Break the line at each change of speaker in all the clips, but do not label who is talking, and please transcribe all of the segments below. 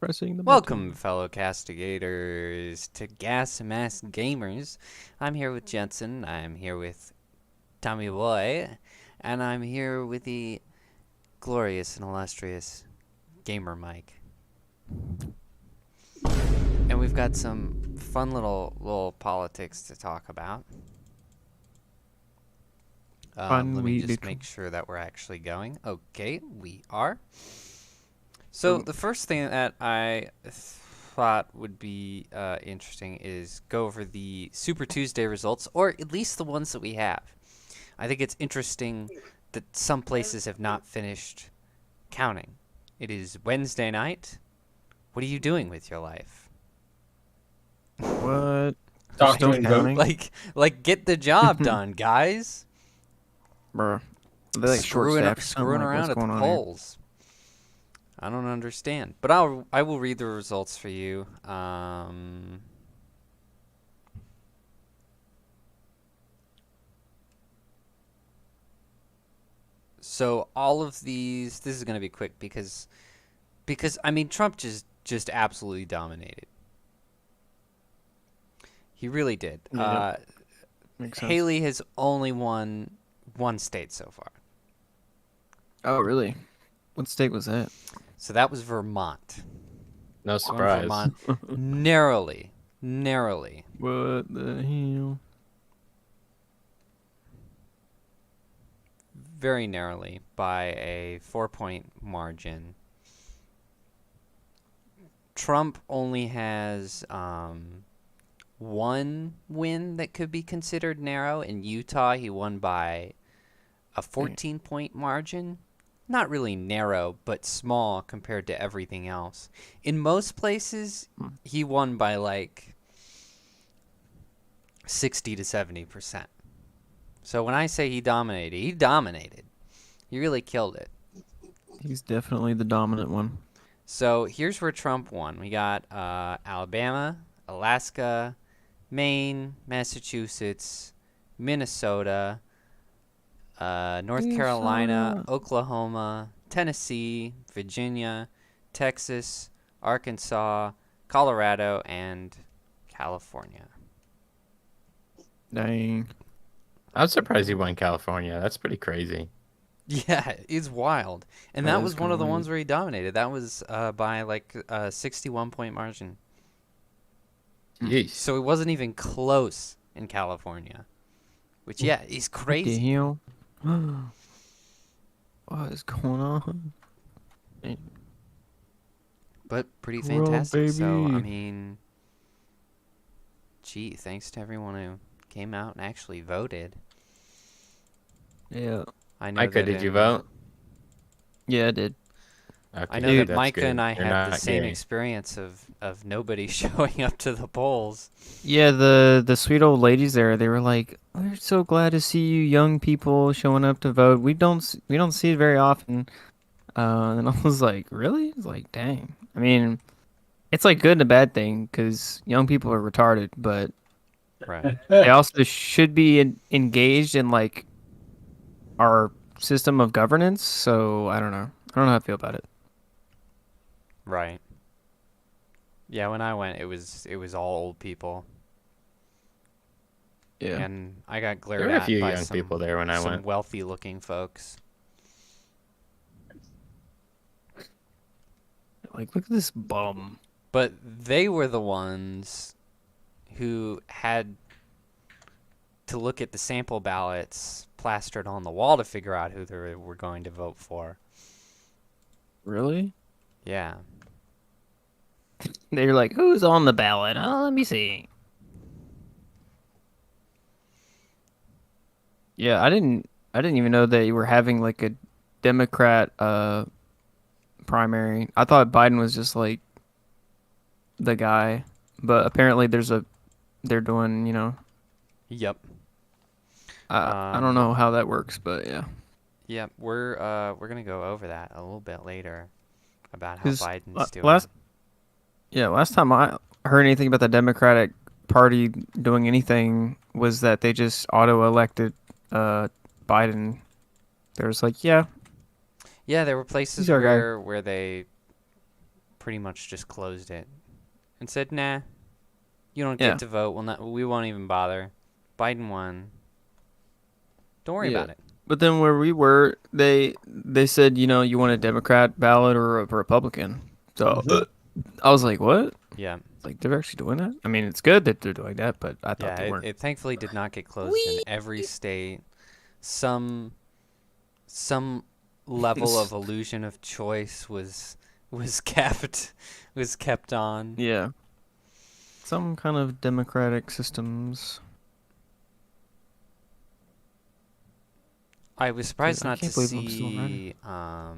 Pressing the
Welcome,
button.
fellow castigators, to GasMaskGamers. I'm here with Jensen, I'm here with Tommy Boy, and I'm here with the glorious and illustrious GamerMike. And we've got some fun little politics to talk about.
Fun,
Let me
we
just
neutral.
make sure that we're actually going. Okay, we are. So
Boom.
the first thing that I thought would be interesting is go over the Super Tuesday results, or at least the ones that we have. I think it's interesting that some places have not finished counting. It is Wednesday night. What are you doing with your life?
What? They're still
Document vote.
counting?
Like, get the job done, guys.
Bruh. Are they like short-staffed or something?
Screwing
Like, what's
around at the
going on here?
polls. I don't understand, but I will read the results for you. So all of these, this is going to be quick because I mean Trump just absolutely dominated. He really did.
Yeah, makes sense.
Haley has only won one state so far.
Oh, really? What state was that?
So that was Vermont.
No
Won
surprise.
Vermont narrowly.
What the hell?
Very narrowly by a 4-point margin. Trump only has one win that could be considered narrow. In Utah, he won by a 14-point margin. Not really narrow, but small compared to everything else. In most places, he won by like 60 to 70%. So when I say he dominated, he dominated. He really killed it.
He's definitely the dominant one.
So here's where Trump won. We got Alabama, Alaska, Maine, Massachusetts, Minnesota, North Carolina, Oklahoma, Tennessee, Virginia, Texas, Arkansas, Colorado, and California.
Dang.
I'm surprised he won California. That's pretty crazy.
Yeah, it's wild. And
That
that
is
was one
kinda
of the
weird.
ones where he dominated. That was by like a 61-point margin.
Yeesh.
So it wasn't even close in California. Which, yeah, is
What the
crazy.
hell? What is going on?
But pretty
Grow,
fantastic. So, I
baby.
mean, gee, thanks to everyone who came out and actually voted.
Yeah.
I know
Micah,
that
did you vote?
Yeah, I did.
I
Okay,
know that
that's
Micah and
good.
I
You're
have the
not
same
gay.
experience of nobody showing up to the polls.
Yeah, the sweet old ladies there, they were like, "We're so glad to see you young people showing up to vote. We don't see it very often." And I was like, "Really?" It's like, "Dang." I mean, it's like good and a bad thing because young people are retarded, but
Right.
they also should be engaged in like our system of governance. So I don't know. I don't know how I feel about it.
Right. Yeah, when I went, it was all old people.
Yeah.
And I got
There
glared
were a
at
few
by
young people there when I
some
went.
wealthy-looking folks.
Like, look at this bum.
But they were the ones who had to look at the sample ballots plastered on the wall to figure out who they were going to vote for.
Really?
Yeah.
They're like, "Who's on the ballot? Oh, let me see." Yeah, I didn't even know that you were having like a Democrat primary. I thought Biden was just like the guy, but apparently they're doing, you know,
Yep.
I don't know how that works, but yeah.
Yep. We're gonna go over that a little bit later about how
'Cuz
Biden's doing.
last last time I heard anything about the Democratic Party doing anything was that they just auto-elected Biden. There was like, yeah,
Yeah, there were
he's
places
our guy.
where they pretty much just closed it and said, "Nah, you don't
Yeah.
get to vote. We won't even bother. Biden won. Don't worry
Yeah.
about it."
But then where we were, they said, you want a Democrat ballot or a Republican. So I was like, what?
Yeah.
Like they're actually doing that? I mean, it's good that they're doing that, but I thought
Yeah,
they
it,
weren't.
it thankfully did not get closed in every state. Some level of illusion of choice was kept on.
Yeah. Some kind of democratic systems.
I was surprised
I
not
can't believe I'm still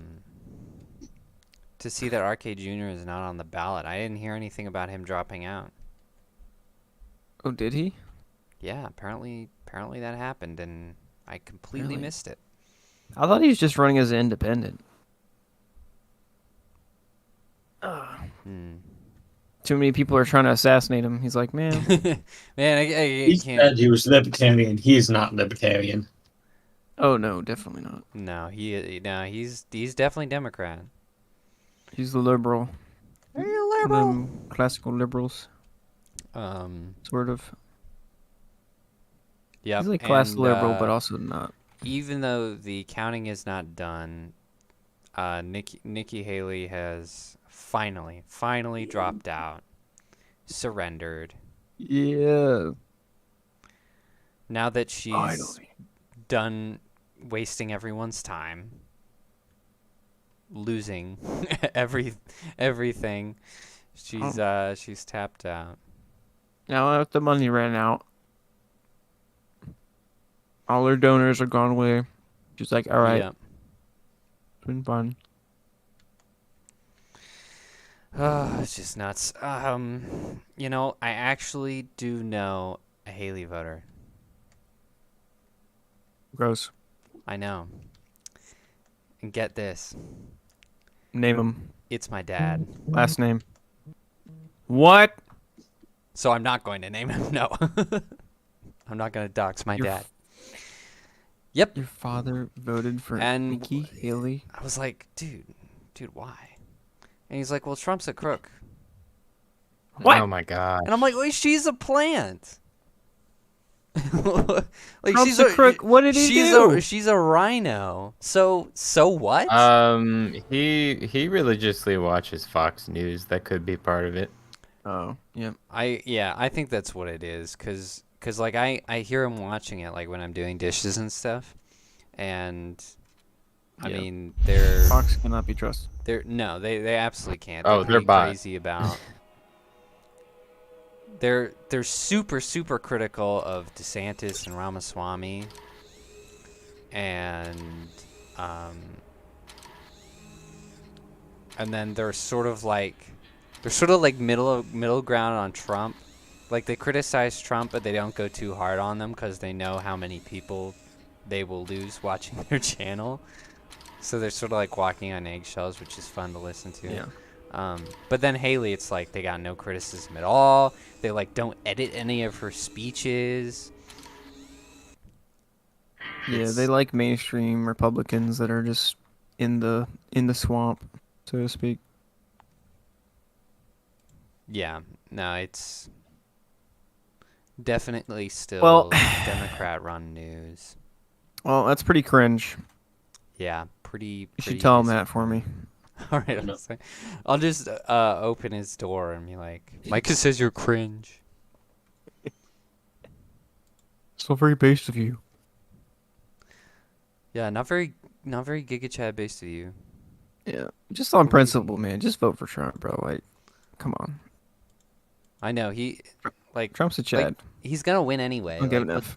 to see that Arcade Jr. is not on the ballot. I didn't hear anything about him dropping out.
Oh, did he?
Yeah, apparently that happened, and I completely
Really?
missed it.
I thought he was just running as an independent.
Hmm.
Too many people are trying to assassinate him. He's like, man,
Man, I
He
can't.
said he was libertarian. He is not libertarian.
oh no, definitely not.
No, he's definitely Democrat.
He's the liberal.
Are you liberal?
Them classical liberals, sort of.
Yep.
He's like class
and,
liberal, but also not.
even though the counting is not done, Nikki Haley has finally dropped out, surrendered.
Yeah.
Now that she's
Finally.
done wasting everyone's time, losing everything, she's tapped out.
Now that the money ran out, all her donors are gone away. She's like, all right,
Yep.
it's been fun.
Oh, it's just nuts. I actually do know a Haley voter.
Gross.
I know. And get this,
Name him.
it's my dad.
Last name. What?
So I'm not going to name him. No. I'm not going to dox my
Your
dad. Yep.
Your father voted for
And
Nikki Haley?
I was like, dude, why? And he's like, well, Trump's a crook.
What?
Oh my god.
And I'm like, wait, she's a plant. Like
Trump's a crook. What did he do?
She's a rhino. So what?
He religiously watches Fox News. That could be part of it.
Oh, yeah.
I think that's what it is, cause like I hear him watching it like when I'm doing dishes and stuff, and I
Yeah.
mean they're
Fox cannot be trusted.
they absolutely can't.
Oh,
They're
they're
pretty
bot.
crazy about. They're super critical of DeSantis and Ramaswamy, and then they're sort of like middle ground on Trump. Like they criticize Trump, but they don't go too hard on them because they know how many people they will lose watching their channel. So they're sort of like walking on eggshells, which is fun to listen to.
Yeah.
But then Haley, it's like they got no criticism at all. They like don't edit any of her speeches.
Yeah,
It's-
they like mainstream Republicans that are just in the swamp, so to speak.
Yeah, no, it's definitely still
Well-
Democrat-run news.
Well, that's pretty cringe.
Yeah, pretty.
You
pretty
should tell him that for me.
All right, I'll just open his door and be like, Micah says you're cringe.
So very based of you.
Yeah, not very Giga Chad based of you.
Yeah, just on principle, man. Just vote for Trump, bro. Like, come on.
I know
Trump's a Chad.
he's gonna win anyway.
Don't give
like,
enough.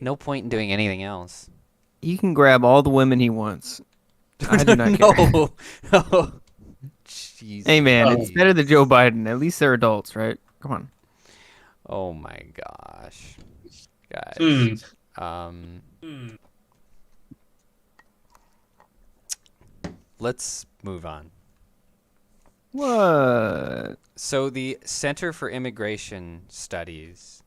no point in doing anything else.
He can grab all the women he wants. I do not care.
No. No. Jeez.
Hey, man,
Oh.
it's better than Joe Biden. At least they're adults, right? Come on.
Oh my gosh, guys. Let's move on.
What?
So the Center for Immigration Studies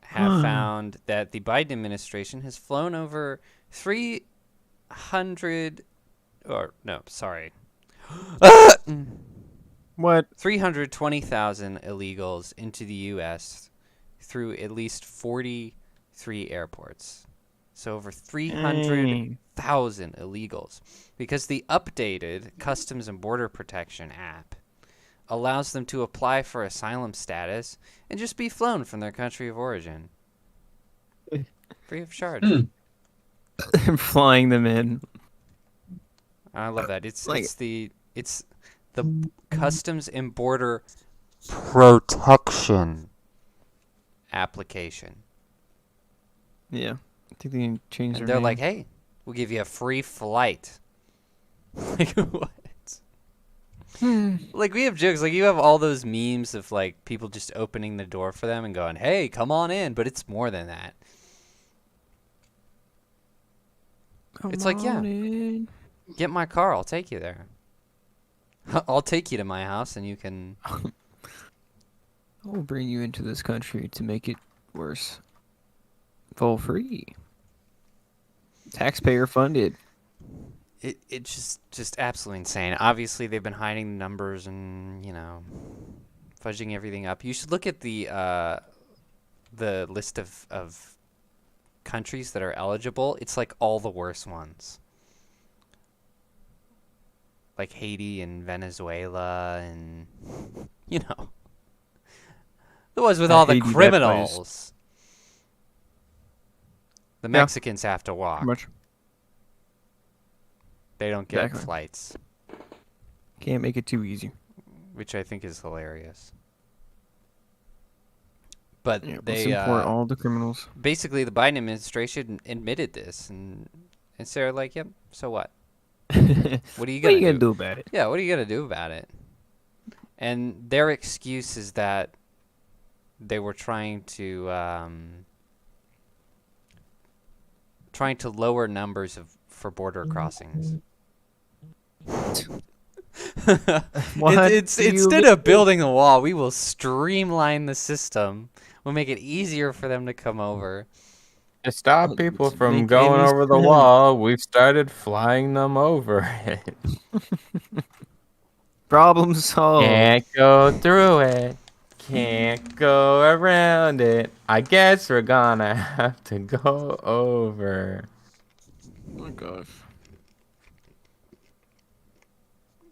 have found that the Biden administration has flown over 300 or no, sorry.
What?
320,000 illegals into the U.S. through at least 43 airports. So over 300,000 illegals. Because the updated Customs and Border Protection app allows them to apply for asylum status and just be flown from their country of origin. Free of charge.
Flying them in.
I love that. It's the Customs and Border Protection application.
Yeah. I think they can change
And
their
they're
name.
like, hey, we'll give you a free flight. Like, what? Like, we have jokes. Like, you have all those memes of, like, people just opening the door for them and going, hey, come on in. But it's more than that. It's like, yeah, get my car. I'll take you there. I'll take you to my house and you can...
I'll bring you into this country to make it worse. For free. Taxpayer funded.
It's just absolutely insane. Obviously, they've been hiding the numbers and, you know, fudging everything up. You should look at the list of countries that are eligible. It's like all the worst ones. Like Haiti and Venezuela and, you know, the ones with all the
Haiti, that
criminals. The
Yeah.
Mexicans have to walk.
How much?
They don't get
Exactly.
flights,
Can't make it too easy.
which I think is hilarious. But
Yeah, let's
they
import all the criminals.
basically, the Biden administration admitted this, and they're like, "Yep, so what?
What
What are you
are
gonna
you gonna
do?
do about it?
Yeah, what are you gonna do about it?" And their excuse is that they were trying to lower numbers for border crossings.
What
It's
do you
instead
mean?
of building a wall, we will streamline the system. We'll make it easier for them to come over.
To stop
Well,
people
to
from
make
going
enemies
over the
friends.
wall, we've started flying them over it.
Problem solved.
Can't go through it. Can't go around it. I guess we're gonna have to go over.
Oh my gosh.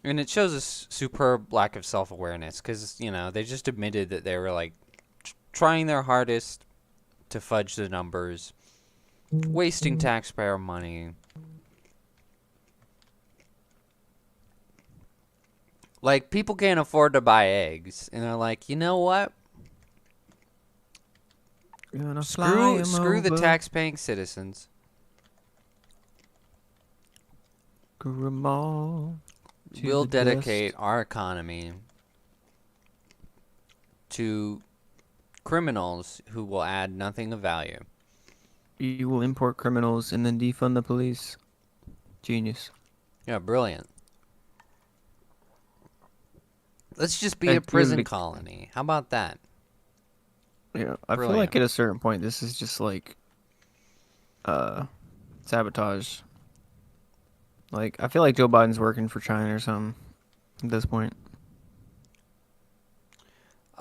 And it shows a superb lack of self-awareness because, you know, they just admitted that they were, like, trying their hardest to fudge the numbers, wasting taxpayer money. Like, people can't afford to buy eggs, and they're like, you know what?
Gonna fly 'em
Screw the
over.
tax-paying citizens.
Screw 'em all to
We'll
the
dedicate
dust.
our economy to criminals who will add nothing of value.
You will import criminals and then defund the police. Genius.
Yeah, brilliant. Let's just be
I
a prison
really-
colony. How about that?
Yeah, I feel
Brilliant.
like at a certain point, this is just like, sabotage. Like, I feel like Joe Biden's working for China or something at this point.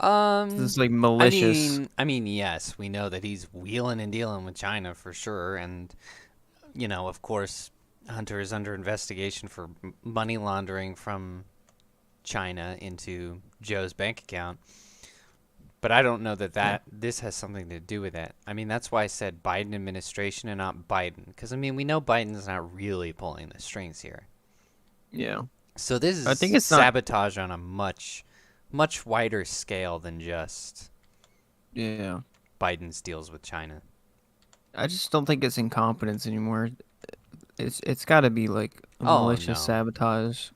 This is like malicious.
I mean, yes, we know that he's wheeling and dealing with China for sure, and you know, of course, Hunter is under investigation for money laundering from China into Joe's bank account. But I don't know that this has something to do with it. I mean, that's why I said Biden administration and not Biden, because I mean, we know Biden's not really pulling the strings here.
Yeah.
So this is
I think it's not-
sabotage on a much wider scale than just
Yeah.
Biden's deals with China.
I just don't think it's incompetence anymore. It's got to be like a
Oh,
malicious
no.
sabotage.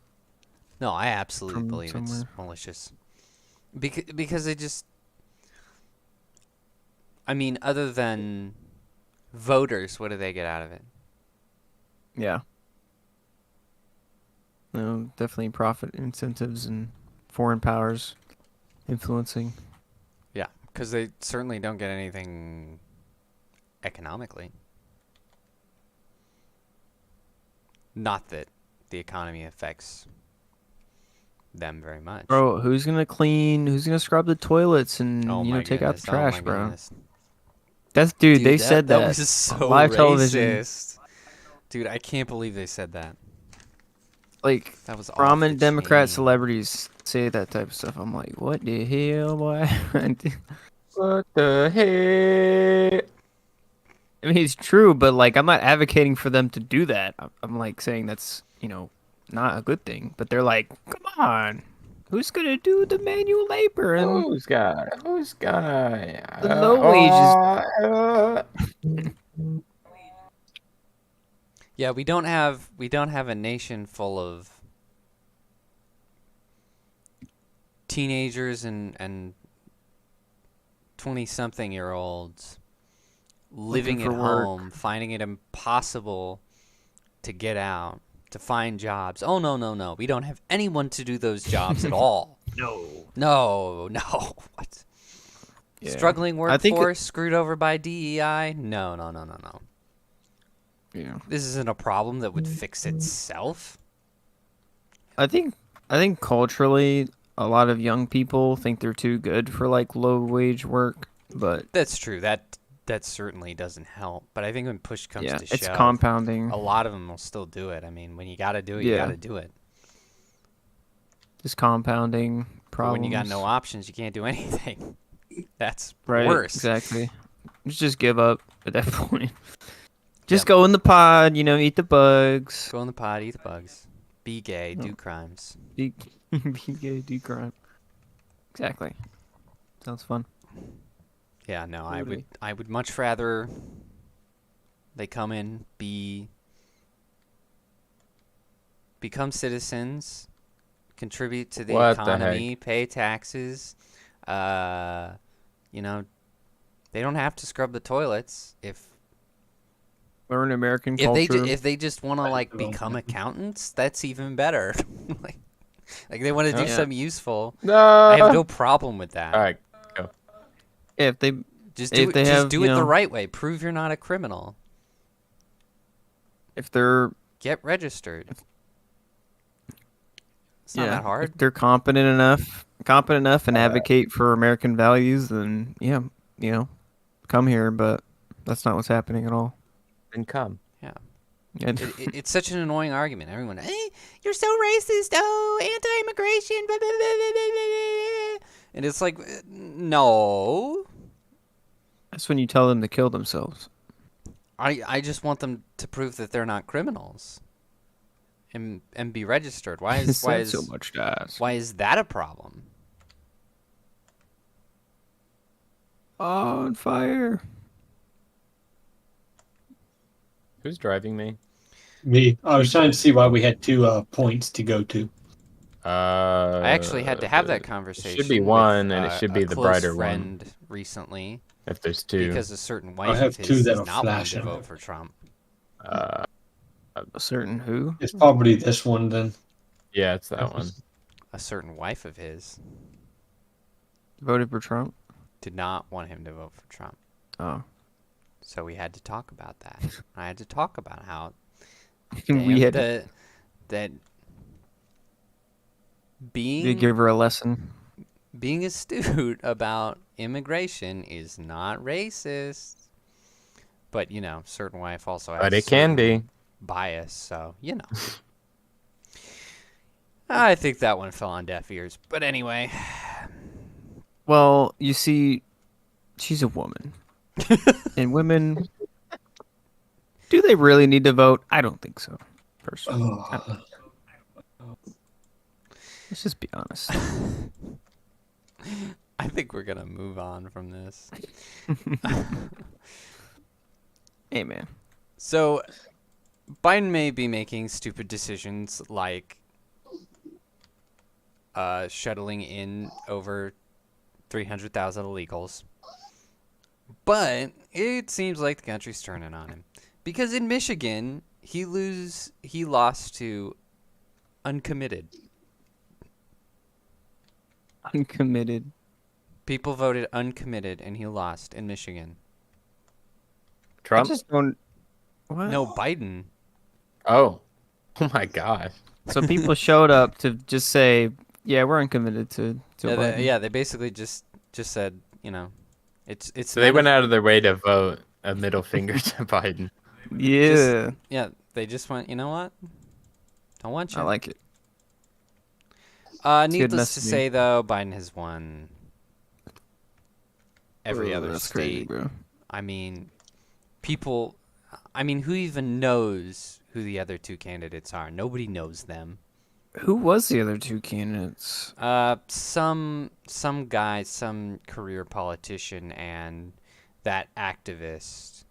No, I absolutely
From
believe it's
somewhere.
malicious. Because it just... I mean, other than voters, what do they get out of it?
Yeah. No, definitely profit incentives and foreign powers influencing.
Yeah, because they certainly don't get anything economically. Not that the economy affects them very much.
Bro, who's gonna clean? Who's gonna scrub the toilets and
Oh my
take out the
goodness. Oh my
trash, bro?
goodness.
That's
Dude,
they
that,
said
that
that
was so
on live television.
racist. Dude, I can't believe they said that.
Like
That was off
prominent
the
Democrat
chain.
celebrities say that type of stuff. I'm like, what the hell, boy?
What the heck?
I mean, it's true, but like, I'm not advocating for them to do that. I'm like saying that's not a good thing. But they're like, come on, who's gonna do the manual labor and
Who's gonna?
the low wages?
Yeah, we don't have a nation full of teenagers and 20-something-year-olds living
Looking
at
for work.
home, finding it impossible to get out, to find jobs. Oh, no, no, no. We don't have anyone to do those jobs at all.
No.
No, no. What?
Yeah.
Struggling
I think
workforce screwed over by DEI? No, no, no, no, no.
Yeah.
This isn't a problem that would fix itself.
I think culturally, a lot of young people think they're too good for like low wage work, but
That's true. That certainly doesn't help. But I think when push comes
yeah,
to
it's
shove,
compounding.
a lot of them will still do it. I mean, when you got to do it, you
Yeah.
got to do it.
Just compounding
But
problems.
when you got no options, you can't do anything. That's
Right,
worse.
exactly. Just give up at that point. Just go in the pod, eat the bugs.
Go in the pot, eat the bugs. Be gay,
No.
do crimes.
Be gay, do crime. Exactly. Sounds fun.
Yeah, no,
Totally.
I would much rather they come in, become citizens, contribute to the
What the
economy, pay taxes. You know, they don't have to scrub the toilets if
Learn American culture.
if they just want to like become accountants. That's even better. like they want to do
Yeah.
something useful.
No.
I have no problem with that.
All right, go.
If they
Just
if
do it.
they
Just
have,
do it the right way. Prove you're not a criminal.
if they're
Get registered. It's not
yeah,
that hard.
if they're competent enough and advocate for American values, then yeah, come here. But that's not what's happening at all.
Then come.
And
It's such an annoying argument. Everyone, hey, you're so racist. Oh, anti-immigration. Blah, blah, blah, blah, blah, blah." And it's like, no.
that's when you tell them to kill themselves.
I just want them to prove that they're not criminals. And be registered. Why is
so much gas.
why is that a problem?
On fire.
Who's driving me?
Me. I was trying to see why we had 2 points to go to.
I actually had to have that conversation.
Should be
with,
one, and it should be
a
the
close
brighter one.
friend recently
If there's two.
because a certain wife
have
of
two
his
that
is
are
not wanting to
flashing.
vote for Trump.
Uh,
A certain who?
It's probably this one then.
yeah, it's that one.
A certain wife of his
Voted for Trump?
did not want him to vote for Trump.
Oh.
So we had to talk about that. I had to talk about how
We had
that
to
being
give her a lesson.
being astute about immigration is not racist. But certain wife also has
But it can be.
bias, so I think that one fell on deaf ears. But anyway,
Well, you see, she's a woman. And women, do they really need to vote? I don't think so, personally.
Oh,
Let's just be honest.
I think we're gonna move on from this.
Hey, man.
So, Biden may be making stupid decisions like shuttling in over 300,000 illegals. But it seems like the country's turning on him. Because in Michigan, he lost to uncommitted.
Uncommitted.
People voted uncommitted and he lost in Michigan.
Trump?
I just don't. What?
No, Biden.
Oh. Oh my gosh.
So people showed up to just say, Yeah, we're uncommitted to
Yeah,
Biden.
they basically just said, it's
So they
none
went
of,
out of their way to vote a middle finger to Biden.
just
Yeah,
yeah, they just went, you know what? Don't want
I
you.
like it. It's good
Needless to
messaging.
say, though, Biden has won every
Oh,
other
that's crazy,
state.
bro.
I mean, people. I mean, who even knows who the other two candidates are? Nobody knows them.
Who was the other two candidates?
Some guy, some career politician, and that activist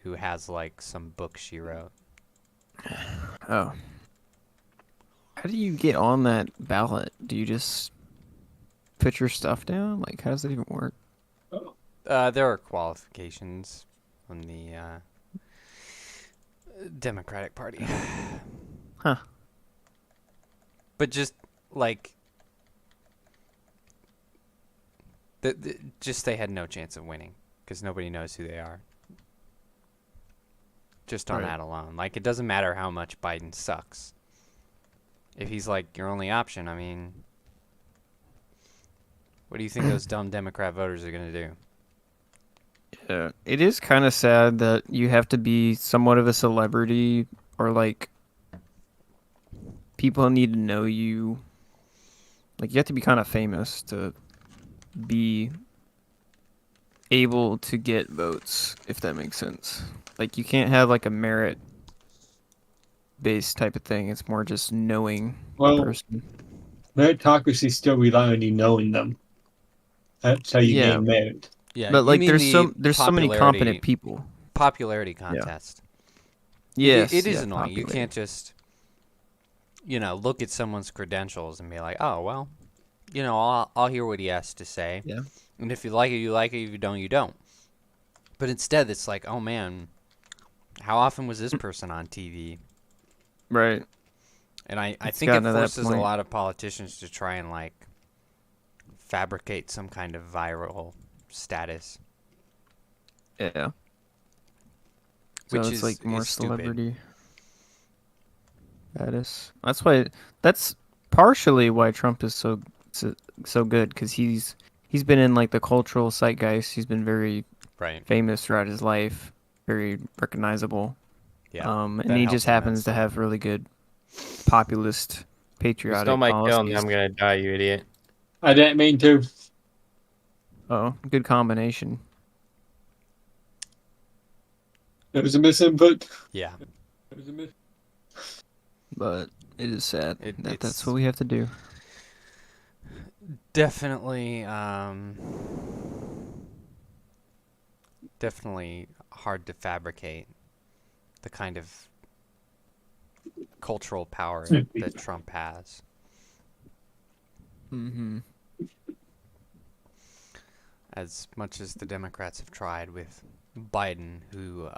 who has like some book she wrote.
Oh, how do you get on that ballot? Do you just put your stuff down? Like, how does that even work?
There are qualifications on the Democratic Party.
Huh.
But just like just they had no chance of winning because nobody knows who they are. Just on
Right.
that alone, like it doesn't matter how much Biden sucks. If he's like your only option, I mean, what do you think those dumb Democrat voters are gonna do?
Yeah, it is kind of sad that you have to be somewhat of a celebrity or like people need to know you. Like you have to be kind of famous to be able to get votes, if that makes sense. Like you can't have like a merit based type of thing. It's more just knowing a
Well,
person.
meritocracy still rely on you knowing them. That's how you
Yeah,
gain merit.
Yeah,
but
you
like
mean the
there's so many competent
popularity
people.
popularity
Yeah.
contest. It
Yes,
is
yeah,
annoying. You
popularity.
can't just look at someone's credentials and be like, oh well, I'll hear what he has to say,
Yeah.
and if you like it, you like it. If you don't, you don't. But instead, it's like, oh man, how often was this person on TV?
Right.
And I
It's
think it
gotten to that
forces a
point.
lot of politicians to try and like fabricate some kind of viral status,
Yeah. So
which
it's like more
is stupid.
celebrity status. That's partially why Trump is so good because he's been in like the cultural zeitgeist. He's been very
Right.
famous throughout his life, very recognizable.
Yeah.
And
That
he just
helps
happens to
immensely.
have really good populist,
You stole
patriotic
my kill and
policies.
I'm gonna die, you idiot.
I didn't mean to.
Oh, good combination.
It was a misinput.
Yeah.
It was a miss.
But it is sad that that's
It's
what we have to do.
definitely definitely hard to fabricate the kind of cultural power that Trump has.
Mm-hmm.
As much as the Democrats have tried with Biden, who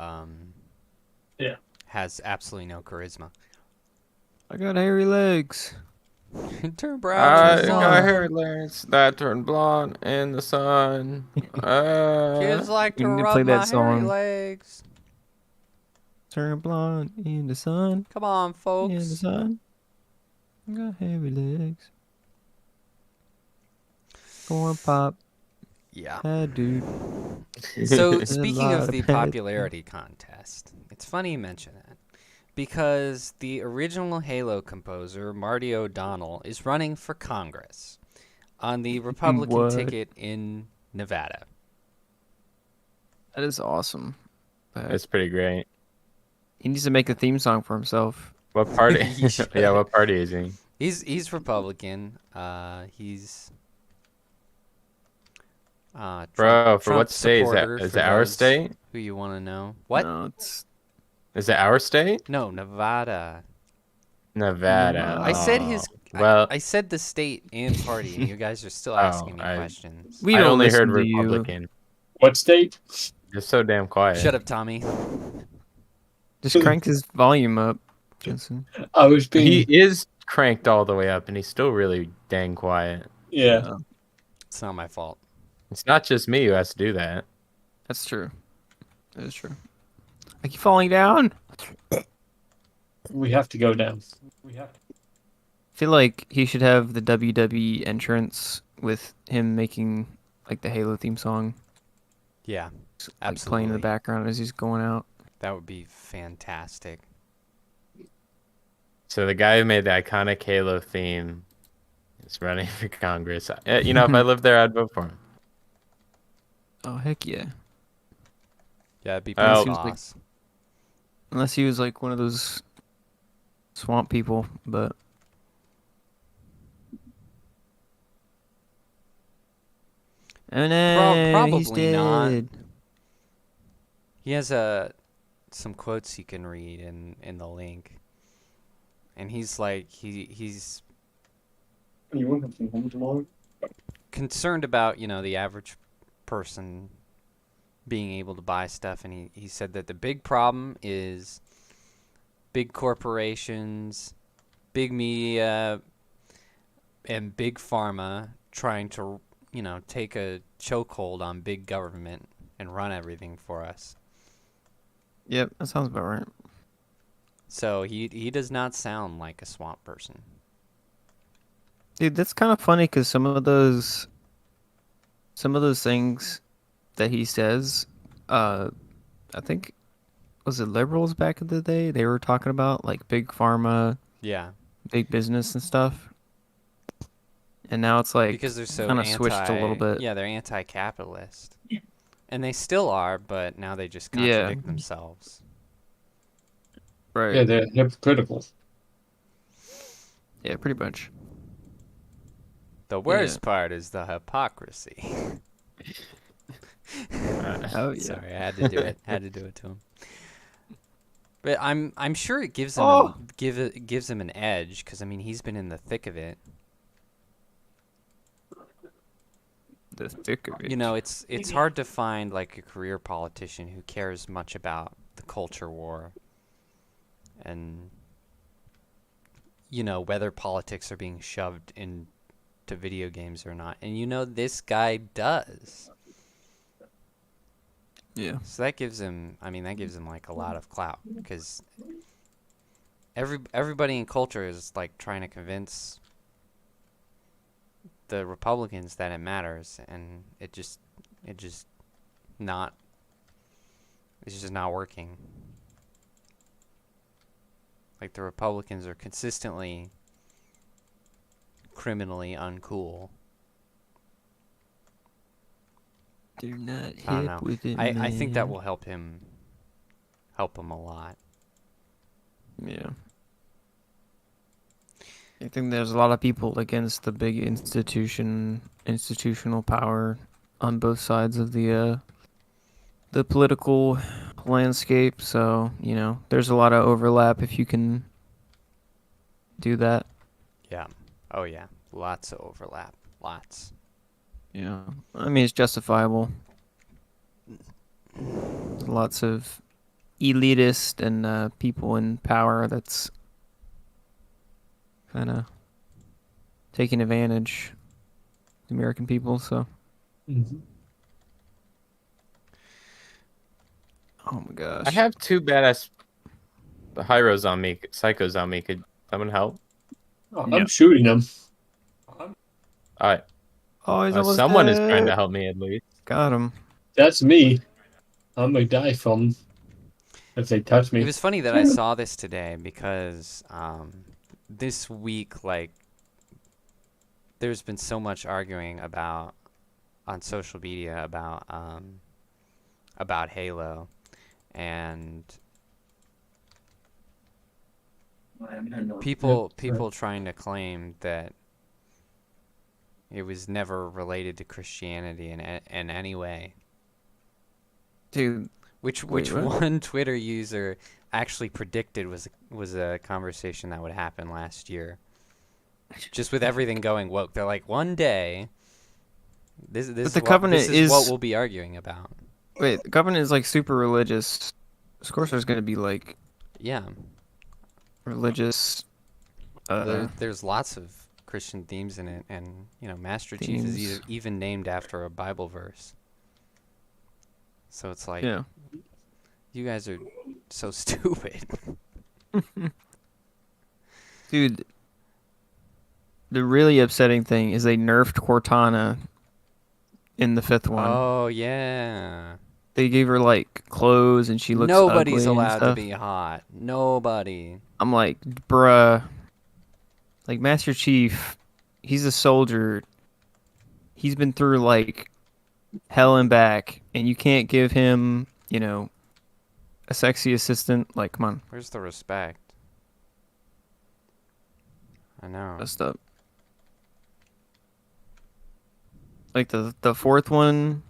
Yeah.
has absolutely no charisma.
I got hairy legs.
Turn brown in the
I got
sun.
hairy legs that turn blonde in the sun.
Kids like to
You need to
rub
play that
my hairy
song.
legs.
Turn blonde in the sun.
Come on,
In the
folks.
sun. I got hairy legs. Corn pop.
Yeah.
That dude.
So,
There's a
speaking
lot
of the
pets.
popularity contest, it's funny you mention that because the original Halo composer, Marty O'Donnell, is running for Congress on the Republican
What?
ticket in Nevada.
That is awesome.
That's pretty great.
He needs to make a theme song for himself.
What party?
He should.
Yeah, what party is he?
He's Republican. He's
Bro, for
Trump
what state is that?
supporter
Is
for
it our
those
state?
who you want to know. What?
No, it's
Is it our state?
No, Nevada.
Nevada.
I said his.
Well,
I said the state and party, and you guys are still asking me
I-
questions.
we
I
don't
only
listen
heard
to you.
Republican.
What state?
You're so damn quiet.
Shut up, Tommy.
Just crank his volume up, Jensen.
I was
He
being.
is cranked all the way up, and he's still really dang quiet.
Yeah.
It's not my fault.
It's not just me who has to do that.
That's true. That is true. I keep falling down.
We have to go down. We have to.
feel like he should have the WWE entrance with him making like the Halo theme song,
Yeah,
like playing in the
absolutely.
background as he's going out.
That would be fantastic.
So the guy who made the iconic Halo theme is running for Congress. You know, if I lived there, I'd vote for him.
Oh heck yeah!
Yeah, it'd be
Unless
Oh,
pretty
he was like,
boss.
unless he was like one of those swamp people, but oh no, he's
Probably not.
dead.
He has some quotes you can read in the link, and he's like he's
You won't have to home tomorrow?
concerned about the average person being able to buy stuff, and he said that the big problem is big corporations, big media, and big pharma trying to take a chokehold on big government and run everything for us.
Yep, that sounds about right.
So he does not sound like a swamp person.
Dude, that's kind of funny because some of those things that he says, uh, I think was it liberals back in the day? They were talking about like big pharma,
Yeah,
big business and stuff, and now it's like
because they're so
kind of switched a little bit.
they're anti-capitalist. And they still are, but now they just
Yeah,
contradict themselves.
right.
Yeah, they're hypocritical.
Yeah, pretty much.
The
Yeah.
worst part is the hypocrisy.
Oh yeah.
Sorry, I had to do it. Had to do it to him. But I'm sure it gives him
Oh!
gives him an edge because I mean he's been in the thick of it.
The thick of it.
You know, it's hard to find like a career politician who cares much about the culture war and whether politics are being shoved into video games or not. And this guy does.
Yeah.
So that gives him like a lot of clout because everybody in culture is like trying to convince the Republicans that it matters, and it's just not working. Like the Republicans are consistently criminally uncool.
They're not
I don't
hip
know.
with it,
I think that
man.
will help him a lot.
Yeah. I think there's a lot of people against the big institutional power on both sides of the political landscape. So, there's a lot of overlap if you can do that.
Yeah. Oh yeah. Lots of overlap. Lots.
Yeah. I mean, it's justifiable. Lots of elitist and people in power that's kind of taking advantage of the American people. So,
Mm-hmm.
oh my gosh.
I have two badass Hyros on me, psychos on me. Could someone help?
Oh,
No.
I'm shooting them.
All right.
Oh, he's almost
Someone is trying
dead.
to help me at least.
Got him.
That's me. I'm gonna die from if they touch
It
me.
was funny that I saw this today because this week, like, there's been so much arguing on social media about Halo, and people trying to claim that it was never related to Christianity in any way.
Dude,
Which
wait, what?
one Twitter user actually predicted was a conversation that would happen last year. Just with everything going woke, they're like, one day, this
the Covenant
this is what
is-
we'll be arguing about.
Wait, the Covenant is like super religious. Of course, there's gonna be like
Yeah,
religious.
there's lots of Christian themes in it, and Master Chief is
Themes.
even named after a Bible verse. So it's like,
Yeah.
you guys are so stupid.
Dude, the really upsetting thing is they nerfed Cortana in the fifth one.
Oh yeah.
They gave her like clothes and she looks
Nobody's
ugly and
allowed to
stuff.
be hot. Nobody.
I'm like, bruh, like Master Chief, he's a soldier. He's been through like hell and back, and you can't give him, a sexy assistant. Like, come on,
Where's the respect? I know.
messed up. Like the fourth one,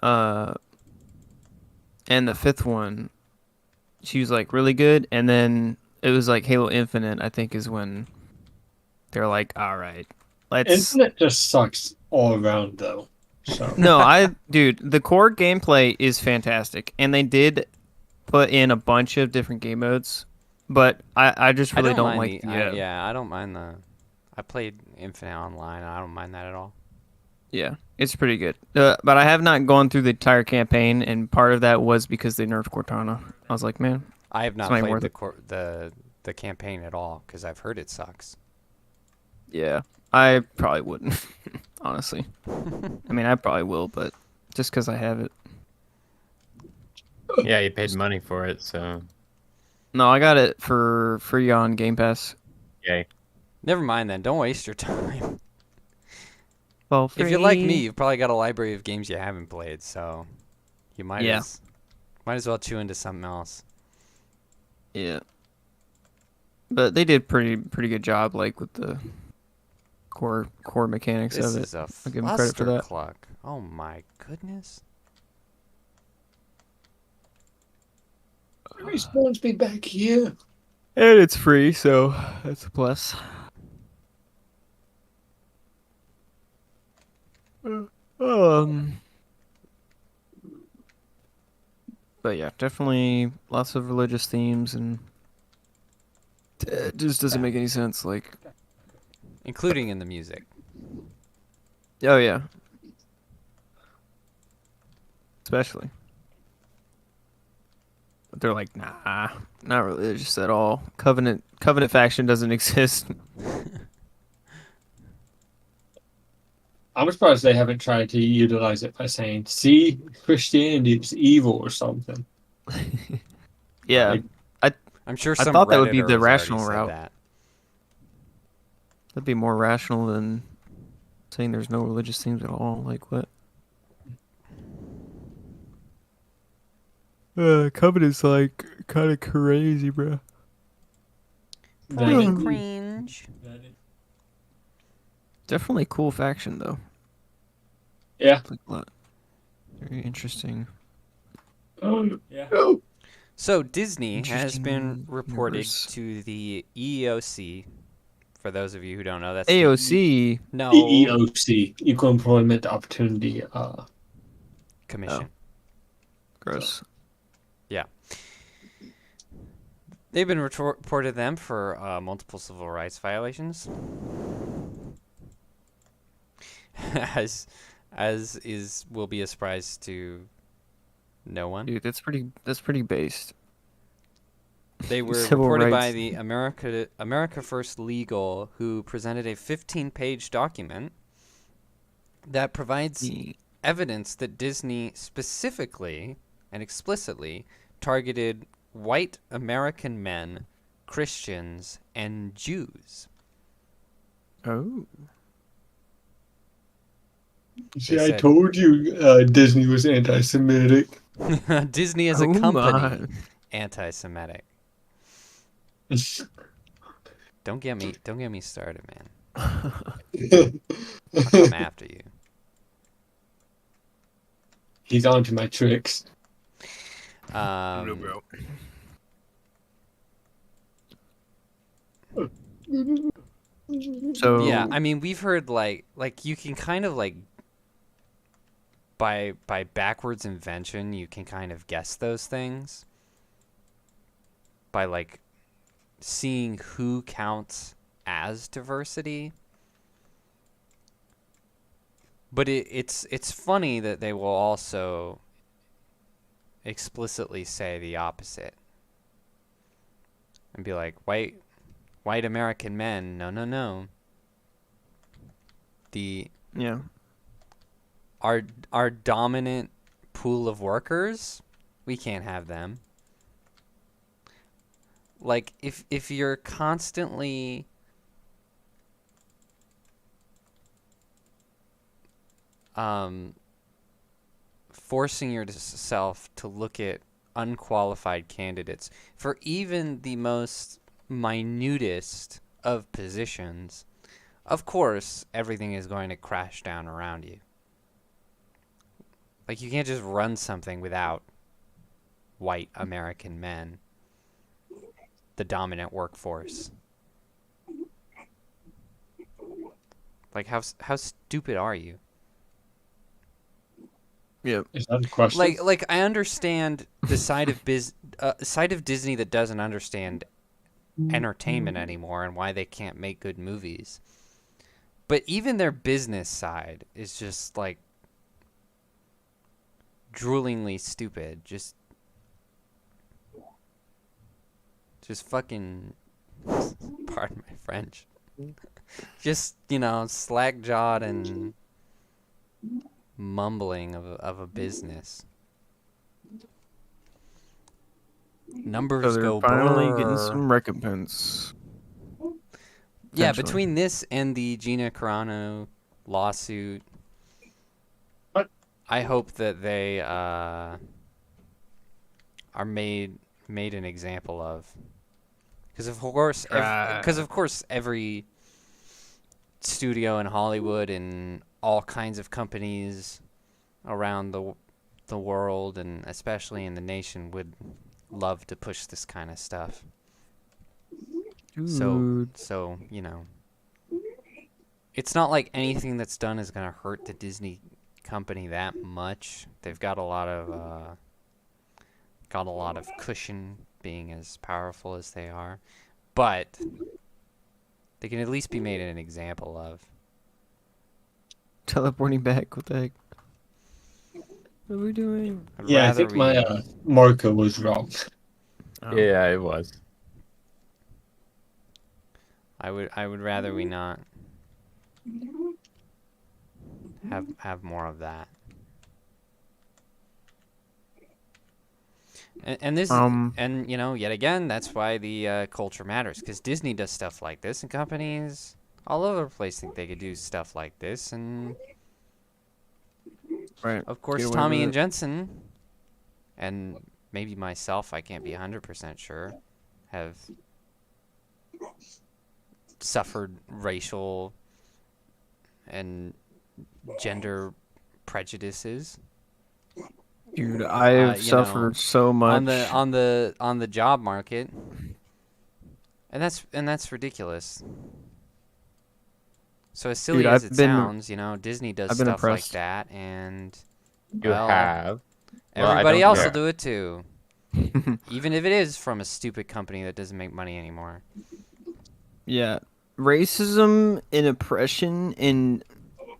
uh, and the fifth one, she was like really good, and then it was like Halo Infinite, I think, is when they're like, all right, let's.
Internet just sucks all around, though. So
No, dude, the core gameplay is fantastic, and they did put in a bunch of different game modes, but I just
I
really
don't
don't
mind
like
the. Yeah, I don't mind the. I played Infinite Online. I don't mind that at all.
Yeah, it's pretty good. But I have not gone through the entire campaign, and part of that was because they nerfed Cortana. I was like, man,
I have
it's
not
not even
played
worth
the
it.
the campaign at all because I've heard it sucks.
Yeah, I probably wouldn't, honestly. I mean, I probably will, but just because I have it.
Yeah, you paid money for it, so
No, I got it for free on Game Pass.
yay.
Never mind then. Don't waste your time.
Well, free.
If you're like me, you've probably got a library of games you haven't played, so you
Yeah.
might as well chew into something else.
Yeah. But they did pretty good job, like with the core mechanics
This
of it.
is a
I'll give them credit for that.
cluck. Oh my goodness.
Respawn's be back here.
And it's free, so that's a plus. Um, but yeah, definitely lots of religious themes, and it just doesn't make any sense. Like,
Including in the music.
oh yeah, especially. But they're like, nah, not religious at all. Covenant faction doesn't exist.
I'm surprised they haven't tried to utilize it by saying, "See, Christianity is evil" or something.
Yeah,
Like,
I'm sure
I
some
thought that would be
Redditor
the
has already
rational
said
route.
that.
That'd be more rational than saying there's no religious themes at all. Like what? Covenant's like kind of crazy, bro.
Pretty
cringe.
Definitely a cool faction though.
yeah.
Like what? Very interesting.
Yeah.
So Disney has been
Interesting
reported
universe.
to the EEOC. For those of you who don't know, that's
AOC.
no
EEOC, Equal Employment Opportunity.
Commission.
Gross.
Yeah. They've been reported them for multiple civil rights violations. as will be a surprise to no one.
Dude, that's pretty based.
They were
Civil
reported by
rights.
the America First Legal, who presented a 15-page document that provides evidence that Disney specifically and explicitly targeted white American men, Christians, and Jews.
Oh.
See,
They
I
said-
told you Disney was anti-Semitic.
Disney as a
Oh
company,
my.
anti-Semitic. Don't get me started, man. I'll come after you.
He's on to my tricks.
Um,
So
Yeah, I mean, we've heard like you can kind of like by backwards invention, you can kind of guess those things by like seeing who counts as diversity. But it's funny that they will also explicitly say the opposite and be like white white American men. No, no, no. The
Yeah.
our dominant pool of workers, we can't have them. Like if you're constantly forcing yourself to look at unqualified candidates for even the most minutest of positions, of course, everything is going to crash down around you. Like, you can't just run something without white American men, the dominant workforce. Like, how stupid are you?
Yep.
Is that a question?
Like I understand the side of side of Disney that doesn't understand entertainment anymore and why they can't make good movies. But even their business side is just like droolingly stupid. Just fucking pardon my French. Just, slack-jawed and mumbling of a business.
So
Numbers
they're
go
finally getting
brrr.
some recompense.
Yeah,
Potentially.
between this and the Gina Carano lawsuit,
What?
I hope that they are made an example of. Because of course every studio in Hollywood and all kinds of companies around the world and especially in the nation would love to push this kind of stuff.
Dude.
So, it's not like anything that's done is going to hurt the Disney company that much. They've got a lot of cushion being as powerful as they are. But they can at least be made an example of.
Teleporting back. What the heck? What are we doing?
Yeah, I think my marker was wrong.
Oh.
Yeah, it was.
I would rather we not have more of that. And this and yet again, that's why the culture matters, because Disney does stuff like this, and companies all over the place think they could do stuff like this, and
Right.
of course
Get away
Tommy
with
and
it.
Jensen, and maybe myself, I can't be 100% sure, have suffered racial and gender prejudices.
Dude, I've suffered so much.
on the job market, and that's ridiculous. So as silly as it sounds, Disney does
I've been
stuff like
oppressed.
that, and
You have. Well, I
everybody
don't
else
care.
will do it too, even if it is from a stupid company that doesn't make money anymore.
Yeah. Racism and oppression and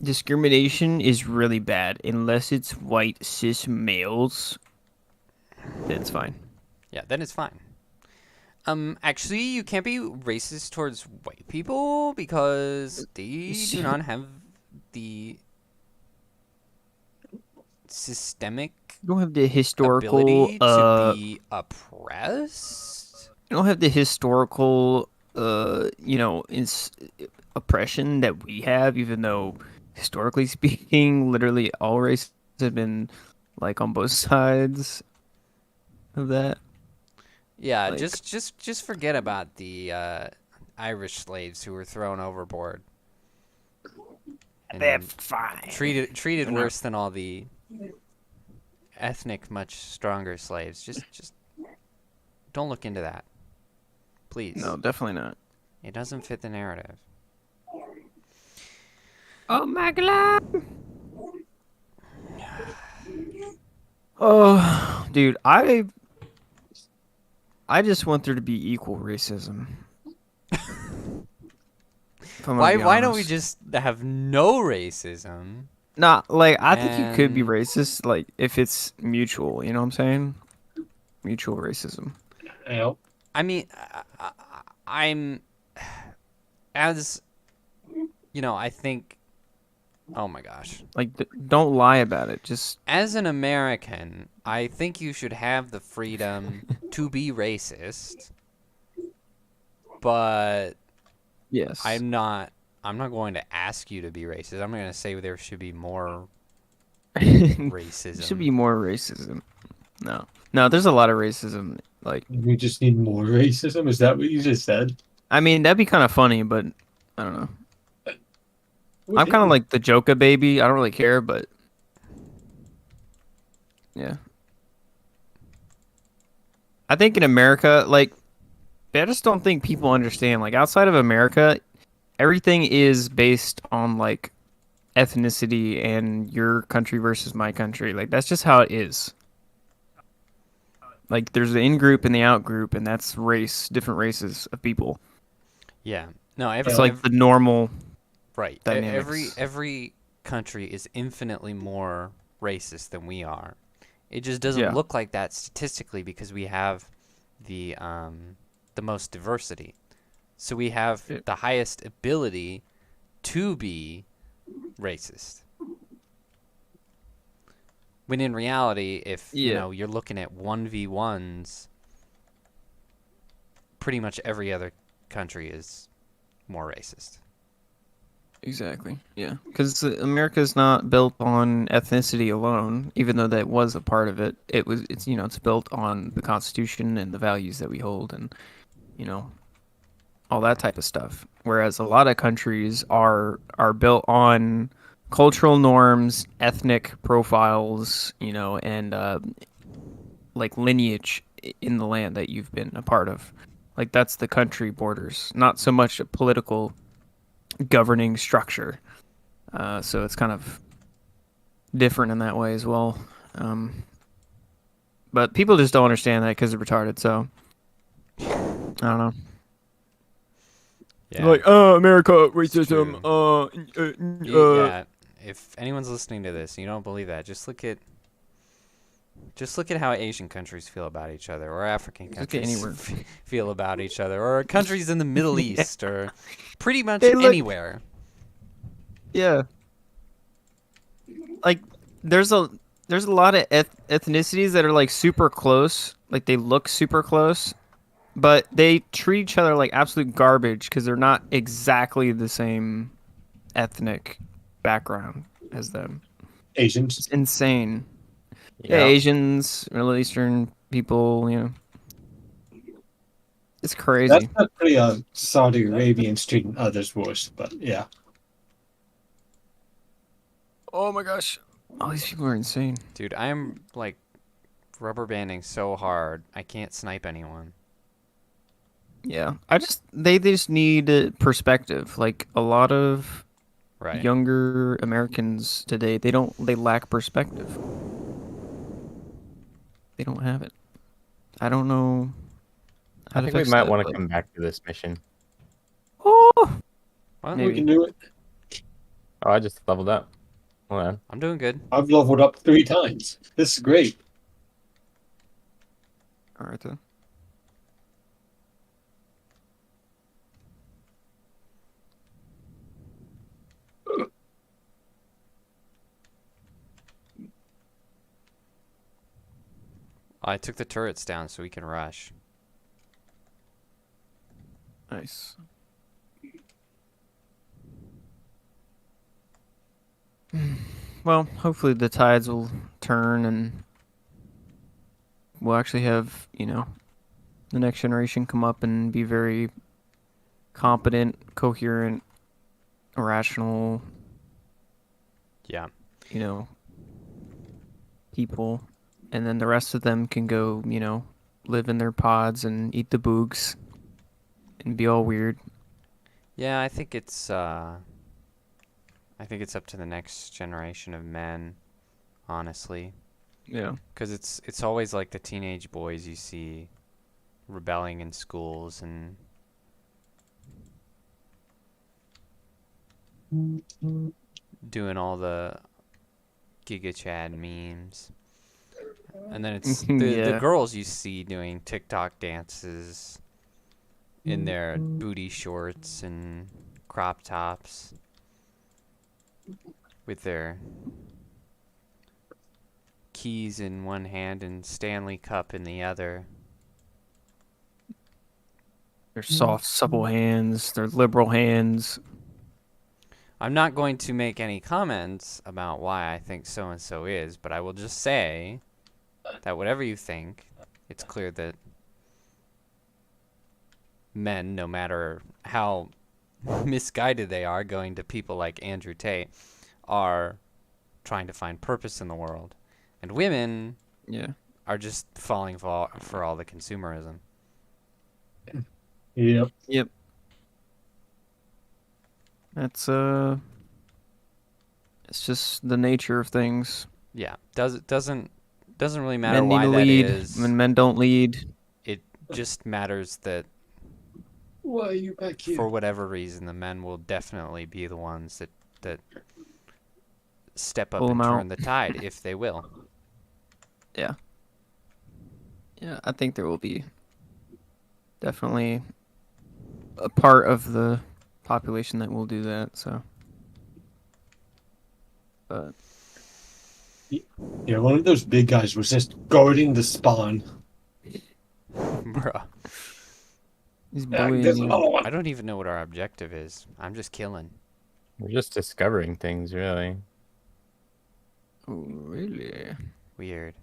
discrimination is really bad unless it's white cis males. Then it's fine.
Yeah, then it's fine. Actually, you can't be racist towards white people because they do not have the systemic
You don't have the historical
ability to be oppressed.
you don't have the historical oppression that we have, even though historically speaking, literally all races have been like on both sides of that.
Yeah,
Like,
just forget about the Irish slaves who were thrown overboard
they're
and
fine.
treated
They're not-
worse than all the ethnic, much stronger slaves. Just don't look into that, please.
No, definitely not.
It doesn't fit the narrative.
Oh my god. Oh, dude, I just want there to be equal racism. If I'm gonna be
Why don't we
honest.
just have no racism?
Nah, like I think you could be
And-
racist, like if it's mutual. You know what I'm saying? Mutual racism.
Yep.
I mean, I'm as I think. Oh my gosh.
Like, don't lie about it. Just
As an American, I think you should have the freedom to be racist, but
yes.
I'm not. I'm not going to ask you to be racist. I'm going to say there should be more
There should
racism.
be more racism. No, no. There's a lot of racism. Like,
We just need more racism. Is that what you just said?
I mean, that'd be kind of funny, but I don't know.
What
I'm
do you
kind of
mean?
like the Joker baby. I don't really care, but yeah. I think in America, like, I just don't think people understand. Like, outside of America, everything is based on like ethnicity and your country versus my country. Like, that's just how it is. Like, there's the in group and the out group, and that's race, different races of people.
Yeah. No,
That's
Yeah.
like the normal
right. Every
dynamics.
every country is infinitely more racist than we are. It just doesn't
Yeah.
look like that statistically because we have the most diversity. So we have
Yeah.
the highest ability to be racist. When in reality, if
Yeah.
you're looking at 1v1s, pretty much every other country is more racist.
Exactly. Yeah. Because America's not built on ethnicity alone, even though that was a part of it. It's built on the Constitution and the values that we hold and, you know, all that type of stuff. Whereas a lot of countries are built on cultural norms, ethnic profiles, and like lineage in the land that you've been a part of. Like that's the country borders, not so much a political governing structure. So it's kind of different in that way as well. Um, but people just don't understand that because they're retarded. So I don't know.
Yeah.
Like, America,
It's
racism.
true.
Uh.
Yeah. If anyone's listening to this and you don't believe that, just look at how Asian countries feel about each other, or African
Look at
countries
anywhere.
feel about each other, or countries in the Middle
Yeah.
East, or pretty much
They look.
anywhere.
Yeah. Like, there's a there's a lot of ethnicities that are like super close. Like they look super close, but they treat each other like absolute garbage because they're not exactly the same ethnic background as them.
Asians.
It's insane. Yeah,
Yeah.
Asians, Middle Eastern people, it's
That's
crazy.
not pretty Saudi Arabians treating others worse, but yeah.
Oh my gosh. All these people are insane.
Dude, I'm like rubber banding so hard, I can't snipe anyone.
Yeah. They just need perspective. Like a lot of
Right.
younger Americans today, they lack perspective. They don't have it. I don't know how
I
to
think we
fix
might
that,
want to
but
come back to this mission.
oh,
What?
We can
maybe.
do it.
Oh, I just leveled up. Hold on.
I'm doing good.
I've leveled up 3 times. This is great.
All right then.
I took the turrets down so we can rush.
Nice. Well, hopefully the tides will turn and we'll actually have, the next generation come up and be very competent, coherent, rational,
Yeah.
you know, people. And then the rest of them can go, live in their pods and eat the boogs and be all weird.
Yeah, I think it's up to the next generation of men, honestly,
Yeah.
because it's always like the teenage boys you see rebelling in schools and doing all the Giga Chad memes. And then it's the
Yeah.
girls you see doing TikTok dances in their booty shorts and crop tops with their keys in one hand and Stanley Cup in the other.
Their soft, supple hands, their liberal hands.
I'm not going to make any comments about why I think so-and-so is, but I will just say that whatever you think, it's clear that men, no matter how misguided they are, going to people like Andrew Tate, are trying to find purpose in the world. And women
Yeah.
are just falling for all the consumerism.
Yep.
Yep. That's it's just the nature of things.
Yeah, doesn't really matter
Men need
why
to
that
lead
is.
when men don't lead.
It just matters that
Why are you back here?
for whatever reason, the men will definitely be the ones that step up
Pull
and
'em
turn
out.
the tide if they will.
Yeah. Yeah, I think there will be definitely a part of the population that will do that, so. But
Yeah, one of those big guys was just guarding the spawn.
Bruh.
he's
There's
bullying you.
another one.
I don't even know what our objective is. I'm just killing.
We're just discovering things, really.
Oh, really?
Weird.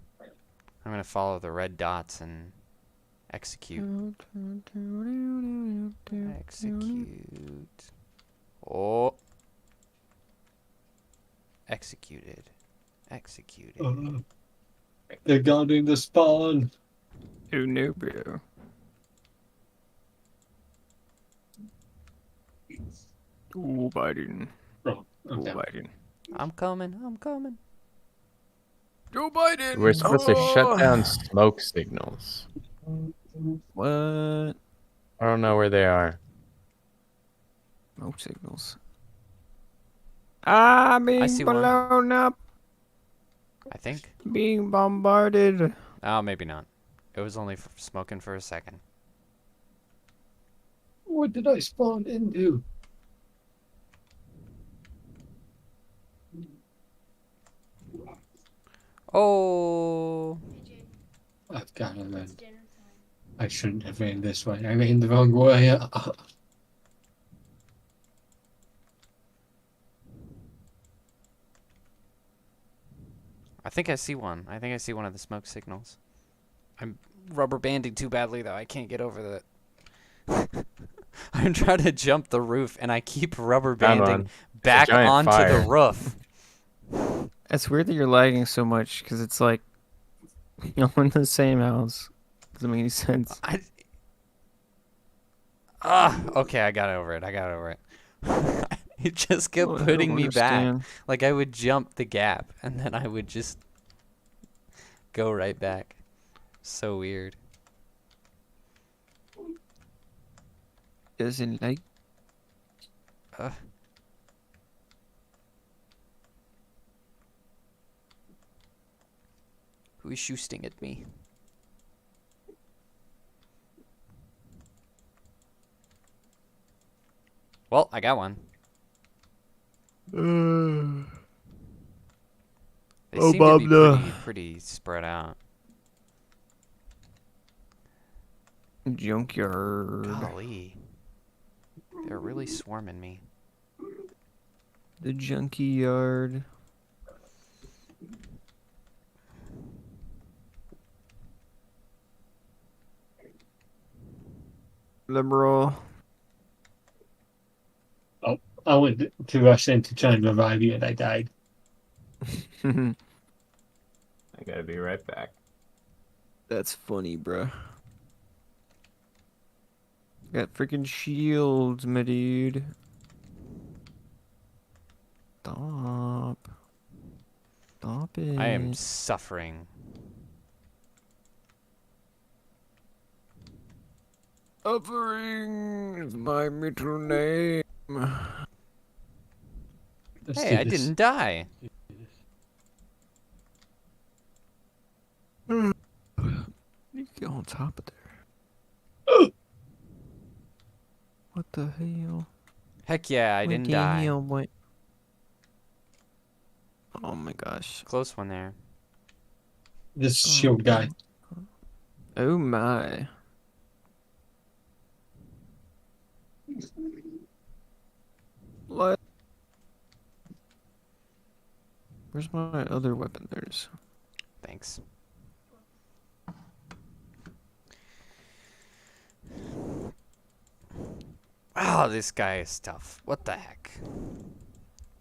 I'm gonna follow the red dots and execute. Execute. Oh. Executed. Executed.
They're guarding the spawn.
Oh, no, bro. Oh, Biden.
Oh,
Oh,
okay.
Biden.
I'm coming. I'm coming.
Joe Biden!
We're supposed to shut down smoke signals.
What?
I don't know where they are.
Smoke signals. I'm
I
being
see one.
blown up,
I think.
being bombarded.
Oh, maybe not. It was only smoking for a second.
What did I spawn into?
Oh.
I've got to run. I shouldn't have ran this way. I ran the wrong way.
I think I see one. I think I see one of the smoke signals. I'm rubber banding too badly, though. I can't get over that. I'm trying to jump the roof, and I keep rubber
Found
banding
one.
back
giant
onto the
fire.
roof.
It's weird that you're lagging so much because it's like you're in the same house. Doesn't make any sense.
Okay, I got over it. I got over it. It just kept
Oh, I
putting
don't
me back.
understand.
Like I would jump the gap, and then I would just go right back. So weird.
Doesn't like.
Who is shooting at me? Well, I got one. They
Oh,
seem to be
Bob,
pretty spread out.
Junkyard.
Golly. They're really swarming me.
The junkie yard. Liberal.
I went to rush in to try and revive you and I died.
I gotta be right back.
That's funny, bruh. Got freaking shields, my dude. Stop. Stop it.
I am suffering.
Suffering is my middle name.
Let's
Hey,
do
I
this.
didn't die.
You get on top of there. What the hell?
Heck yeah, I
What
didn't
the
die.
hell? What? Oh my gosh.
Close one there.
This
Oh,
shield guy.
oh my. What? Where's my other weapon? There's.
Thanks. Oh, this guy is tough. What the heck?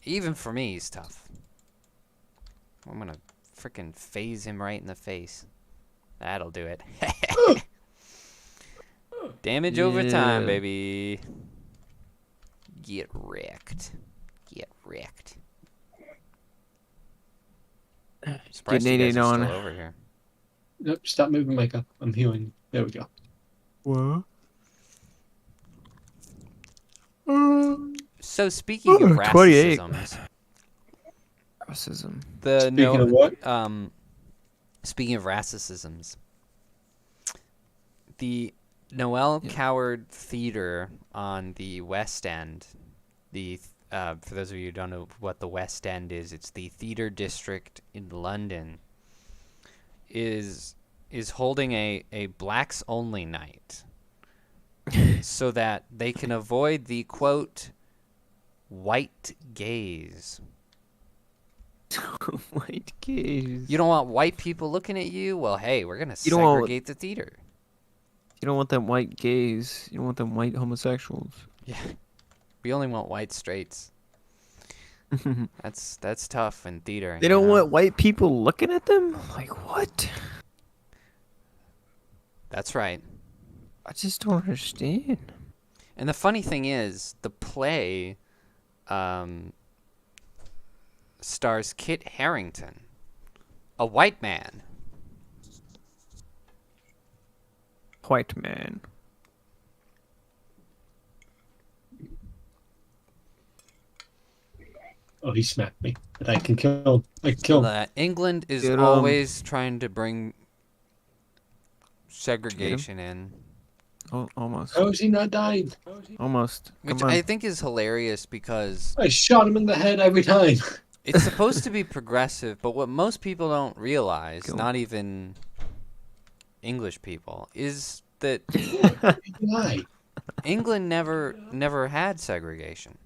Even for me, he's tough. I'm gonna freaking phase him right in the face. That'll do it. Damage over time,
Yeah.
baby. Get wrecked. Get wrecked. Surprised you
Getting
guys
it
are still
on.
over here.
Nope, stop moving, Micah. I'm healing. There we go.
What?
So speaking of
28.
racisms,
Racism.
the
Speaking of
no
what?
speaking of racisms, the Noel
Yeah.
Coward Theater on the West End, the for those of you who don't know what the West End is, it's the theater district in London, is holding a blacks only night so that they can avoid the quote white gaze.
White gaze.
You don't want white people looking at you? Well, hey, we're going to
You don't want-
segregate the theater.
You don't want them white gays. You don't want them white homosexuals.
Yeah. We only want white straights. That's tough in theater.
They
you
don't
know?
want white people looking at them? Like, what?
That's right.
I just don't understand.
And the funny thing is, the play stars Kit Harington, a white man.
White man.
Oh, he smacked me. But I can kill him. I can kill him.
England is
Get 'em.
always trying to bring segregation in.
Oh, almost.
How is he not dying?
Almost.
Which
Come on.
I think is hilarious because
I shot him in the head every time.
it's supposed to be progressive, but what most people don't realize,
Cool.
not even English people, is that
Why?
England never had segregation.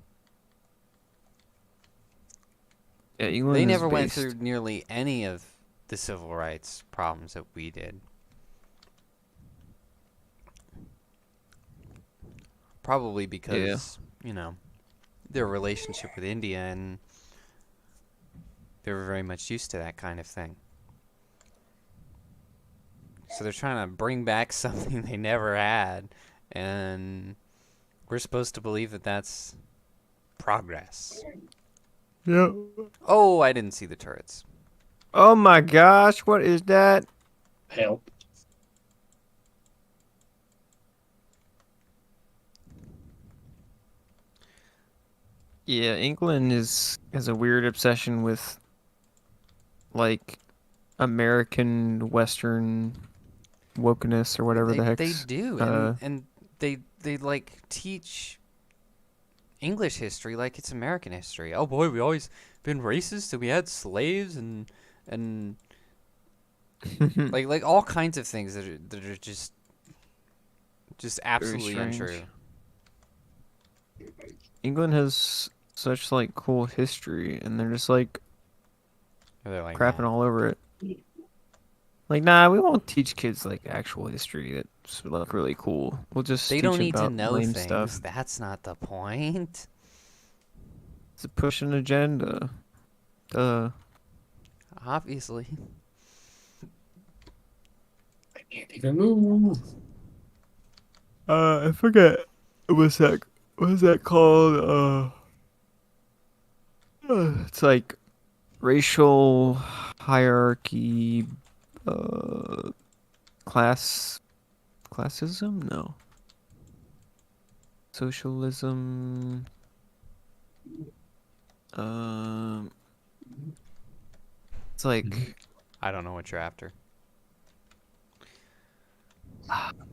Yeah, England
They
is
never went
based-
through nearly any of the civil rights problems that we did. Probably because, you know, their relationship with India, and they were very much used to that kind of thing. So they're trying to bring back something they never had, and we're supposed to believe that that's progress.
Yeah.
Oh, I didn't see the turrets.
Oh my gosh, what is that?
Help.
Yeah, England has a weird obsession with like American Western wokeness or whatever the heck.
They do, and they like teach English history like it's American history. Oh boy, we always been racist, and we had slaves, and like all kinds of things that are just absolutely
strange.
untrue.
England has such like cool history, and they're just like
They're like,
crapping
"Nah."
all over it. Like, nah, we won't teach kids like actual history that's like really cool. We'll just
They
teach
don't
them
need to
about
know
lame
things.
stuff.
That's not the point.
To push an agenda. Duh.
Obviously.
I can't even move.
I forget. What's that called? It's like racial hierarchy, classism? No. Socialism. It's like
I don't know what you're after.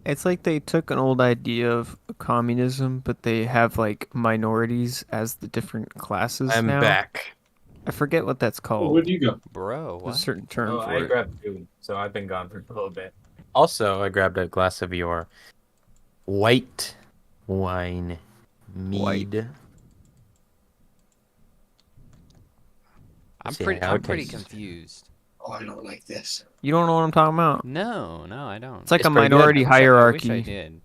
It's like they took an old idea of communism, but they have like minorities as the different classes
I'm
now.
back.
I forget what that's
Oh, where'd
called.
you go?
Bro,
There's a
what?
certain term
Oh,
for
I
it.
grabbed two, so I've been gone for a little bit. Also, I grabbed a glass of your white wine
White.
mead.
I'm
See
pretty
how
I'm
it
pretty
tastes.
confused.
Oh, I don't like this.
You don't know what I'm talking about?
No, no, I don't.
It's like
It's
a
pretty good.
minority
I wish I
hierarchy.
did.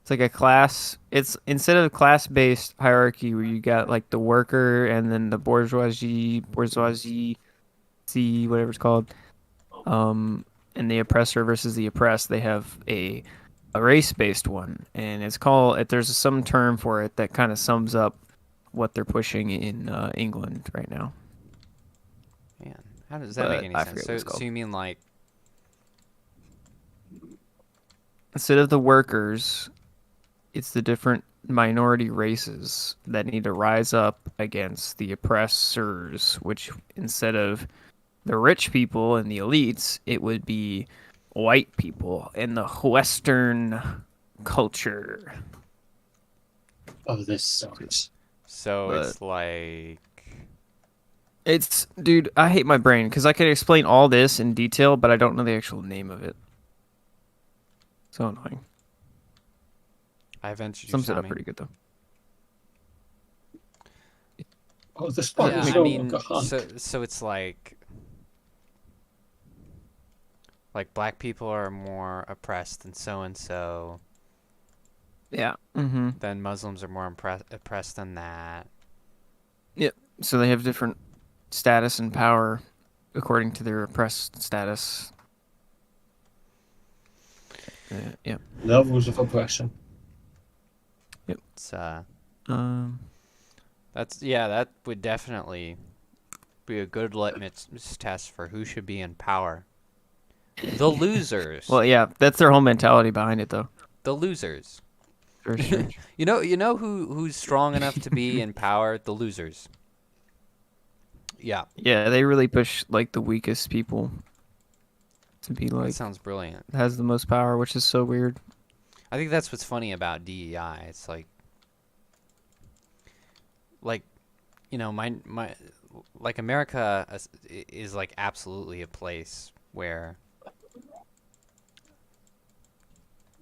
It's like a class. It's instead of a class-based hierarchy where you got like the worker and then the bourgeoisie, C, whatever it's called, and the oppressor versus the oppressed. They have a race-based one, and it's called. There's some term for it that kind of sums up what they're pushing in England right now.
Man, how does that make
But
any
I
sense?
forget what
So
it's called.
you mean like
Instead of the workers, it's the different minority races that need to rise up against the oppressors, which instead of the rich people and the elites, it would be white people in the Western culture.
Oh, this sucks.
so
But
it's like
it's, dude, I hate my brain because I could explain all this in detail, but I don't know the actual name of it. So annoying.
I ventured you
Sums it
saw
up
me.
pretty good though.
Oh, the
Yeah,
spiders
I
go like
mean,
a hunt.
so it's like black people are more oppressed than so and so,
Yeah. Mm-hmm.
then Muslims are more oppressed than that.
Yep. So they have different status and power according to their oppressed status. Yeah.
Levels of oppression.
It's
Um.
that would definitely be a good litmus test for who should be in power. The losers.
Well, yeah, that's their whole mentality behind it, though.
The losers.
Very strange.
You know who's strong enough to be in power? The losers. Yeah,
Yeah, they really push like the weakest people to be
that
like
sounds brilliant.
has the most power, which is so weird.
I think that's what's funny about DEI. It's like my like America is like absolutely a place where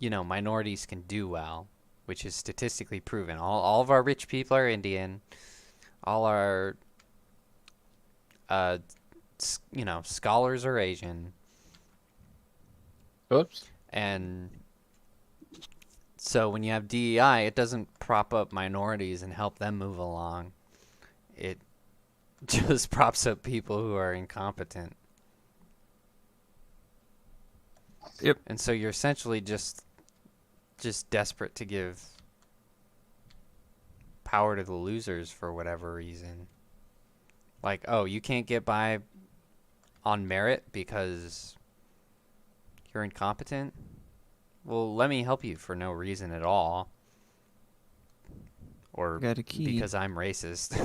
minorities can do well, which is statistically proven. All of our rich people are Indian. All our scholars are Asian,
Oops.
and so when you have DEI, it doesn't prop up minorities and help them move along. It just props up people who are incompetent.
Yep.
And so you're essentially just desperate to give power to the losers for whatever reason. Like, oh, you can't get by on merit because you're incompetent? Well, let me help you for no reason at all. Or
Got a key.
because I'm racist.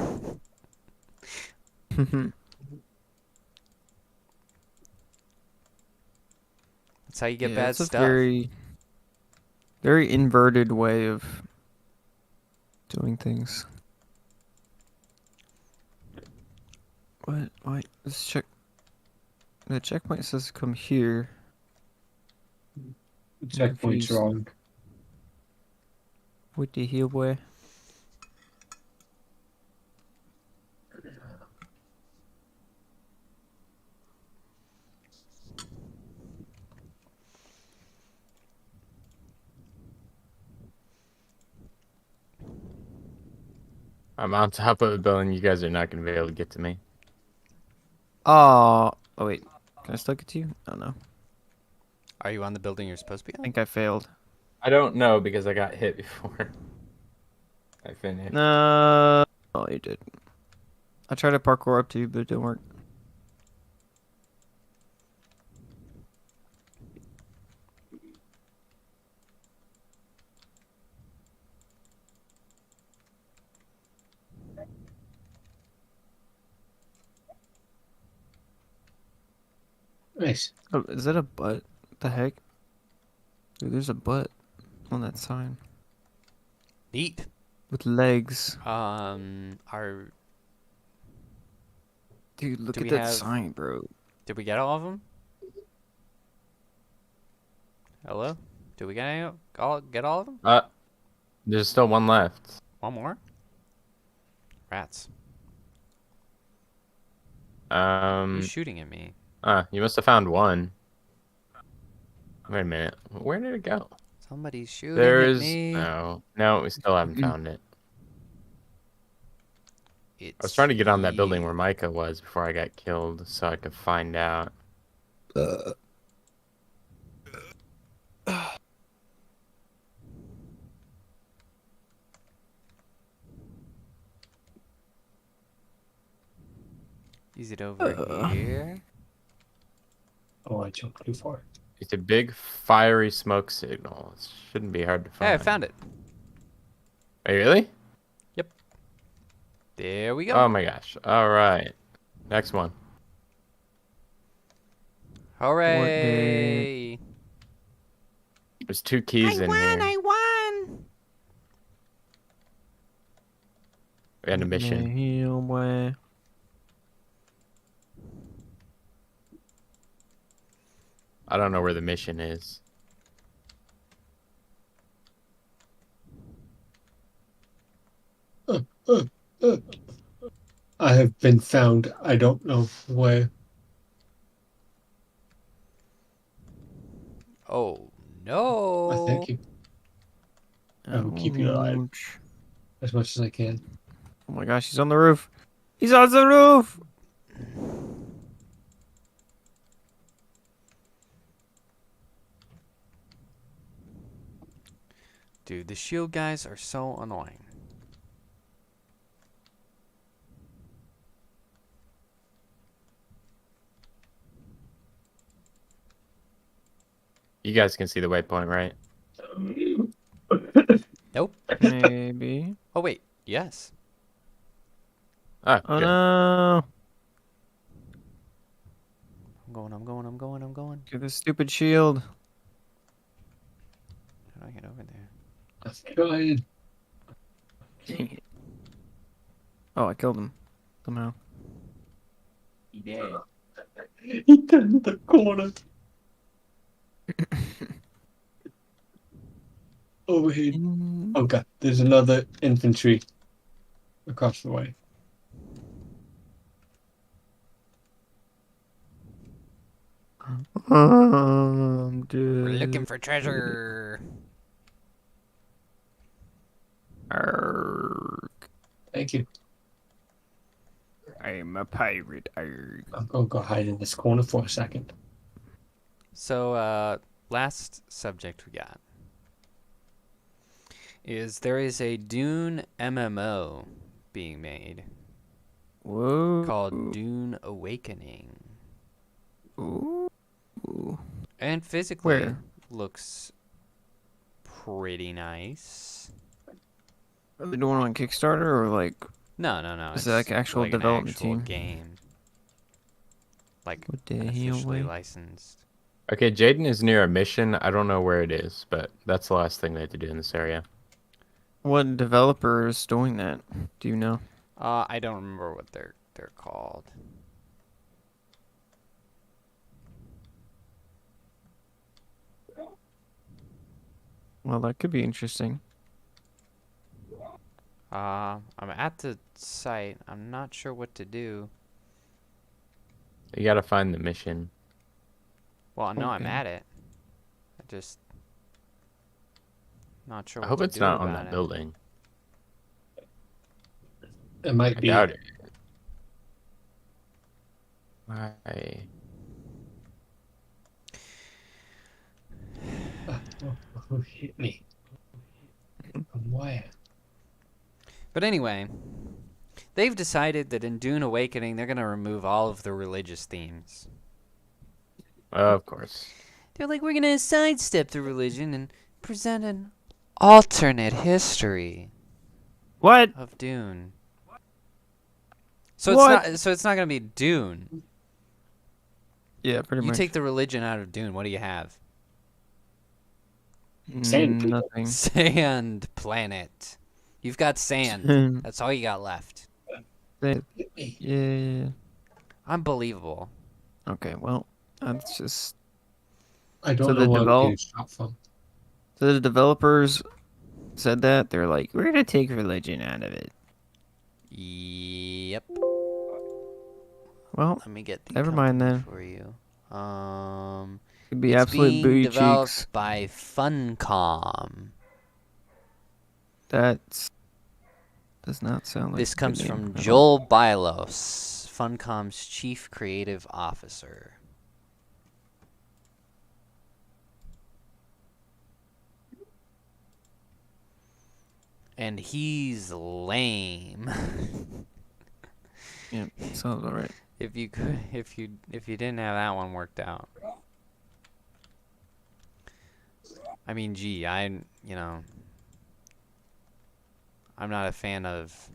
That's how you get
Yeah,
bad
it's a
stuff.
very, very inverted way of doing things. What? Wait, let's check. The checkpoint says come here.
Checkpoint's
confused.
wrong.
What the hell, boy?
I'm on top of the building. You guys are not going to be able to get to me.
Oh wait. Can I still get to you? Oh no.
Are you on the building you're supposed to be
I
on?
think I failed.
I don't know because I got hit before I finished.
No. Oh, you did. I tried to parkour up to you, but it didn't work.
Nice.
Oh, is that a butt? What the heck? Dude, there's a butt on that sign
Neat.
with legs.
Are
Dude, look
Do
at
we
that
have-
sign, bro.
did we get all of them? Hello? Did we get all of them?
There's still one left.
One more? Rats. Who's shooting at me?
You must have found one. Wait a minute. Where did it go?
Somebody's shooting at
There's
me.
no, we still haven't found it. I was
It's
trying to get on that building
me.
where Micah was before I got killed, so I could find out.
Is it over here?
Oh, I jumped too far.
It's a big fiery smoke signal. It shouldn't be hard to find.
Hey, I found it.
Are you really?
There we go.
Oh my gosh. All right. Next one.
Hooray!
There's 2 keys in here.
I won!
And a mission.
Anyway.
I don't know where the mission is.
I have been found. I don't know where.
Oh no!
I thank you I will keep you alive.
Ouch.
as much as I can.
Oh my gosh, he's on the roof. He's on the roof.
Dude, the shield guys are so annoying.
You guys can see the waypoint, right?
Nope.
Maybe.
Oh wait, yes.
Oh,
Oh
good.
no.
I'm going.
Get this stupid shield.
How do I get over there?
Go ahead.
Dang it. Oh, I killed him. Somehow.
He turned the corner. Overhead. Oh god, there's another infantry across the way.
Dude.
We're looking for treasure.
Arrgh.
Thank you.
I'm a pirate. Arrgh.
I'm gonna go hide in this corner for a second.
So, last subject we got is there is a Dune MMO being made
Whoa.
called Dune Awakening.
Ooh.
And physically
Where?
looks pretty nice.
Are they doing it on Kickstarter or like
No.
Is it like an actual development
actual
team?
game. Like
what the hell?
officially
Way?
licensed.
Okay, Jaeden is near a mission. I don't know where it is, but that's the last thing they have to do in this area.
What developer is doing that? Do you know?
I don't remember what they're called.
Well, that could be interesting.
I'm at the site. I'm not sure what to do.
You gotta find the mission.
Well, no, I'm
Okay.
at it. I just not sure
I
what
hope
to
it's
do
not on
about
that
it.
building.
It might
I
be.
doubt it. Why?
Who hit me? From where?
But anyway, they've decided that in Dune Awakening, they're gonna remove all of the religious themes.
Of course.
They're like, we're gonna sidestep the religion and present an alternate history
What?
of Dune. So
What?
it's not gonna be Dune.
Yeah, pretty
You
much.
take the religion out of Dune, what do you have?
Sand people.
Nothing.
Sand planet. You've got sand. That's all you got left.
Yeah.
Unbelievable.
Okay, well, that's just
I
so
don't know why we're getting shot from.
the developers said that they're like, we're gonna take religion out of it.
Yep.
Well,
Let me get the
never mind
company
then.
for you.
Could be
It's
absolute
being
booty
developed
cheeks.
by Funcom.
That does not sound like
This
a good
comes
name
from
at all.
Joel Bylos, Funcom's chief creative officer. And he's lame.
Yeah, sounds alright.
If you didn't have that one worked out. I mean, gee, I'm not a fan of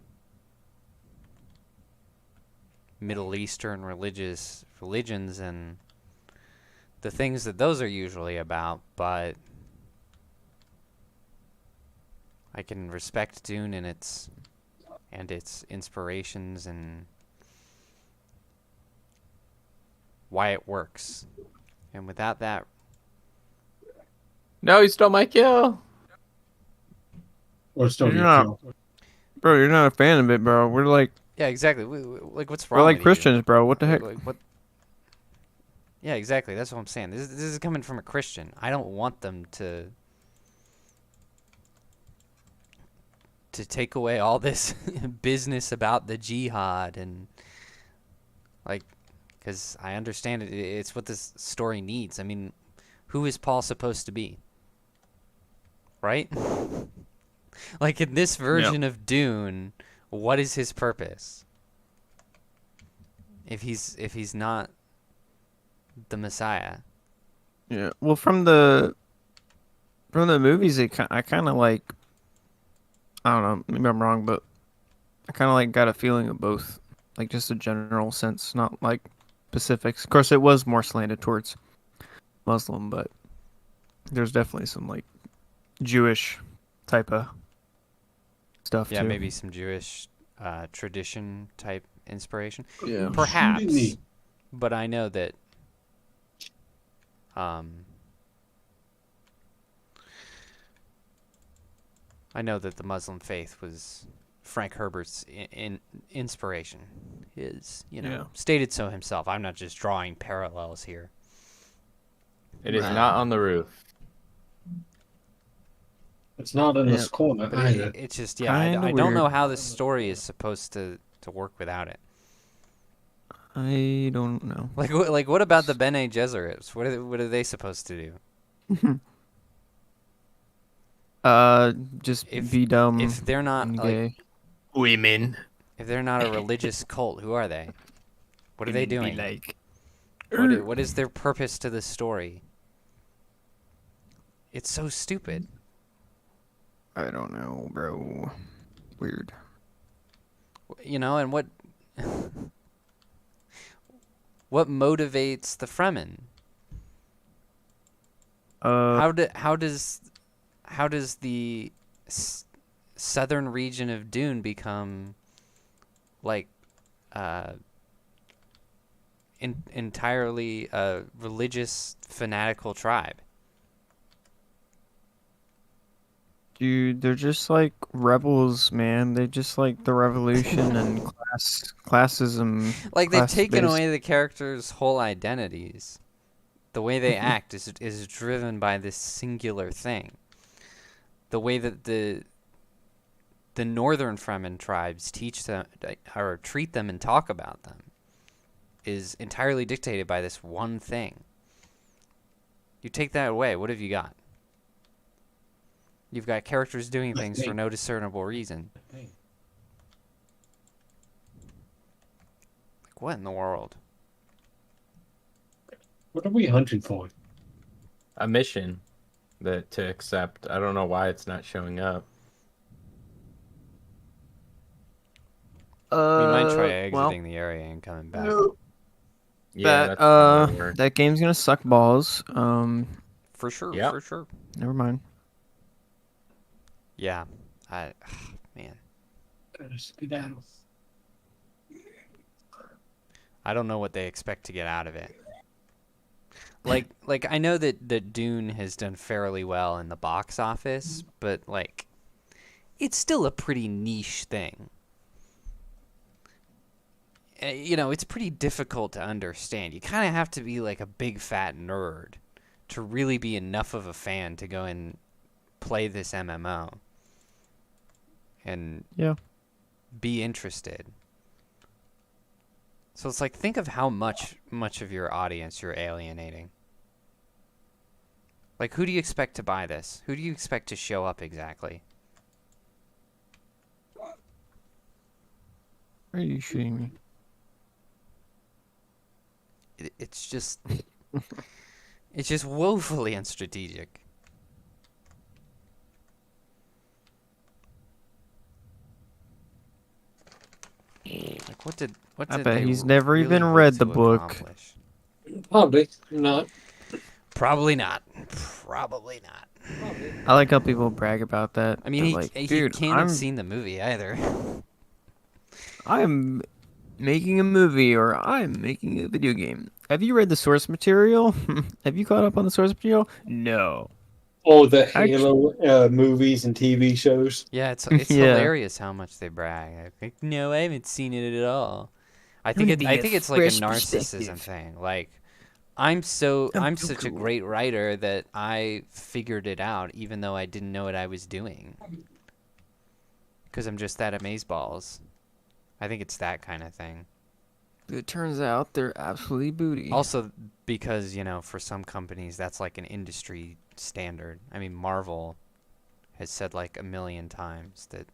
Middle Eastern religions and the things that those are usually about, but I can respect Dune and its inspirations and why it works. And without that,
No, he stole my kill.
Or still
You're
your
not,
kill.
bro. You're not a fan of it, bro. We're like
yeah, exactly. Like, what's
we're
wrong
like
with
Christians,
you?
bro. What the heck?
Like what? Yeah, exactly. That's what I'm saying. This is coming from a Christian. I don't want them to take away all this business about the jihad and like, because I understand it. It's what this story needs. I mean, who is Paul supposed to be? Right? Like in this version of Dune, what is his purpose? If he's not the Messiah.
Yeah. Well, from the movies, I kind of like. I don't know. Maybe I'm wrong, but I kind of like got a feeling of both, like just a general sense, not like specifics. Of course, it was more slanted towards Muslim, but there's definitely some like Jewish type of stuff
Yeah,
too.
maybe some Jewish tradition type inspiration.
Yeah.
Perhaps.
Shooting me.
But I know that the Muslim faith was Frank Herbert's inspiration. His,
Yeah.
stated so himself. I'm not just drawing parallels here.
It is not on the roof.
It's not in this corner
But
either.
it's just,
Kinda
I don't know
weird.
how this story is supposed to work without it.
I don't know.
Like what about the Bene Gesserits? What are they supposed to do?
Just
If-
be dumb
If they're not
and
like,
gay.
Women.
if they're not a religious cult, who are they? What are they
And be
doing?
like,
What is their purpose to the story? It's so stupid.
I don't know, bro. Weird.
And what what motivates the Fremen? How does the southern region of Dune become like entirely a religious fanatical tribe?
Dude, they're just like rebels, man. They just like the revolution and classism.
Like they've taken
class-based.
away the characters' whole identities. The way they act is driven by this singular thing. The way that the northern Fremen tribes teach them or treat them and talk about them is entirely dictated by this one thing. You take that away, what have you got? You've got characters doing things for no discernible reason. Like, what in the world?
What are we hunting for?
A mission to accept. I don't know why it's not showing up.
We might try
Well,
exiting the area and coming back.
Yeah, that's how it works.
that game's gonna suck balls.
For sure,
Yep.
for sure.
Never mind.
Yeah, I man,
Skedaddle.
I don't know what they expect to get out of it. Like I know that Dune has done fairly well in the box office, but like it's still a pretty niche thing. You know, it's pretty difficult to understand. You kind of have to be like a big fat nerd to really be enough of a fan to go and play this MMO and
Yeah.
be interested. So it's like, think of how much of your audience you're alienating. Like, who do you expect to buy this? Who do you expect to show up exactly?
Are you shooting me?
It's just it's just woefully unstrategic. Like, what
I
did
bet
they
he's never
really
even
hope
read the
to
book.
accomplish?
Probably not.
Probably not. Probably not.
I like how people brag about that.
I mean,
They're
he
like,
he
dude,
can't have seen the movie either.
I'm making a movie or I'm making a video game. Have you read the source material? Have you caught up on the source material? No.
Oh, the
Actually,
Halo movies and TV shows.
Yeah, it's
yeah.
hilarious how much they brag. Like, no, I haven't seen it at all. I think
Giving
I
a
think it's like a
fresh
narcissism
perspective.
thing. Like, I'm
So
such a
cool.
great writer that I figured it out even though I didn't know what I was doing. Because I'm just that amazeballs. I think it's that kind of thing.
It turns out they're absolutely booty.
Also, because, you know, for some companies, that's like an industry standard. I mean, Marvel has said like a million times that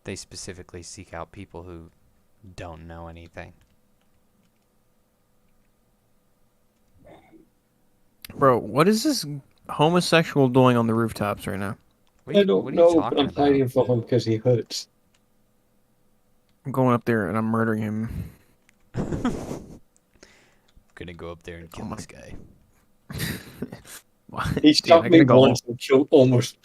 they specifically seek out people who don't know anything.
Bro, what is this homosexual doing on the rooftops right now?
I don't
What are you
know, but
talking
I'm
about?
fighting for him because he hurts.
I'm going up there and I'm murdering him.
Gonna go up there and kill
my-
this guy.
What?
He
Dude,
shot
I
me
gotta go.
once and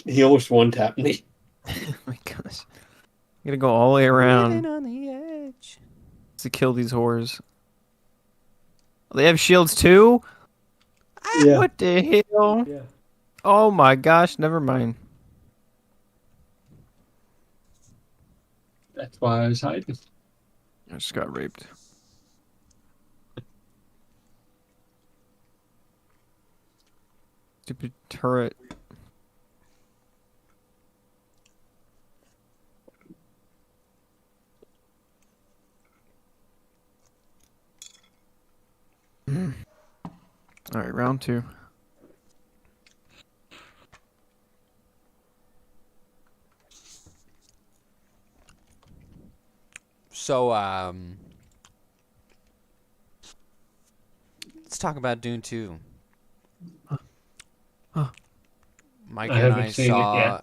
he almost one tapped me.
Oh my gosh. I'm gonna go all the way
Living
around
on the edge.
to kill these whores. They have shields too?
Yeah.
What the hell?
Yeah.
Oh my gosh, never mind.
That's why I was hiding.
I just got raped. Stupid turret. Alright, round two.
So, let's talk about Dune 2. Mike
I
and
haven't
I
seen it
saw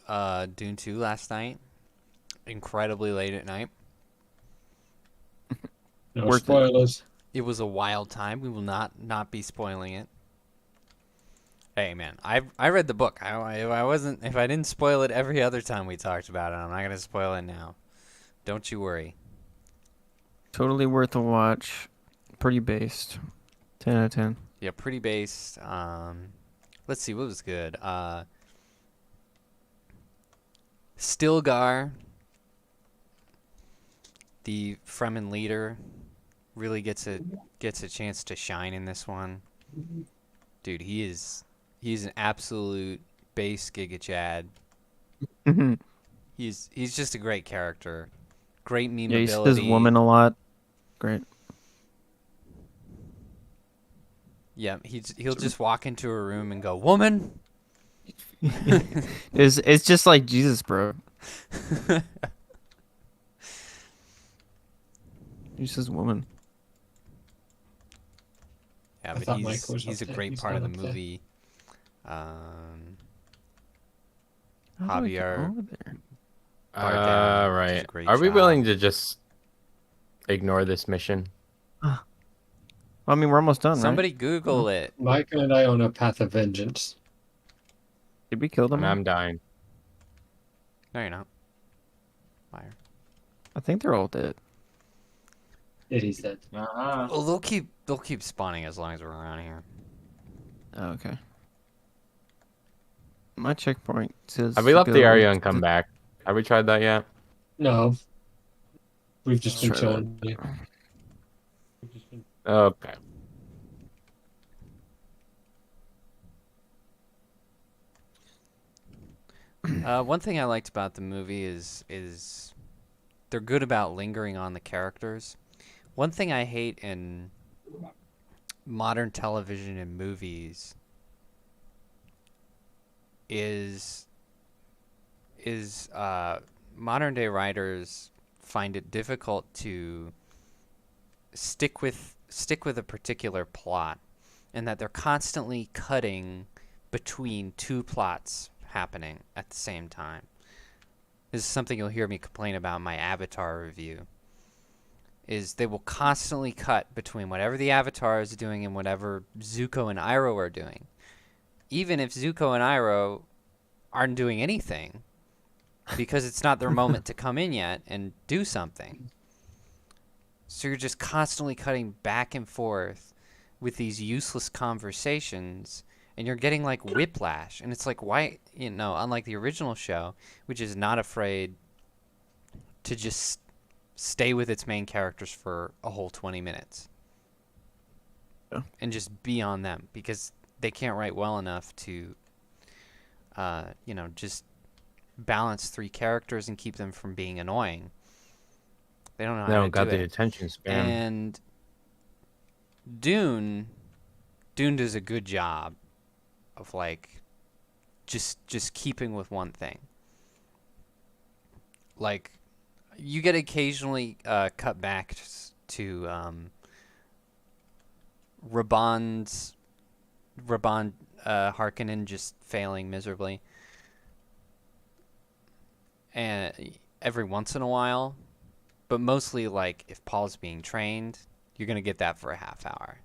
yet.
Dune 2 last night. Incredibly late at night.
No
Worth it.
spoilers.
It was a wild time. We will not be spoiling it. Hey man, I read the book. If I didn't spoil it every other time we talked about it, I'm not gonna spoil it now. Don't you worry.
Totally worth a watch. Pretty based. 10 out of 10.
Yeah, pretty based. Let's see what was good. Stilgar, the Fremen leader, really gets a chance to shine in this one. Dude, he's an absolute base Giga Chad. He's just a great character. Great meme
Yeah, he
ability.
says woman a lot. Great.
Yeah, he'll just walk into a room and go, "Woman."
It's just like Jesus, bro. He says woman.
Yeah,
I
but
thought Mike was
he's a
up there.
great
He's
part of
not
the
up there.
movie.
How do I get
Javier.
over there?
Bardem, which is a
Right.
great
Are we
job.
willing to just ignore this mission?
I mean, we're almost done,
Somebody
right?
Google it.
Mike and I on a path of vengeance.
Did we kill them
And
all?
I'm dying.
No, you're not. Liar.
I think they're all dead.
It is dead.
Uh-huh.
Well, they'll keep spawning as long as we're around here.
Oh, okay. My checkpoint says
Have we
to
left the
go
area and
to
come back? Have we tried that yet?
No, we've just
Let's
been
try
chilling. Yeah.
Okay.
One thing I liked about the movie is they're good about lingering on the characters. One thing I hate in modern television and movies is modern day writers find it difficult to stick with a particular plot, and that they're constantly cutting between two plots happening at the same time. This is something you'll hear me complain about in my Avatar review. Is they will constantly cut between whatever the Avatar is doing and whatever Zuko and Iroh are doing. Even if Zuko and Iroh aren't doing anything, because it's not their moment to come in yet and do something. So you're just constantly cutting back and forth with these useless conversations, and you're getting like whiplash. And it's like, why, unlike the original show, which is not afraid to just stay with its main characters for a whole 20 minutes.
Yeah.
And just be on them, because they can't write well enough to, just balance three characters and keep them from being annoying. They don't know
They
how
don't
to
got
do
the
it.
attention span.
And Dune does a good job of like just keeping with one thing. Like, you get occasionally cut back to Rabban Harkonnen just failing miserably, and every once in a while, but mostly like if Paul's being trained, you're gonna get that for a half hour.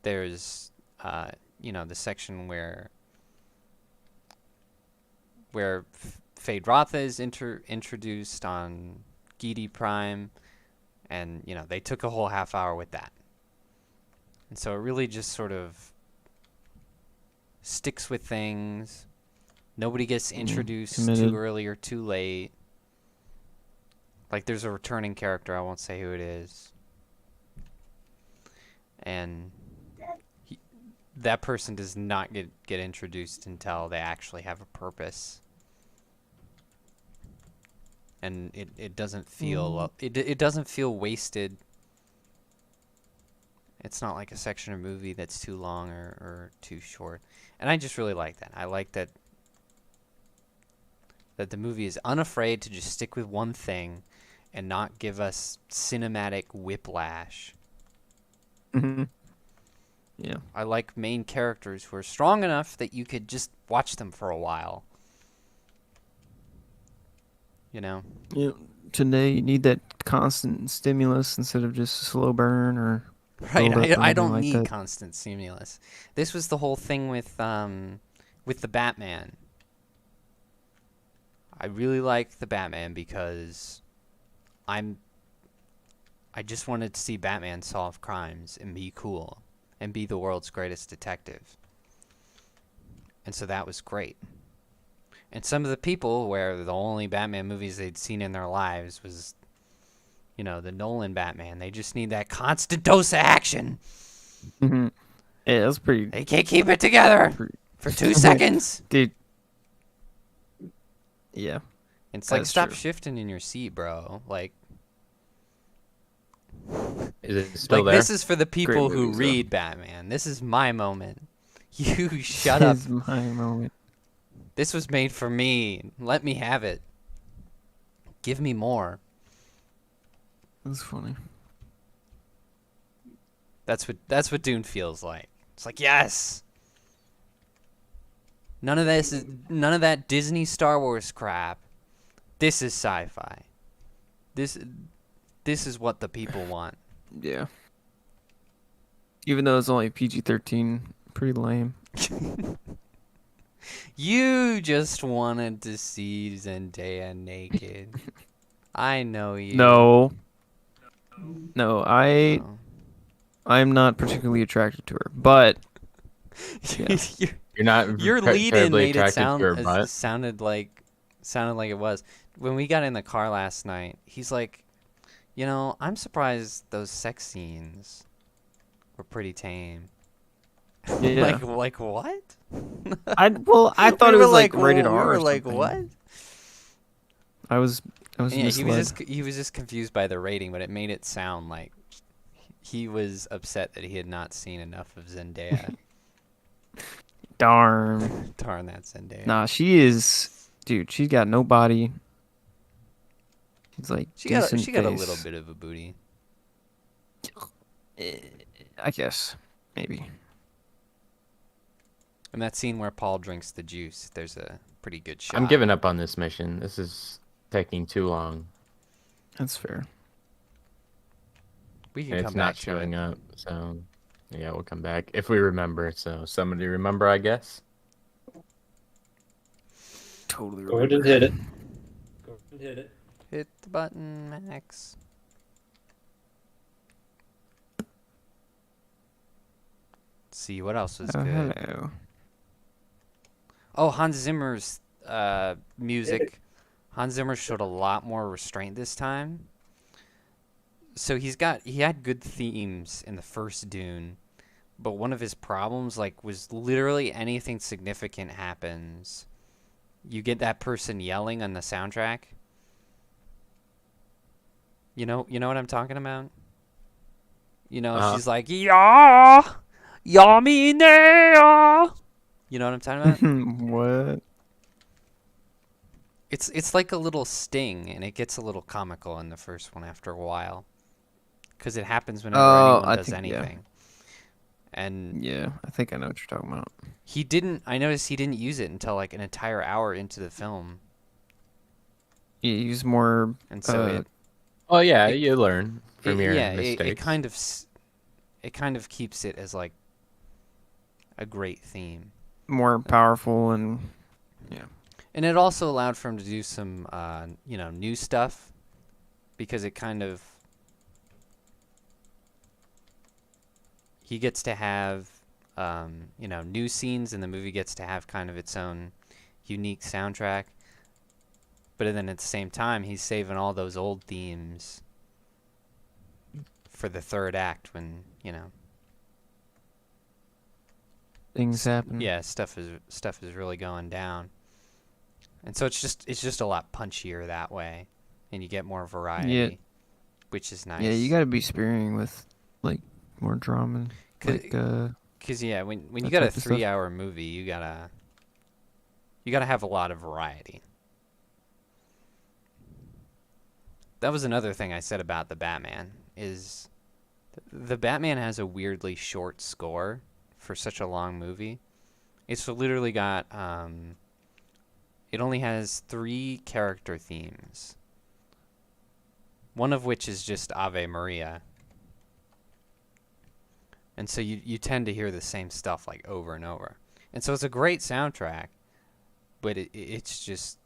There's the section where Feyd-Rautha is introduced on Gidi Prime, and they took a whole half hour with that. And so it really just sort of sticks with things. Nobody gets introduced
committed.
too early or too late. Like, there's a returning character, I won't say who it is. And that person does not get introduced until they actually have a purpose. And it doesn't feel it doesn't feel wasted. It's not like a section or movie that's too long or too short. And I just really like that. I like that the movie is unafraid to just stick with one thing and not give us cinematic whiplash.
Mm-hmm. Yeah.
I like main characters who are strong enough that you could just watch them for a while.
Yeah. Today you need that constant stimulus instead of just a slow burn or
Right,
build up or
I
anything
don't
like
need
that.
constant stimulus. This was the whole thing with the Batman. I really like the Batman because I just wanted to see Batman solve crimes and be cool and be the world's greatest detective. And so that was great. And some of the people where the only Batman movies they'd seen in their lives was, the Nolan Batman. They just need that constant dose of action.
Mm-hmm. Yeah, that's pretty.
They can't keep it together for 2 seconds.
Dude. Yeah.
It's like,
That's
stop
true.
shifting in your seat, bro. Like,
Is it still
like
there?
this is for the people who
movies, though.
read Batman. This is my moment. You shut up.
This is my moment.
This was made for me. Let me have it. Give me more.
That's funny.
That's what Dune feels like. It's like, yes. None of that Disney Star Wars crap. This is sci-fi. This is what the people want.
Yeah. Even though it's only PG-13, pretty lame.
You just wanted to see Zendaya naked. I know you.
No, no,
No.
I'm not particularly attracted to her, but yeah,
your,
You're not
your lead-in
terribly
made it
attracted to her butt.
sounded like it was. When we got in the car last night, he's like, I'm surprised those sex scenes were pretty tame.
yeah.
Like what?
I thought it was like rated
we
R
were
or
like, what?
something. I was
And yeah,
misled.
he was just confused by the rating, but it made it sound like he was upset that he had not seen enough of Zendaya.
Darn.
Darn that Zendaya.
Nah, she is, dude. She's got no body. She's like decent
She got a
face.
little bit of a booty.
I guess maybe.
And that scene where Paul drinks the juice, there's a pretty good shot.
I'm giving up on this mission. This is taking too long.
That's fair.
We can
And
come
it's
back
not
to
showing
it.
up. So, yeah, we'll come back if we remember. So, somebody remember, I guess.
Totally
Go ahead and hit it. Go ahead and hit it.
Hit the button, Max. Let's see what else was
Oh,
good.
hello.
Oh, Hans Zimmer's music. Hans Zimmer showed a lot more restraint this time. So he had good themes in the first Dune, but one of his problems was literally anything significant happens, you get that person yelling on the soundtrack. You know what I'm talking about? She's like, "Yeah, yummy now." You know what I'm talking about?
What?
It's like a little sting, and it gets a little comical in the first one after a while, because it happens whenever
Oh,
anyone
I
does
think, yeah.
anything. And
Yeah, I think I know what you're talking about.
I noticed he didn't use it until like an entire hour into the film,
Yeah, use more.
and so
Oh, yeah,
it
you learn from your
yeah,
mistakes.
it kind of keeps it as like a great theme.
More powerful and yeah.
And it also allowed for him to do some, new stuff, because it kind of, he gets to have, new scenes, and the movie gets to have kind of its own unique soundtrack. But then at the same time, he's saving all those old themes for the third act when,
Things happen.
yeah, stuff is really going down. And so it's just a lot punchier that way, and you get more variety, which is nice.
Yeah, you gotta be sparing with like more drama. Like
Because when you
that
got a
type of stuff.
3-hour movie, you gotta have a lot of variety. That was another thing I said about the Batman, is the Batman has a weirdly short score for such a long movie. It's literally got it only has 3 character themes, one of which is just Ave Maria. And so you tend to hear the same stuff like over and over. And so it's a great soundtrack, but it's just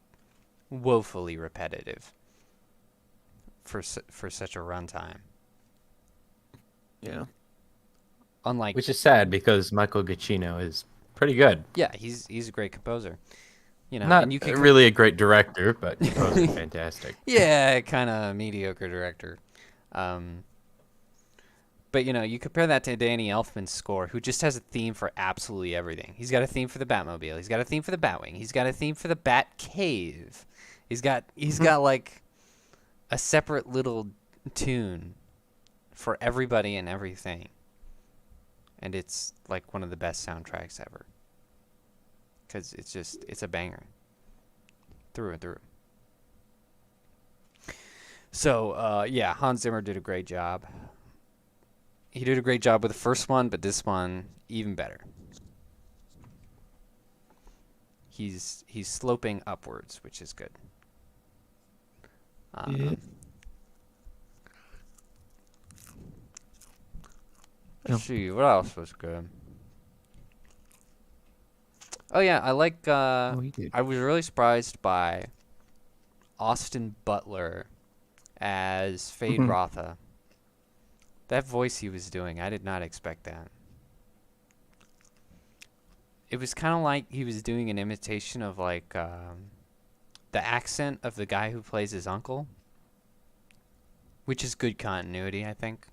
woefully repetitive for such a runtime.
Yeah.
Unlike,
Which is sad because Michael Giacchino is pretty good.
yeah, he's a great composer.
Not
and you can
really a great director, but composer's fantastic.
yeah, kind of mediocre director. But you compare that to Danny Elfman's score, who just has a theme for absolutely everything. He's got a theme for the Batmobile. He's got a theme for the Batwing. He's got a theme for the Bat Cave. He's got like a separate little tune for everybody and everything. And it's like one of the best soundtracks ever, because it's a banger through and through. So yeah, Hans Zimmer did a great job. He did a great job with the first one, but this one even better. He's sloping upwards, which is good.
Yeah.
Let's see what else was good. Oh yeah, I like.
Oh, he did.
I was really surprised by Austin Butler as Fade
Mhm.
Rotha. That voice he was doing, I did not expect that. It was kind of like he was doing an imitation of like the accent of the guy who plays his uncle, which is good continuity, I think.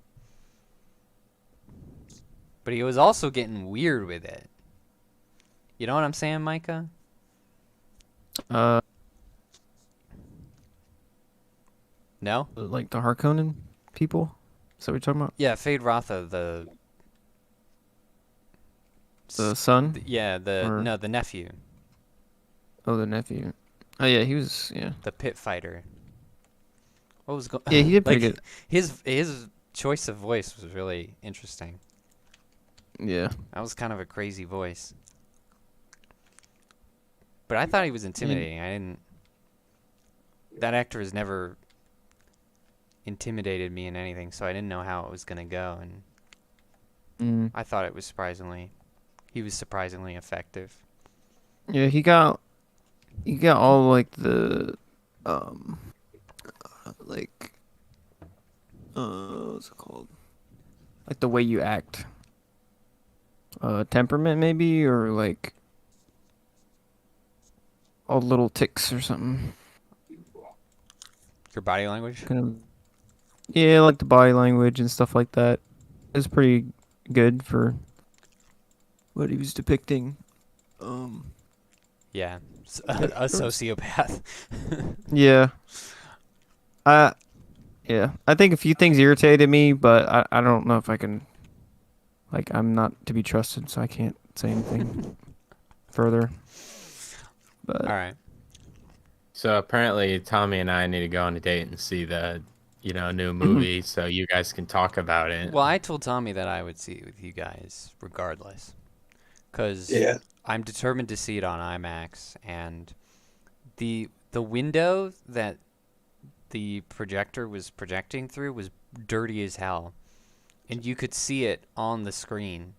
But he was also getting weird with it. You know what I'm saying, Micah?
Uh,
No?
like the Harkonnen people. Is that what you're talking about?
Yeah, Fade Rotha,
The son
yeah,
or
the nephew,
oh, the nephew? Oh yeah, he was. Yeah,
the pit fighter. What was going?
yeah, he did pretty
Like
good.
his choice of voice was really interesting.
Yeah.
That was kind of a crazy voice. But I thought he was
And,
intimidating. I didn't. That actor has never intimidated me in anything, so I didn't know how it was gonna go, and
mm,
I thought it was he was surprisingly effective.
yeah, he got all like the um like what's it called? Like the way you act. Temperament maybe, or like all little ticks or something.
Your body language.
Kind of, yeah, like the body language and stuff like that. It's pretty good for what he was depicting. Um,
Yeah,
yeah,
a
there was,
sociopath.
yeah, I, yeah, I think a few things irritated me, but I don't know if I can, like, I'm not to be trusted, so I can't say anything further.
All
But
right.
So apparently, Tommy and I need to go on a date and see the, new movie, so you guys can talk about it.
Well, I told Tommy that I would see it with you guys regardless, because
Yeah.
I'm determined to see it on IMAX, and the window that the projector was projecting through was dirty as hell, and you could see it on the screen.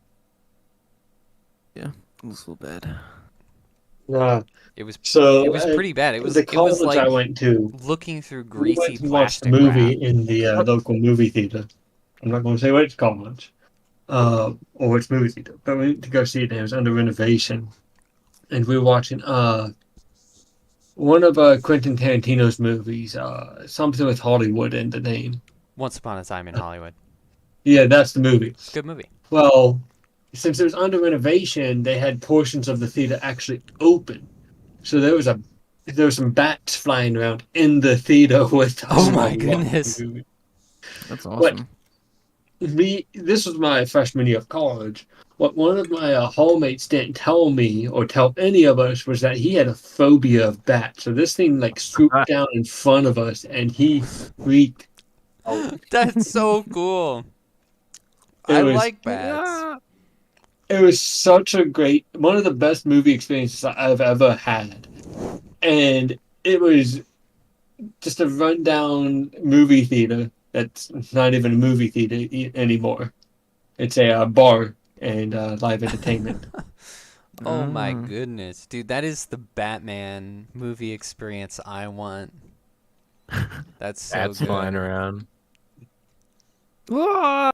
yeah, it was a little bad.
Uh,
It was it
so
was
at
pretty bad.
the
It was
college I
like
went to,
looking through
we went
greasy
and watched the
plastic
movie
wrap.
in the local movie theater. I'm not going to say which college, or which movie theater, but we went to go see it. And it was under renovation, and we were watching one of Quentin Tarantino's movies, something with Hollywood in the name.
Once Upon a Time in Hollywood.
Yeah, that's the movie.
It's a good movie.
Well, since it was under renovation, they had portions of the theater actually open. So there was some bats flying around in the theater with
Oh
us while
my
we watched the
goodness.
movie.
That's
What
awesome.
this was my freshman year of college. What one of my hallmates didn't tell me or tell any of us was that he had a phobia of bats. So this thing like swooped down in front of us, and he freaked out.
That's so cool.
It
I
was
like bats.
it was such a great one of the best movie experiences I've ever had, and it was just a rundown movie theater that's not even a movie theater anymore. It's a bar and live entertainment.
Oh my
Mm.
goodness. Dude, that is the Batman movie experience I want. That's so
Bats flying
good.
around.
Ah!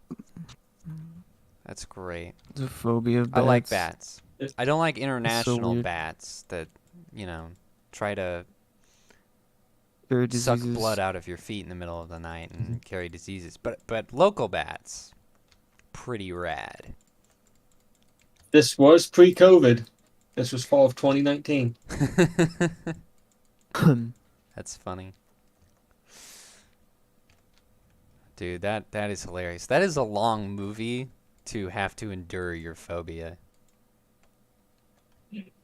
That's great.
The phobia of
I like
bats.
bats. I don't like
That's so
international
weird.
bats that, try to
There are
suck
diseases.
blood out of your feet in the middle of the night and carry diseases. But local bats, pretty rad.
This was pre-COVID. This was fall of 2019.
That's funny. Dude, that is hilarious. That is a long movie to have to endure your phobia.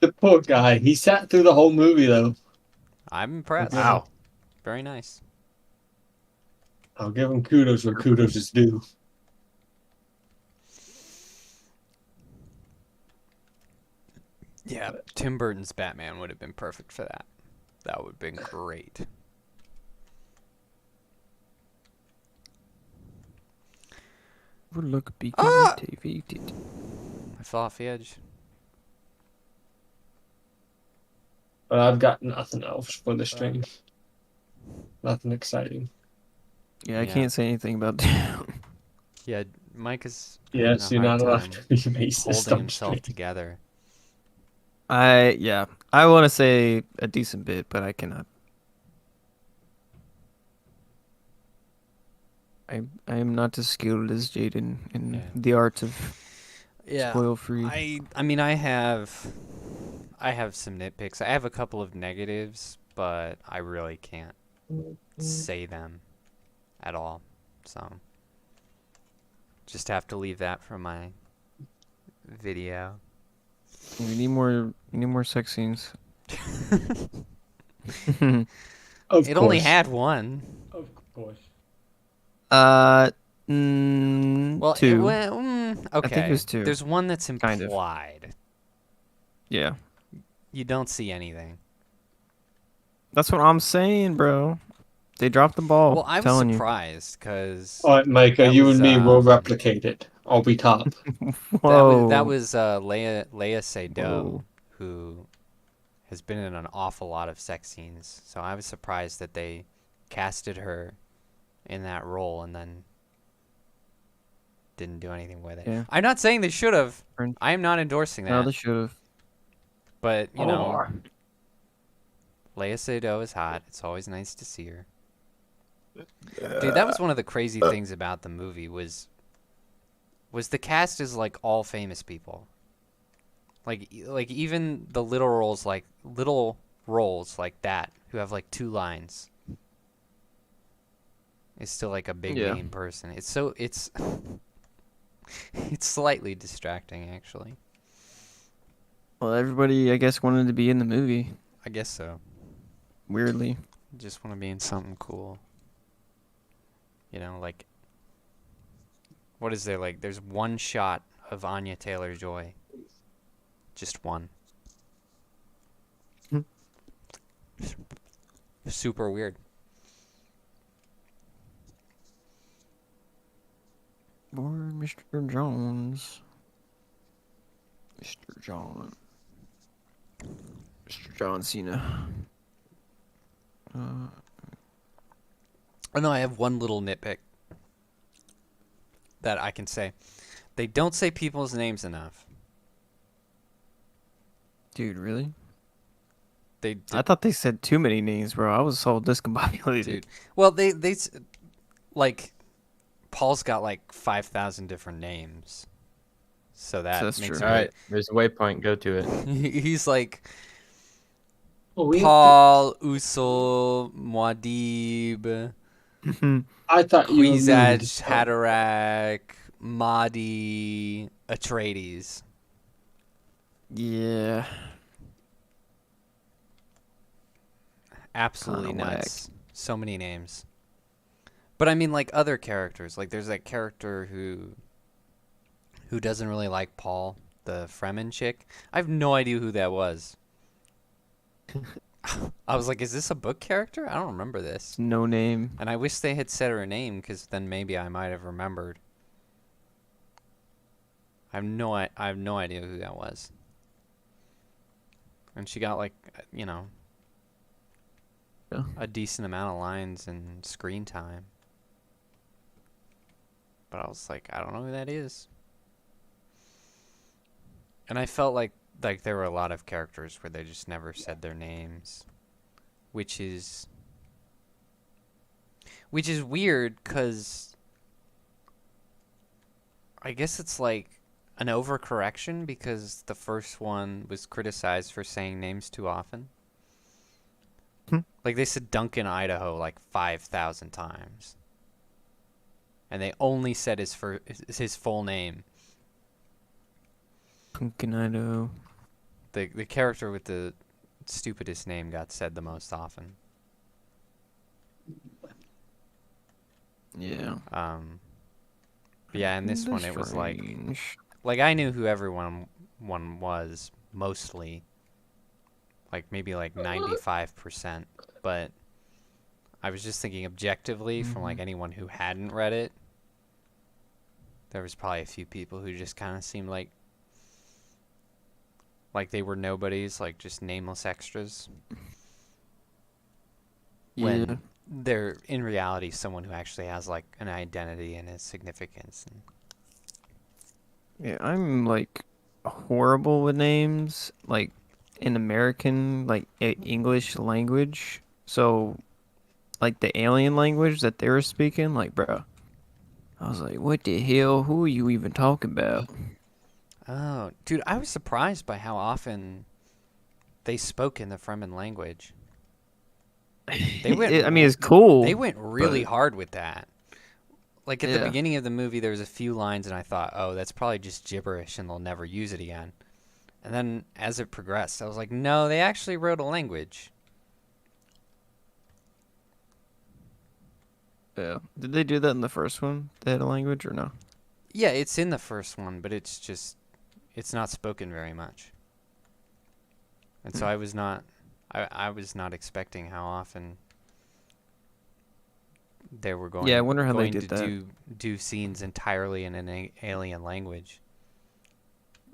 The poor guy. He sat through the whole movie though.
I'm
I'll give
impressed.
him,
Wow.
Very nice.
I'll give him kudos where kudos is due.
Yeah, Tim Burton's Batman would have been perfect for that. That would have been great.
Overlook beacon
Ah!
activated.
I fell off the edge.
But I've got nothing else for the stream. Nothing exciting.
Yeah, I
Yeah.
can't say anything about that.
Yeah, Mike is having a
Yes, you're
hard
not allowed
time
to be racist
holding
on
himself
stream.
together.
Yeah, I want to say a decent bit, but I cannot. I am not as skilled as Jaden in
Yeah.
the art of
Yeah.
spoil free.
I mean I have some nitpicks. I have a couple of negatives, but I really can't say them at all. So just have to leave that for my video.
We need more sex scenes.
Of
It only
course.
had one.
Of course.
Uh,
Well, it
two.
went
I think it
okay.
was two.
There's one that's
Kind of.
implied.
Yeah,
You don't see anything.
that's what I'm saying, bro. They dropped the ball.
Well, I was
Telling
surprised because
All right, Micah,
that
you
was
and me will replicate it. I'll be top.
you.
that
Whoa.
was Leia Seydoux,
Whoa.
who has been in an awful lot of sex scenes. So I was surprised that they casted her in that role and then didn't do anything with it.
Yeah.
I'm not saying they should have.
French.
I am not endorsing
No,
that.
they should have.
But, you know,
Oh.
Leia Seydoux is hot. It's always nice to see her. Dude, that was one of the crazy things about the movie was the cast is like all famous people. Like even the little roles like that who have like 2 lines is still like a big
Yeah.
name person. It's it's slightly distracting actually.
Well, everybody, I guess, wanted to be in the movie.
I guess so.
Weirdly.
Just want to be in something cool. You know, like what is there like there's one shot of Anya Taylor-Joy. Just one.
Hmm.
Super weird.
Or Mr. Jones. Mr. John. Mr. John Cena.
Oh no, I have one little nitpick that I can say. They don't say people's names enough.
Dude, really?
They
I thought they said too many names, bro. I was so discombobulated.
dude. Well, like Paul's got like 5,000 different names. So that
That's
makes
true.
it
All right, there's a waypoint. Go to it.
he's like
Well, we have
Paul, Usul, Muad'Dib,
I thought you were meaning to
Kwisatz
tell me.
Haderach, Mahdi, Atreides.
Yeah.
Absolutely
Kinda whack.
nuts. So many names. But I mean like other characters. Like there's that character who doesn't really like Paul, the Fremen chick. I have no idea who that was. I was like, is this a book character? I don't remember this.
No name.
And I wish they had said her name because then maybe I might have remembered. I have no idea who that was. And she got like, you know,
Yeah.
a decent amount of lines and screen time. But I was like, I don't know who that is. And I felt like there were a lot of characters where they just never said their names, which is weird because I guess it's like an overcorrection because the first one was criticized for saying names too often. Like they said Duncan, Idaho like 5,000 times. And they only said his full name.
Pumpkin Idaho.
The character with the stupidest name got said the most often.
Yeah.
But yeah, in this one it was like
Strange.
I knew who everyone was mostly. Like maybe like 95%, but I was just thinking objectively from like anyone who hadn't read it. There was probably a few people who just kind of seemed like Like they were nobodies, like just nameless extras.
Yeah.
When they're in reality someone who actually has like an identity and a significance.
Yeah, I'm like horrible with names, like in American, like English language. So, like the alien language that they were speaking, like, bro, I was like, what the hell? Who are you even talking about?
Oh, dude, I was surprised by how often they spoke in the Fremen language. They went
I mean, it's
they
cool,
went really
but
hard with that. Like at the
yeah,
beginning of the movie there was a few lines and I thought, "Oh, that's probably just gibberish and they'll never use it again." And then as it progressed, I was like, "No, they actually wrote a language."
yeah. Did they do that in the first one? They had a language or no?
Yeah, it's in the first one, but it's not spoken very much. And so
Hmm.
I was not expecting how often they were
Yeah, I wonder how they
going to
did that.
do scenes entirely in an alien language,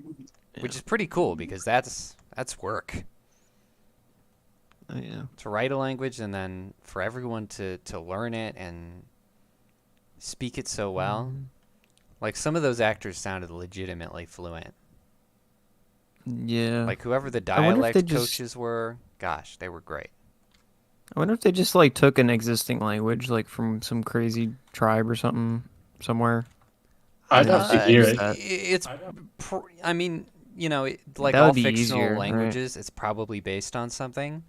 Yeah,
which is pretty cool because that's work
yeah.
to write a language and then for everyone to learn it and speak it so well.
Mhm.
Like some of those actors sounded legitimately fluent.
Yeah.
Like whoever the
I wonder if they
dialect
just.
coaches were, gosh, they were great.
I wonder if they just like took an existing language, like from some crazy tribe or something somewhere, and
I'd
then
have to
just
hear
use
it.
that.
It's, I mean, like
That
all
would be
fictional
easier, right?
languages, it's probably based on something,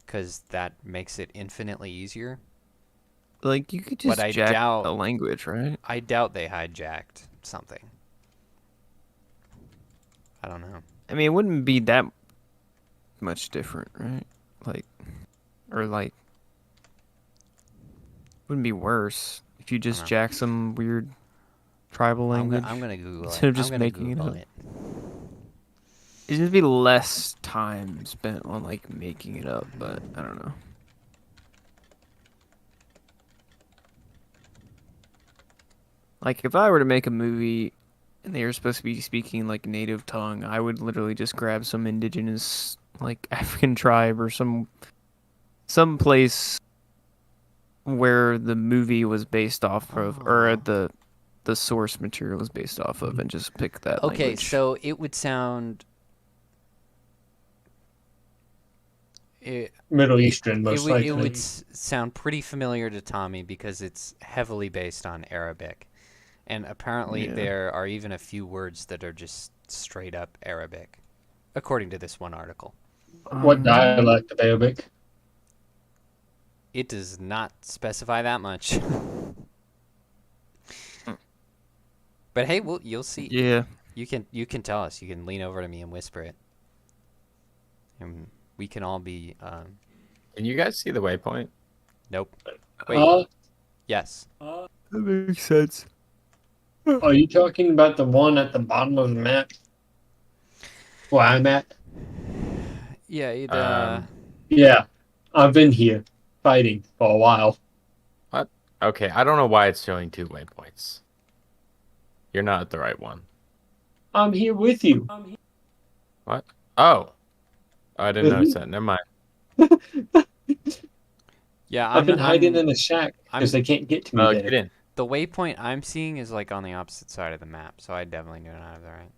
because that makes it infinitely easier.
Like you could
But
just jack a language, right?
I doubt they hijacked something. I don't know.
I mean, it wouldn't be that much different, right? Like, or like, wouldn't be worse if you
I don't
just
know.
jack some weird tribal
I'm
language
gonna Google it.
instead of
I'm
just
gonna
making it
Google
up.
it.
It'd just be less time spent on like making it up, but I don't know. Like if I were to make a movie and they were supposed to be speaking like native tongue, I would literally just grab some indigenous like African tribe or some place where the movie was based off of or
Oh.
the source material was based off of and just pick that
Okay,
language.
so it would sound it
Middle Eastern,
it
most
would it would
likely.
sound pretty familiar to Tommy because it's heavily based on Arabic. And apparently
Yeah.
there are even a few words that are just straight up Arabic, according to this one article.
What
Um
dialect of Arabic?
It does not specify that much. But hey, well, you'll see.
yeah.
You can tell us. You can lean over to me and whisper it, and we can all be.
Can you guys see the waypoint?
Nope. Wait.
Uh,
Yes.
That makes sense.
are you talking about the one at the bottom of the map where I'm at?
Yeah. It.
Yeah, I've been here fighting for a while.
What? Okay, I don't know why it's showing 2 waypoints. You're not at the right one.
I'm here with you.
What? Oh. Oh, I didn't notice that. Never mind.
Yeah.
I've been hiding in a shack because
I'm.
they can't get to me
Oh,
there.
get in.
The waypoint I'm seeing is like on the opposite side of the map, so I definitely knew not have the right.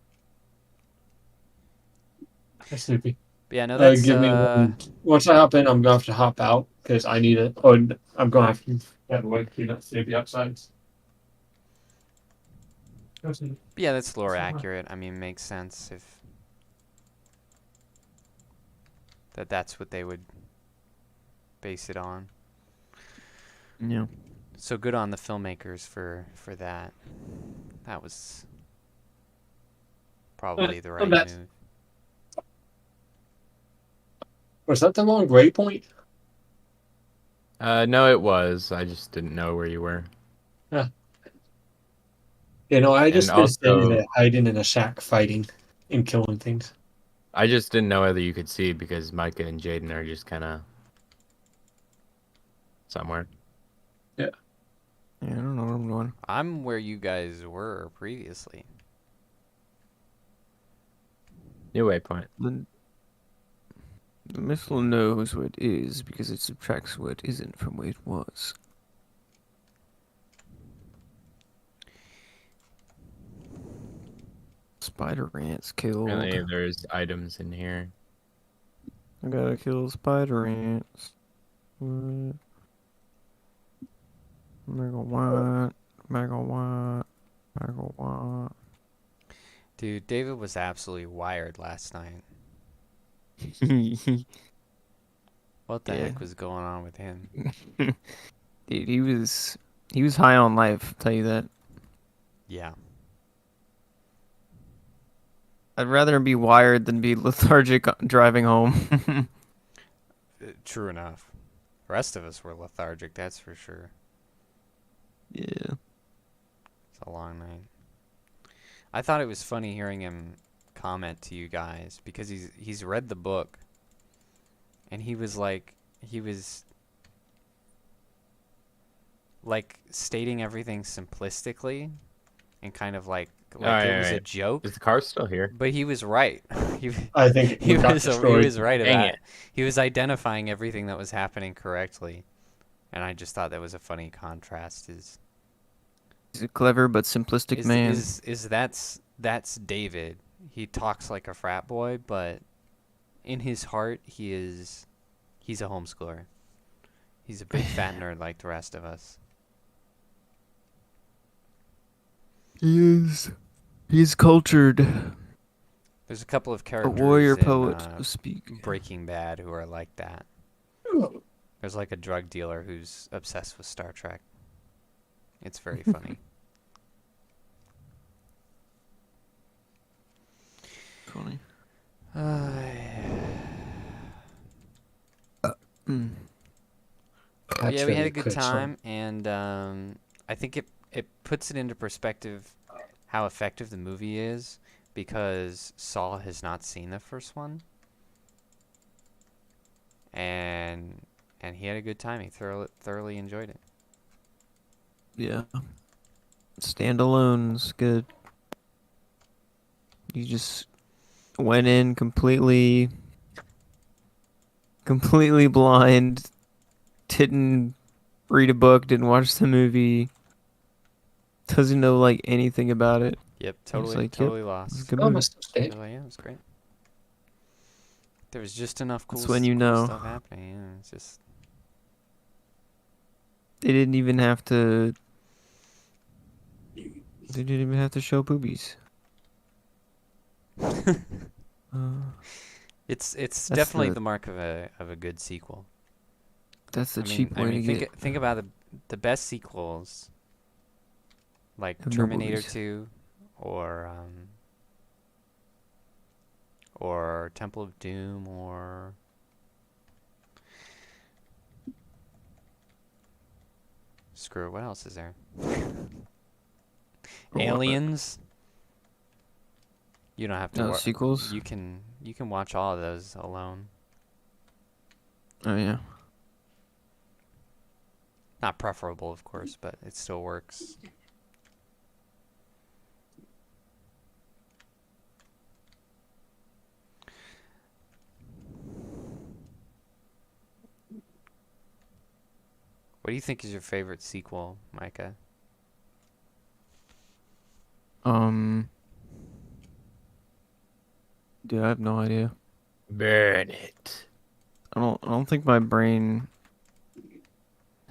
That's sleepy.
But yeah. No. That's.
Give me one. Once I hop in, I'm gonna have to hop out because I need it. Or I'm gonna have to get away to that sleepy outside.
Yeah. That's lore accurate. I mean, makes sense if that's what they would base it on.
Yeah.
So good on the filmmakers for that. That was probably the right
That's,
move.
was that the wrong waypoint?
No, it was. I just didn't know where you were.
Yeah. You know, I
And
just been standing
also,
there hiding in a shack fighting and killing things.
I just didn't know whether you could see because Micah and Jaden are just kind of somewhere.
Yeah.
Yeah, I don't know where I'm going.
I'm where you guys were previously.
New waypoint.
The missile knows what is because it subtracts what isn't from what it was. Spider ants killed.
Apparently there's items in here.
I gotta kill spider ants. What? Megawatt. Megawatt. Megawatt.
Dude, David was absolutely wired last night. What the
Yeah.
heck was going on with him?
Dude, he was high on life, I'll tell you that.
Yeah.
I'd rather be wired than be lethargic driving home.
True enough. The rest of us were lethargic, that's for sure.
Yeah.
It's a long night. I thought it was funny hearing him comment to you guys because he's read the book and he was like stating everything simplistically and kind of like it was a
Alright.
joke,
Is the car still here?
but he was right. he
I think
he
it got
was he
destroyed.
was right
Dang
about
it.
it. He was identifying everything that was happening correctly, and I just thought that was a funny contrast.
He's a clever but simplistic man.
That's David. He talks like a frat boy, but in his heart he's a homeschooler. He's a big fat nerd like the rest of us.
He's cultured.
There's a couple of
A
characters
warrior
in
poet to speak.
Breaking Bad who are like that. There's like a drug dealer who's obsessed with Star Trek. It's very funny.
Funny. Mm.
But yeah, we had a
Actually,
good
quick
time, and I think it puts it into perspective how effective the movie is because Saul has not seen the first one, and he had a good time. He thoroughly enjoyed it.
Yeah. Standalone's good. You just went in completely blind, didn't read a book, didn't watch the movie, doesn't know like anything about it.
Yep,
He's
totally
like,
totally
It's a
lost.
good
Oh,
movie.
must have
He was like, yeah, it was great. There was just enough cool,
That's when you
cool
know.
stuff happening. Yeah, it's just
They didn't even have to. They didn't even have to show boobies.
it's
That's
definitely
the
the mark of a good sequel.
that's the
I mean,
cheap way to get
think about the best sequels, like
Have no
Terminator
movies.
2, or Temple of Doom, or screw it. What else is there?
Or what?
Aliens. You don't have to.
No sequels.
You can watch all of those alone.
Oh yeah.
Not preferable, of course, but it still works. What do you think is your favorite sequel, Micah?
Dude, I have no idea.
Burn it.
I don't think my brain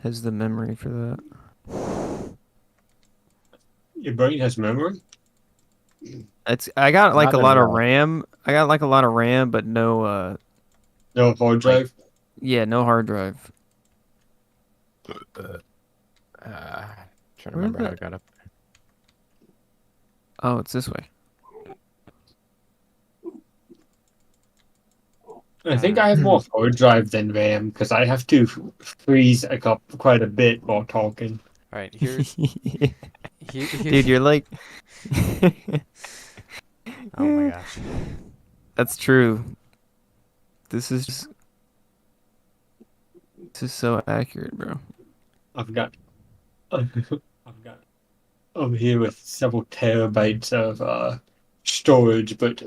has the memory for that.
Your brain has memory?
I got like
Not
a lot of
enough.
RAM. I got like a lot of RAM, but no
No hard drive?
yeah, no hard drive.
Trying to
Where
remember how
the-
I got up.
Oh, it's this way.
I think I have more hard drive than RAM because I have to freeze quite a bit while talking.
All right, here's
Dude, you're like
Oh my gosh.
That's true. This is so accurate, bro.
I've got I'm here with several terabytes of storage, but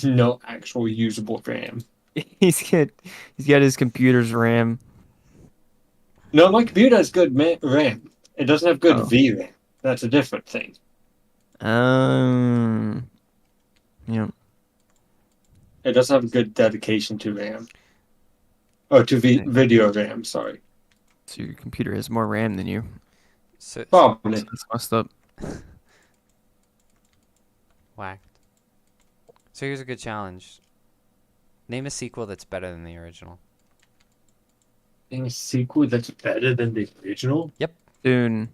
no actual usable RAM.
He's got he's got his computer's RAM.
No, my computer has good RAM. It doesn't have good
Oh.
VRAM. That's a different thing.
Um. Yeah.
It doesn't have good dedication to RAM. Oh, to
Okay.
video RAM, sorry.
So your computer has more RAM than you.
So
Probably.
That's messed up.
whacked. So here's a good challenge. Name a sequel that's better than the original.
A sequel that's better than the original?
Dune.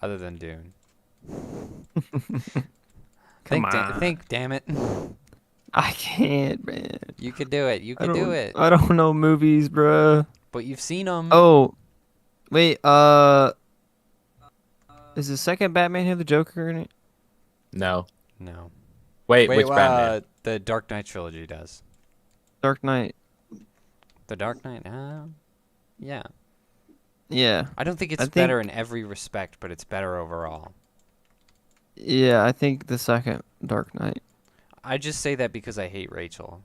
Other than Dune.
Come on.
Think, damn it.
I can't, man.
You could do it. You
I
could do
don't.
it.
I don't know movies, bruh.
But you've seen them.
Oh, wait. Is the second Batman have the Joker in it?
No.
No.
Wait,
Wait,
which Batman?
the Dark Knight trilogy does.
Dark Knight.
The Dark Knight? Yeah.
Yeah.
I don't think it's
I think-
better in every respect, but it's better overall.
Yeah, I think the second Dark Knight.
I just say that because I hate Rachel.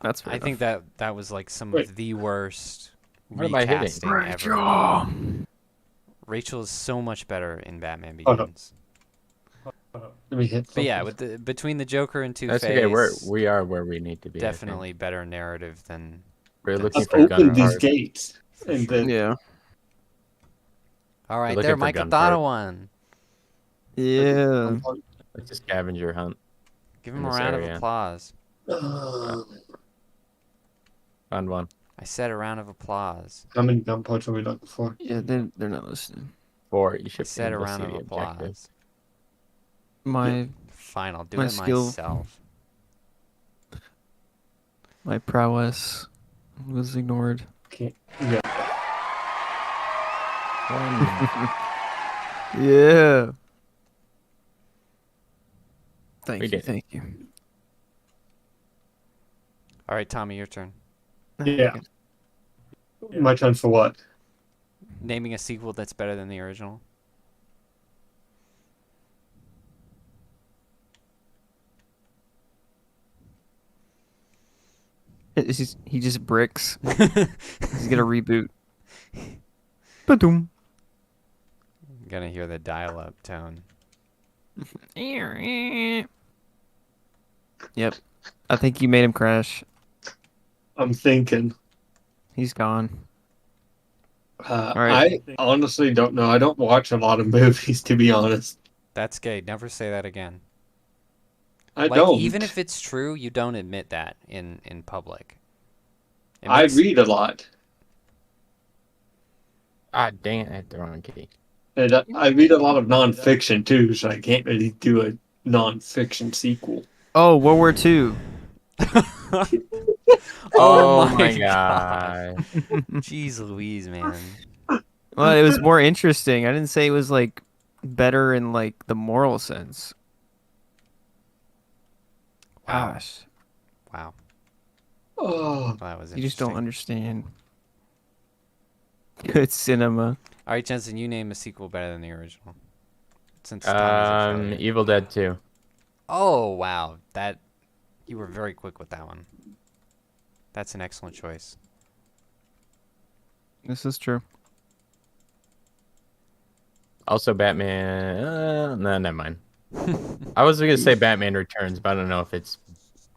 That's fair
I think
enough.
that was like some
Wait.
of the worst
What am I hitting?
recasting ever.
Rachel.
Rachel is so much better in Batman
Oh, no.
Begins.
Let me hit.
But yeah,
something.
between the Joker and Two-Face,
That's okay. We are where we need to be. I think.
definitely better narrative than
We're
I've
looking
I've
for
opened
gun
these
bars.
gates.
for
And
sure.
then
Yeah.
All right,
looking
there,
for
Micah
gun
thought
part.
of one.
Yeah.
It's a scavenger hunt.
Give him
In
a
this
round of
area.
applause.
Found one.
I said a round of applause.
How many gun parts are we looking for?
Yeah, they're not listening.
4. You
I
should
said
be
a
able to
round
see
of
the objective.
applause.
My
Fine, I'll do
My
it
skill-
myself.
my prowess was ignored.
Okay. Yeah.
Yeah.
We
Thank you.
did.
Thank you.
All right, Tommy, your turn.
Yeah. My turn for what?
Naming a sequel that's better than the original.
He just bricks. He's gonna reboot. Ba-doom.
Gonna hear the dial-up tone.
Yep. I think you made him crash.
I'm thinking.
He's gone.
I honestly don't know. I don't watch a lot of movies, to be honest.
That's gay. Never say that again.
I
Like,
don't.
even if it's true, you don't admit that in public. It
I
makes-
read a lot.
Ah, dang it! I hit the wrong key.
And I read a lot of nonfiction, too, so I can't really do a nonfiction sequel.
Oh, World War II.
Oh
my
my
god!
Jeez Louise, man.
Well, it was more interesting. I didn't say it was like better in like the moral sense.
Wow.
Gosh,
Wow.
Oh,
Well, that was
you just don't
interesting.
understand. Good cinema.
All right, Jensen, you name a sequel better than the original. Since Tommy's a failure.
Evil Dead 2.
Oh, wow. You were very quick with that one. That's an excellent choice.
This is true.
Also, Batman. No, never mind. I was gonna say Batman Returns, but I don't know if it's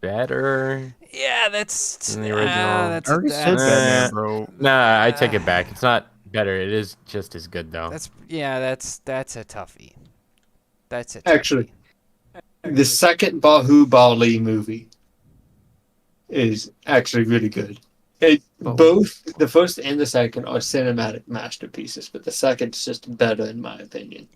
better
Yeah, that's
than the original.
I already said
Nah,
Batman, bro.
Nah, I take it back. It's not better. It is just as good though.
that's a toughie. That's a toughie.
Actually, the second Bahubali movie is actually really good. Both the first and the second are cinematic masterpieces, but the second's just better in my opinion.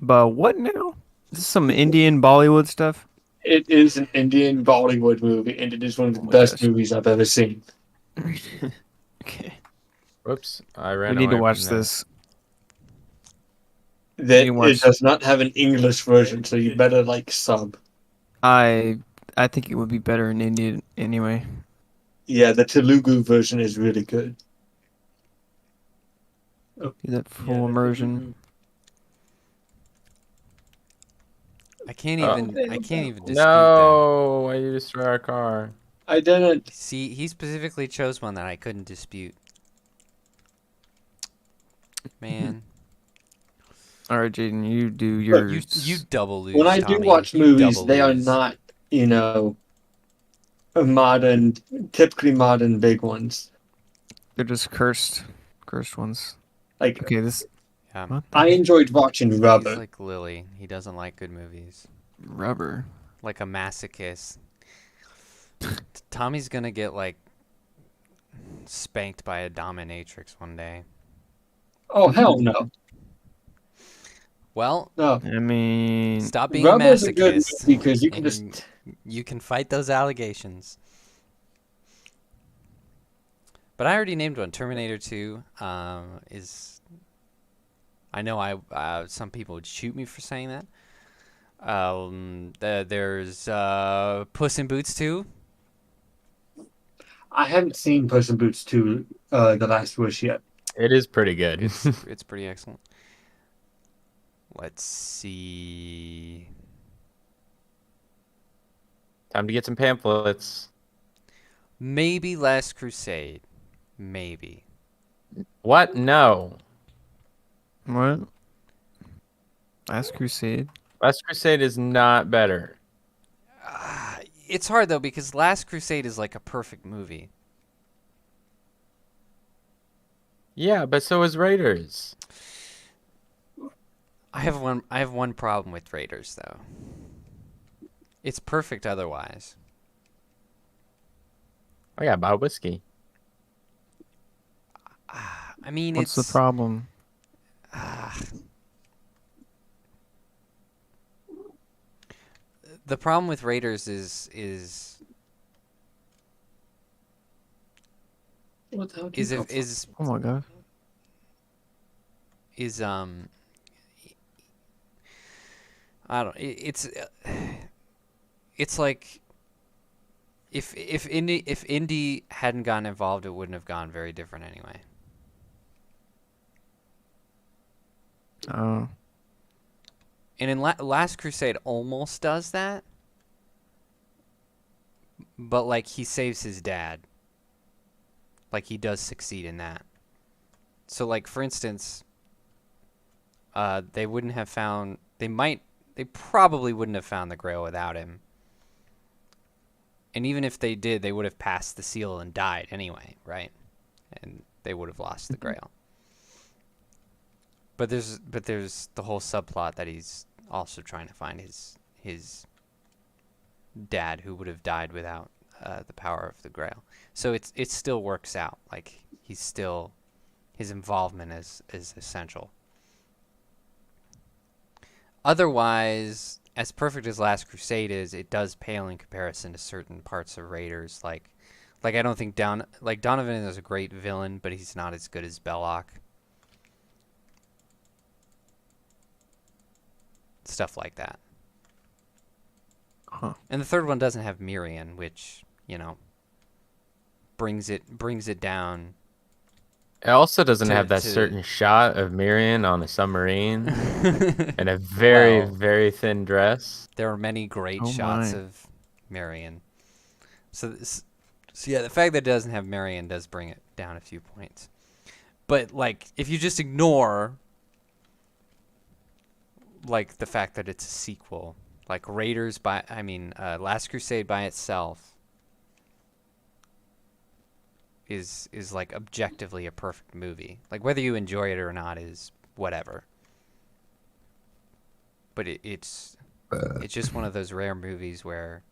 But what now? This is some Indian Bollywood stuff.
It is an Indian Bollywood movie, and it is one of the
Oh my
best
gosh.
movies I've ever seen.
Okay.
Whoops, I
We
ran
need to
away
watch
from that.
this.
That
You watch-
it does not have an English version, so you better like sub.
I think it would be better in Indian anyway.
Yeah, the Telugu version is really good. Oh,
Do that full immersion.
I can't
Oh.
even dispute that.
No, why you destroy our car?
I didn't.
See, he specifically chose one that I couldn't dispute. Man,
All right, Jaden, you do
Look,
you
yours.
double
when
lose,
I do
Tommy.
watch
You
movies,
double
they are
lose.
not, you know, modern, typically modern big ones.
They're just cursed ones.
Like
Okay, this. What the
I
heck?
enjoyed watching
He's
Rubber.
like Lily. He doesn't like good movies.
Rubber.
Like a masochist. Tommy's gonna get like spanked by a dominatrix one day.
Oh hell no,
Well,
no.
I mean,
stop being a
Rubber's a good
masochist,
movie because you can
and
just.
you can fight those allegations. But I already named one. Terminator 2 is. I know some people would shoot me for saying that. There's Puss in Boots 2.
I haven't seen Puss in Boots 2, The Last Wish yet.
It is pretty good.
It's pretty excellent. Let's see.
Time to get some pamphlets.
Maybe Last Crusade. Maybe.
What? No.
what? Last Crusade.
Last Crusade is not better.
It's hard though because Last Crusade is like a perfect movie.
Yeah, but so is Raiders.
I have one problem with Raiders though. It's perfect otherwise.
Oh yeah, buy whiskey.
I mean,
What's
it's
the problem?
the problem with Raiders
What the hell did you go for?
Oh my god.
is I don't it's like if Indy hadn't gotten involved, it wouldn't have gone very different anyway.
Oh.
And in Last Crusade almost does that, but like he saves his dad. Like he does succeed in that. So like for instance, they wouldn't have found they probably wouldn't have found the Grail without him. And even if they did, they would have passed the seal and died anyway, right? And they would have lost the Grail. But there's the whole subplot that he's also trying to find his dad who would have died without the power of the Grail. So it still works out. Like his involvement is essential. Otherwise, as perfect as Last Crusade is, it does pale in comparison to certain parts of Raiders. Like I don't think Donovan is a great villain, but he's not as good as Belloc. Stuff like that.
Huh.
And the third one doesn't have Miriam, which, brings it down.
It also doesn't have that
to-
certain shot of Miriam on a submarine in a very,
Well,
very thin dress.
there are many great
Oh
shots
my.
of Marion. So yeah, the fact that it doesn't have Marion does bring it down a few points. But like, if you just ignore like the fact that it's a sequel, like Last Crusade by itself is like objectively a perfect movie. Like whether you enjoy it or not is whatever. But it's just one of those rare movies where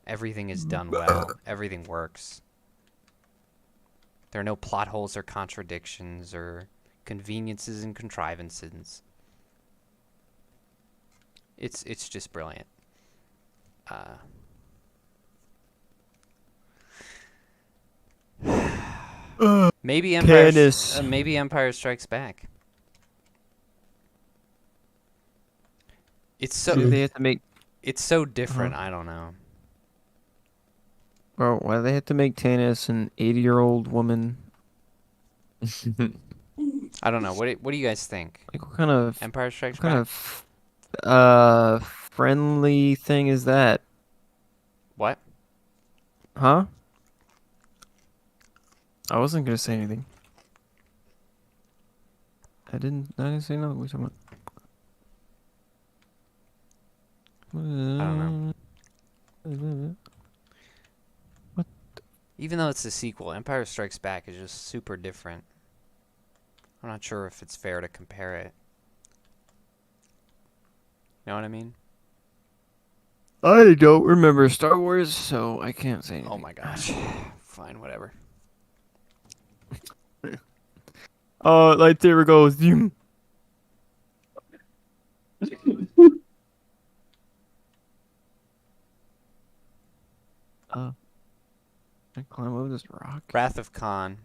everything is done well, everything works. There are no plot holes or contradictions or conveniences and contrivances. It's just brilliant. Maybe
Candace.
Maybe Empire Strikes Back. It's so
Do they have to make?
it's so different. I don't know.
Bro, why do they have to make Tannis an 80-year-old woman?
I don't know. What do you guys think?
Like
Empire Strikes
what kind
Back?
of friendly thing is that?
What?
Huh? I wasn't gonna say anything. I didn't say nothing. What are you
I don't know.
talking about?
Even though it's a sequel, Empire Strikes Back is just super different. I'm not sure if it's fair to compare it. You know what I mean?
I don't remember Star Wars, so I can't say
Oh
anything.
my gosh. Fine, whatever.
Lightsaber goes. Zoom. I climb over this rock.
Wrath of Khan.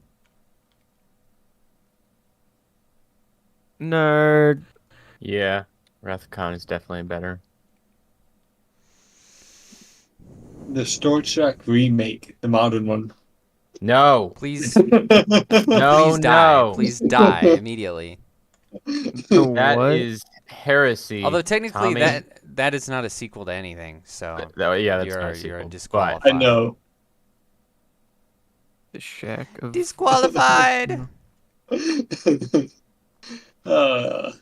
Nerd.
Yeah, Wrath of Khan is definitely better.
The Star Trek remake, the modern one.
No,
Please,
no,
please die.
no.
Please die immediately.
The
That
what?
is heresy.
Although technically
Tommy.
that is not a sequel to anything, so
Yeah, that's not a
you're
sequel. But
disqualified.
I know.
The shack of
Disqualified.
uh,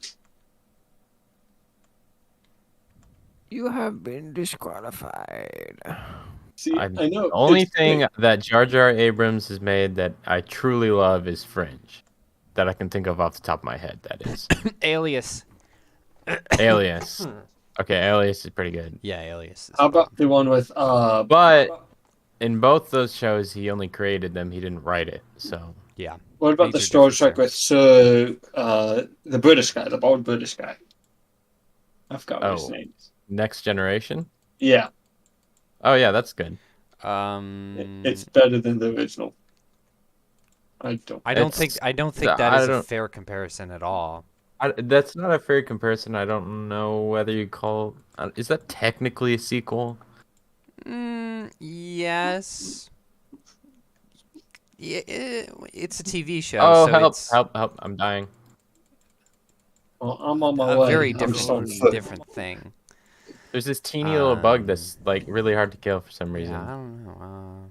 You have been disqualified.
see,
I
I know.
the only
it's
thing
great.
that Jar Jar Abrams has made that I truly love is Fringe. That I can think of off the top of my head, that is.
Alias.
Alias. Okay, Alias is pretty good.
Yeah, Alias. Is
How about the one with
But in both those shows, he only created them. He didn't write it. So
yeah.
what about the
Major
Star
difference
Trek
there.
with Sir the British guy, the bald British guy? I forgot what his name is.
Next Generation.
Yeah,
Oh yeah, that's good.
it's better than the original. I don't.
I don't
It's-
think that
I
is a
don't-
fair comparison at all.
That's not a fair comparison. I don't know whether you call. Is that technically a sequel?
Yes. Yeah, it's a TV show,
Oh,
so
help,
it's
help, help! I'm dying.
Well, I'm on my
a
way.
very
I'm just on foot.
different thing.
There's this teeny little bug that's
Um,
like really hard to kill for some
Yeah, I
reason.
don't know.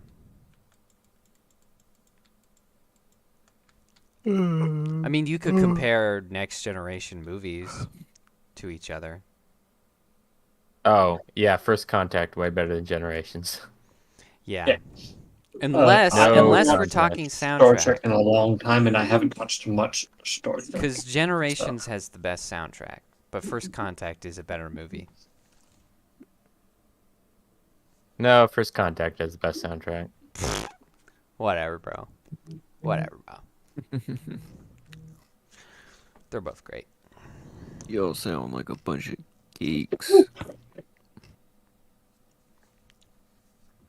I mean, you could compare Next Generation movies to each other.
Oh yeah, First Contact way better than Generations.
Yeah.
Yeah.
Unless
I haven't
unless we're
watched
talking
Star
soundtrack,
Trek in a long time, and I haven't touched much Star Trek.
because Generations has the best soundtrack, but First Contact is a better movie.
No, First Contact has the best soundtrack.
Whatever, bro. Whatever, bro. They're both great.
Y'all sound like a bunch of geeks.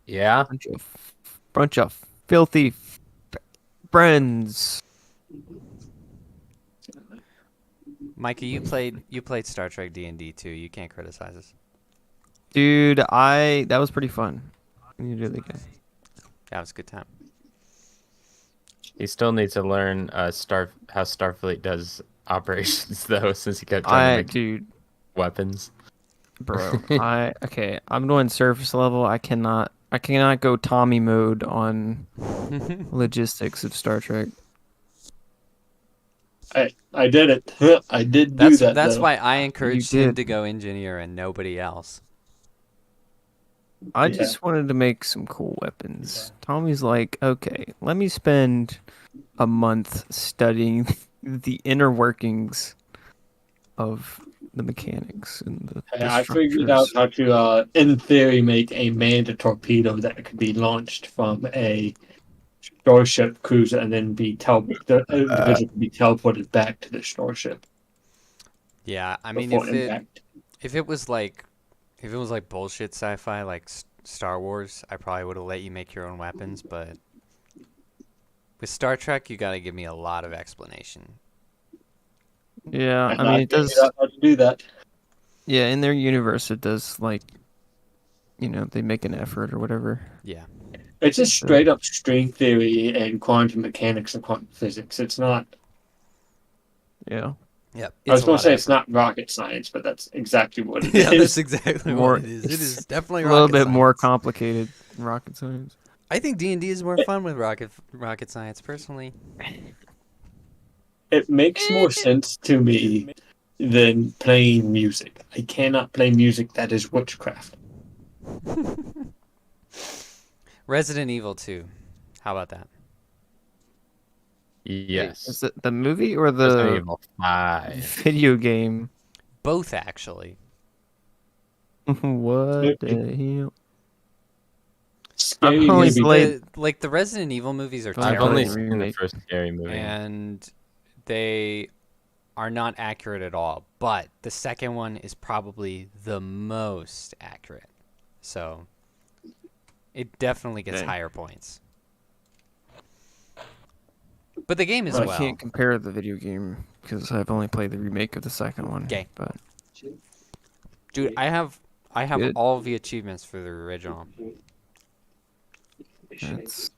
Yeah.
Bunch of filthy friends.
Micah, you played Star Trek D&D too. You can't criticize us.
Dude, that was pretty fun. You really good.
That was a good time.
He still needs to learn how Starfleet does operations though, since he kept trying to make
Dude,
weapons.
bro, I'm doing surface level. I cannot go Tommy mode on logistics of Star Trek.
I did it. I did do that.
That's
though.
why I encouraged
did.
him to go engineer and nobody else.
I
Yeah.
just wanted to make some cool weapons. Tommy's like, okay, let me spend a month studying the inner workings of the mechanics and the
I figured out
structures.
how to, in theory, make a manned torpedo that could be launched from a starship cruiser and then be the individual could be teleported back to the starship
Yeah, I mean
before impact.
if it was like bullshit sci-fi like Star Wars, I probably would have let you make your own weapons, but with Star Trek, you got to give me a lot of explanation.
Yeah,
And
I mean, it
figured
does.
out how to do that.
Yeah, in their universe, it does, like, they make an effort or whatever.
Yeah.
It's just straight up string theory and quantum mechanics and quantum physics. It's not.
Yeah.
Yep.
I
It's
was
a
going
lot
to say
of
it's
effort.
not rocket science, but that's exactly what it
Yeah, that's
is.
exactly
More,
what it is. It
it's
is definitely
a little
rocket
bit more
science.
complicated than rocket science.
I think D&D is more fun with rocket science, personally.
It makes more sense to me than playing music. I cannot play music that is witchcraft.
Resident Evil 2. How about that?
Wait, is
Yes.
it the movie or
Resident
the
Evil 5.
video game?
Both, actually.
What the hell? I've
Scary
only
Because
movie.
played.
the Resident Evil movies are
I've only
I've
played
only
the
terrible,
seen the
remake.
first scary movie.
and they are not accurate at all. But the second one is probably the most accurate. So it definitely gets
Okay.
higher points. But the game as
I
well.
can't compare the video game because I've only played the remake of the second one.
Okay.
But
Dude, I have
good.
all the achievements for the original.
That's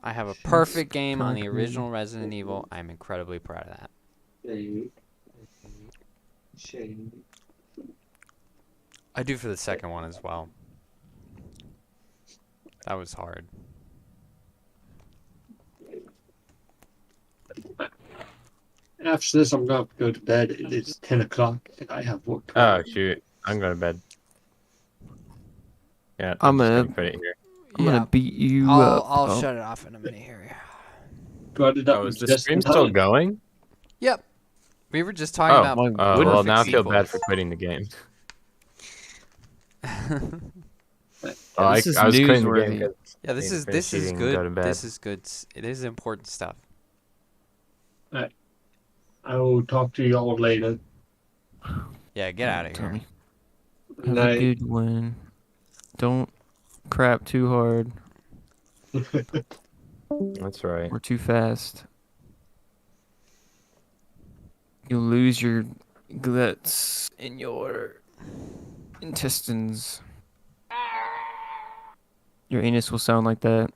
I have a
That's
perfect game on the
pretty-
original Resident Evil. I'm incredibly proud of that. I do for the second one as well. That was hard.
After this, I'm going to go to bed. It is 10 o'clock, and I have work
Oh
tomorrow.
shoot! I'm going to bed. Yeah,
I'm
just
gonna
gonna put it here.
I'm gonna beat you
I'll
up.
I'll
Oh,
shut it off in a minute here.
Brought it up
Oh, is the
just
stream
in
still
time.
going?
Yep. We were just talking
Oh,
about
my
well
goodness.
now I feel
sequels.
bad for quitting the game.
yeah,
Oh,
this is
I was quitting the game
newsworthy.
because
Yeah, this is
finish eating and
good.
go to bed.
This is good. It is important stuff.
I will talk to y'all later.
Yeah, get out of here.
Tommy.
Good
Have a
night.
good one. Don't crap too hard
That's right.
or too fast. You'll lose your guts in your intestines. Your anus will sound like that.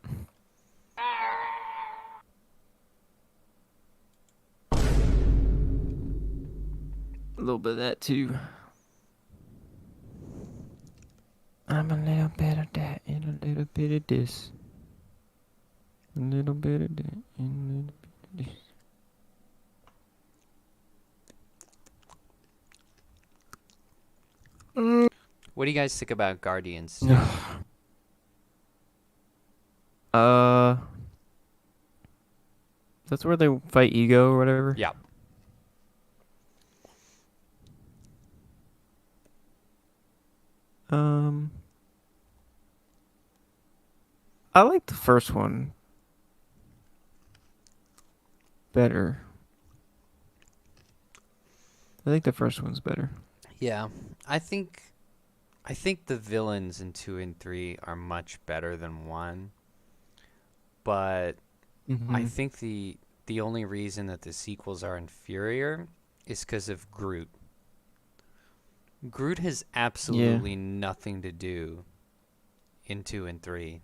A little bit of that too. I'm a little bit of that and a little bit of this. A little bit of that and a little bit of this.
What do you guys think about Guardians?
That's where they fight ego or whatever.
Yeah.
I like the first one better. I think the first one's better.
Yeah. I think the villains in 2 and 3 are much better than 1. But I think the only reason that the sequels are inferior is because of Groot. Groot has absolutely nothing to do in 2 and 3.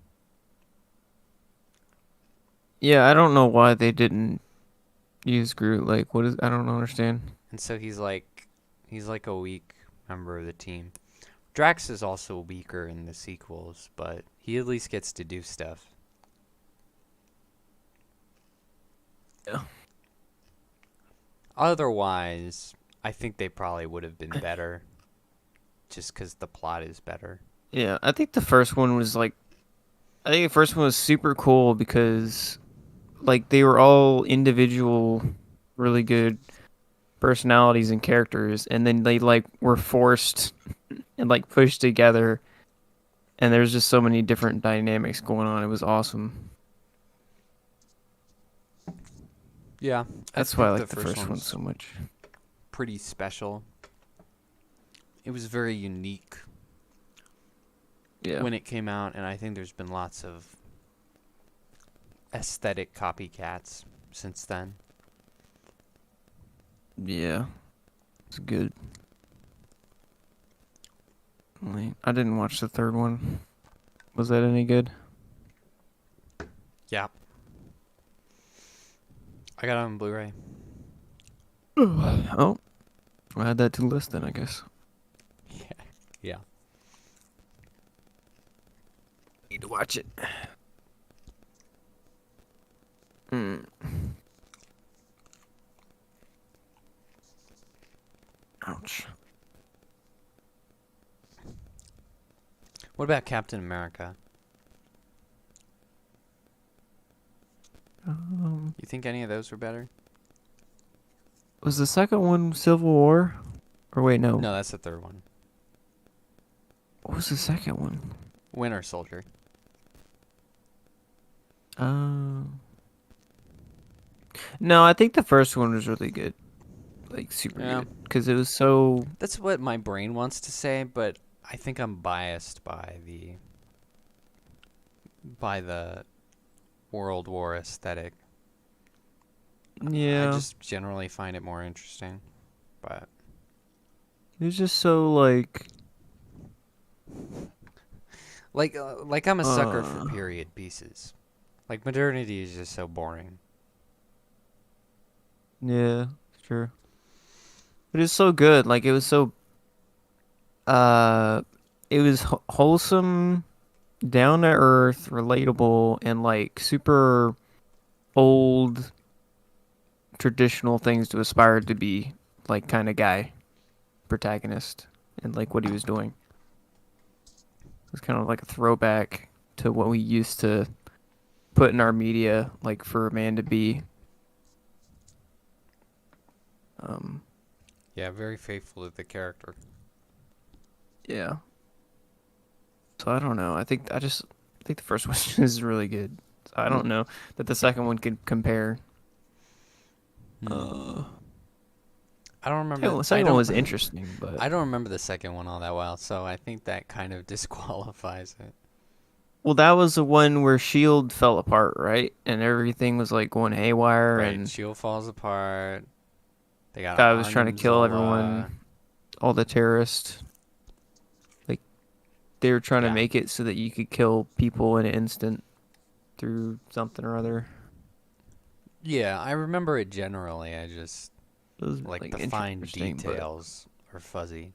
Yeah, I don't know why they didn't use Groot. Like, what is? I don't understand.
And so he's like a weak member of the team. Drax is also weaker in the sequels, but he at least gets to do stuff.
Yeah.
Otherwise, I think they probably would have been better just because the plot is better.
Yeah, I think the first one was like, I think the first one was super cool because, like, they were all individual, really good personalities and characters, and then they like were forced and like pushed together, and there's just so many different dynamics going on. It was awesome.
Yeah,
That's why I like the first one
one's
so much.
pretty special. It was very unique
Yeah.
when it came out, and I think there's been lots of aesthetic copycats since then.
Yeah. It's good. I didn't watch the third one. Was that any good?
Yeah. I got it on Blu-ray.
Oh, I'll add that to the list then, I guess.
Yeah.
Need to watch it. Mm. Ouch.
What about Captain America? You think any of those were better?
Was the second one Civil War? Or wait, no.
No, that's the third one.
What was the second one?
Winter Soldier.
No, I think the first one was really good. Like, super
Yeah.
good. Because it was so...
That's what my brain wants to say, but I think I'm biased by the World War aesthetic. I
Yeah.
just generally find it more interesting. But
It was just so, like...
like I'm a sucker for period pieces. Like modernity is just so boring.
Yeah, sure. But it's so good. Like, it was so... It was wholesome, down-to-earth, relatable, and, like, super old, traditional things to aspire to be, like, kind of guy. Protagonist. And, like, what he was doing. It was kind of like a throwback to what we used to put in our media, like, for a man to be.
Yeah, very faithful to the character.
Yeah. So I don't know. I think the first one is really good. So I don't know that the second one could compare.
I don't remember.
Yeah, well, the
I
second
don't.
one was interesting, but
I don't remember the second one all that well, so I think that kind of disqualifies it.
well, that was the one where Shield fell apart, right? And everything was like going haywire,
Right,
and
Shield falls apart. They got
guy was trying to kill
Arnim-Zola.
everyone, all the terrorists. Like they were trying to
Yeah.
make it so that you could kill people in an instant through something or other.
Yeah, I remember it generally. I just
It was
like
like
the fine
interesting, but
details are fuzzy.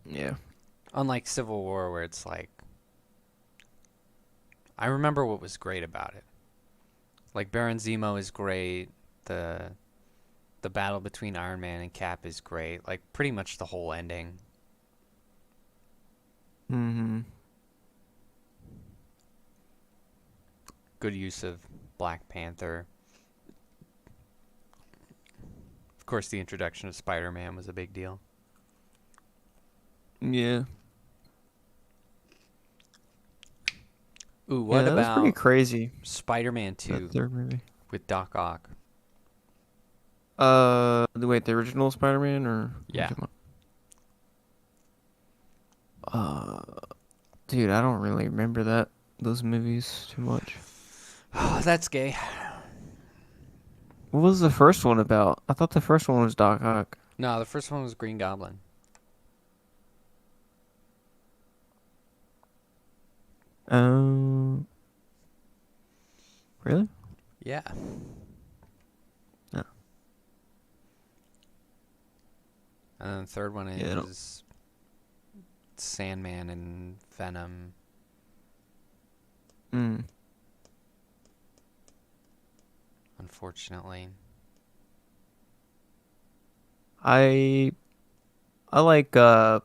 yeah.
Unlike Civil War, where it's like, I remember what was great about it. Like Baron Zemo is great. The battle between Iron Man and Cap is great. Like pretty much the whole ending.
Mm-hmm.
Good use of Black Panther. Of course, the introduction of Spider-Man was a big deal.
Yeah.
Ooh,
Yeah,
what
that was pretty
about
crazy.
Spider-Man
That
2
third movie.
with Doc Ock?
Wait, the original Spider-Man or what are you
Yeah.
talking about? Dude, I don't really remember those movies too much.
Oh, that's gay.
What was the first one about? I thought the first one was Doc Ock.
No, the first one was Green Goblin.
Really?
Yeah.
No.
And then the third one
Yeah, I don't-
is Sandman and Venom.
Mm.
Unfortunately.
I like the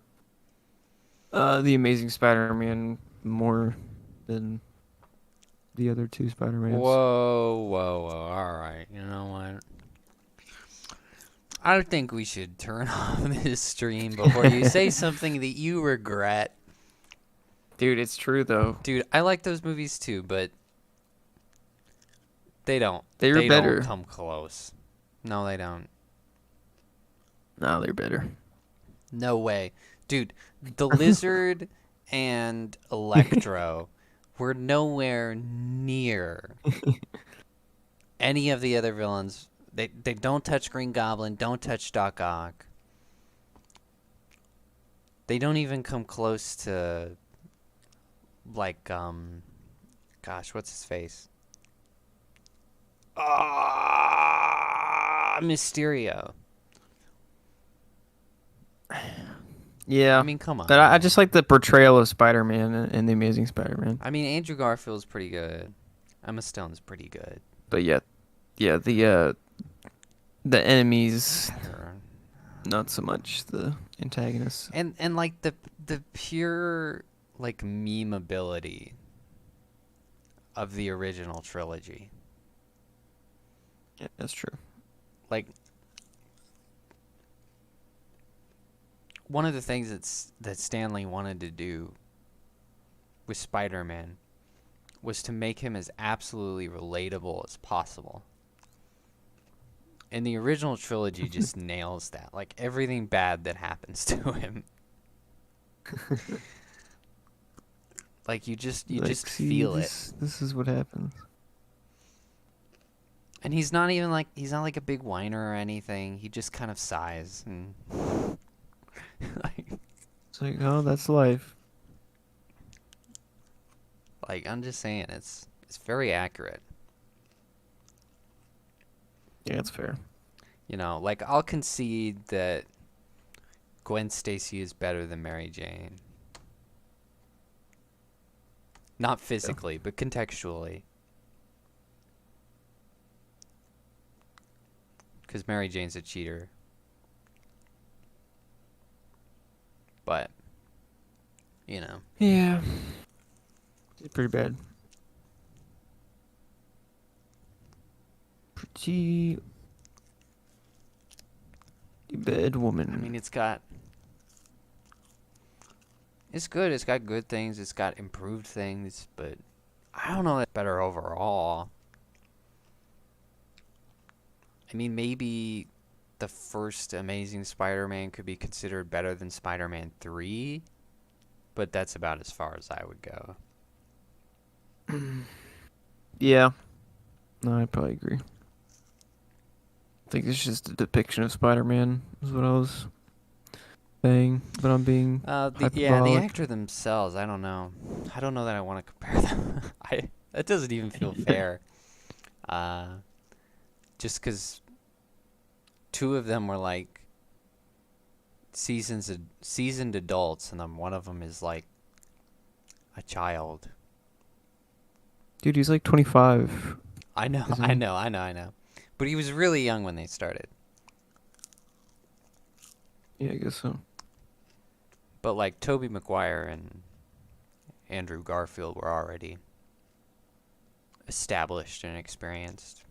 Amazing Spider-Man more than the other two Spider-Mans.
Whoa, whoa, whoa. All right. You know what? I think we should turn off this stream before you say something that you regret.
Dude, it's true though.
Dude, I like those movies too, but they don't.
They were better.
Don't come close. No, they don't.
No, they're better.
No way. Dude, the Lizard and Electro were nowhere near any of the other villains. They don't touch Green Goblin, don't touch Doc Ock. They don't even come close to, like, gosh, what's his face? Mysterio. I
Yeah,
mean, come on,
but I
man.
just like the portrayal of Spider-Man in the Amazing Spider-Man.
I mean, Andrew Garfield's pretty good. Emma Stone's pretty good.
But yeah, the enemies,
Better.
not so much the antagonists.
And like the pure like memeability of the original trilogy.
Yeah, that's true.
Like one of the things that Stanley wanted to do with Spider-Man was to make him as absolutely relatable as possible. And the original trilogy just nails that. Like everything bad that happens to him. Like you just
Like, see,
feel it.
this is what happens.
And he's not even like he's not like a big whiner or anything. He just kind of sighs and
It's like, oh, that's life.
like I'm just saying it's very accurate.
Yeah, it's fair.
You know, like I'll concede that Gwen Stacy is better than Mary Jane. Not physically, but contextually. Because Mary Jane's a cheater. But, you know.
Yeah, it's pretty bad. Pretty bad woman.
I mean, it's good. It's got good things. It's got improved things. But I don't know that's better overall. I mean, maybe the first Amazing Spider-Man could be considered better than Spider-Man 3. But that's about as far as I would go.
Yeah, no, I probably agree. I think it's just a depiction of Spider-Man is what I was saying, but I'm being
The
hyperbolic.
actor themselves, I don't know. I don't know that I want to compare them. That doesn't even feel fair. Just because two of them were like seasoned adults, and then one of them is like a child.
Dude, he's like 25.
I know,
Isn't
I
he?
know, I know, I know. But he was really young when they started.
Yeah, I guess so.
But like Tobey Maguire and Andrew Garfield were already established and experienced,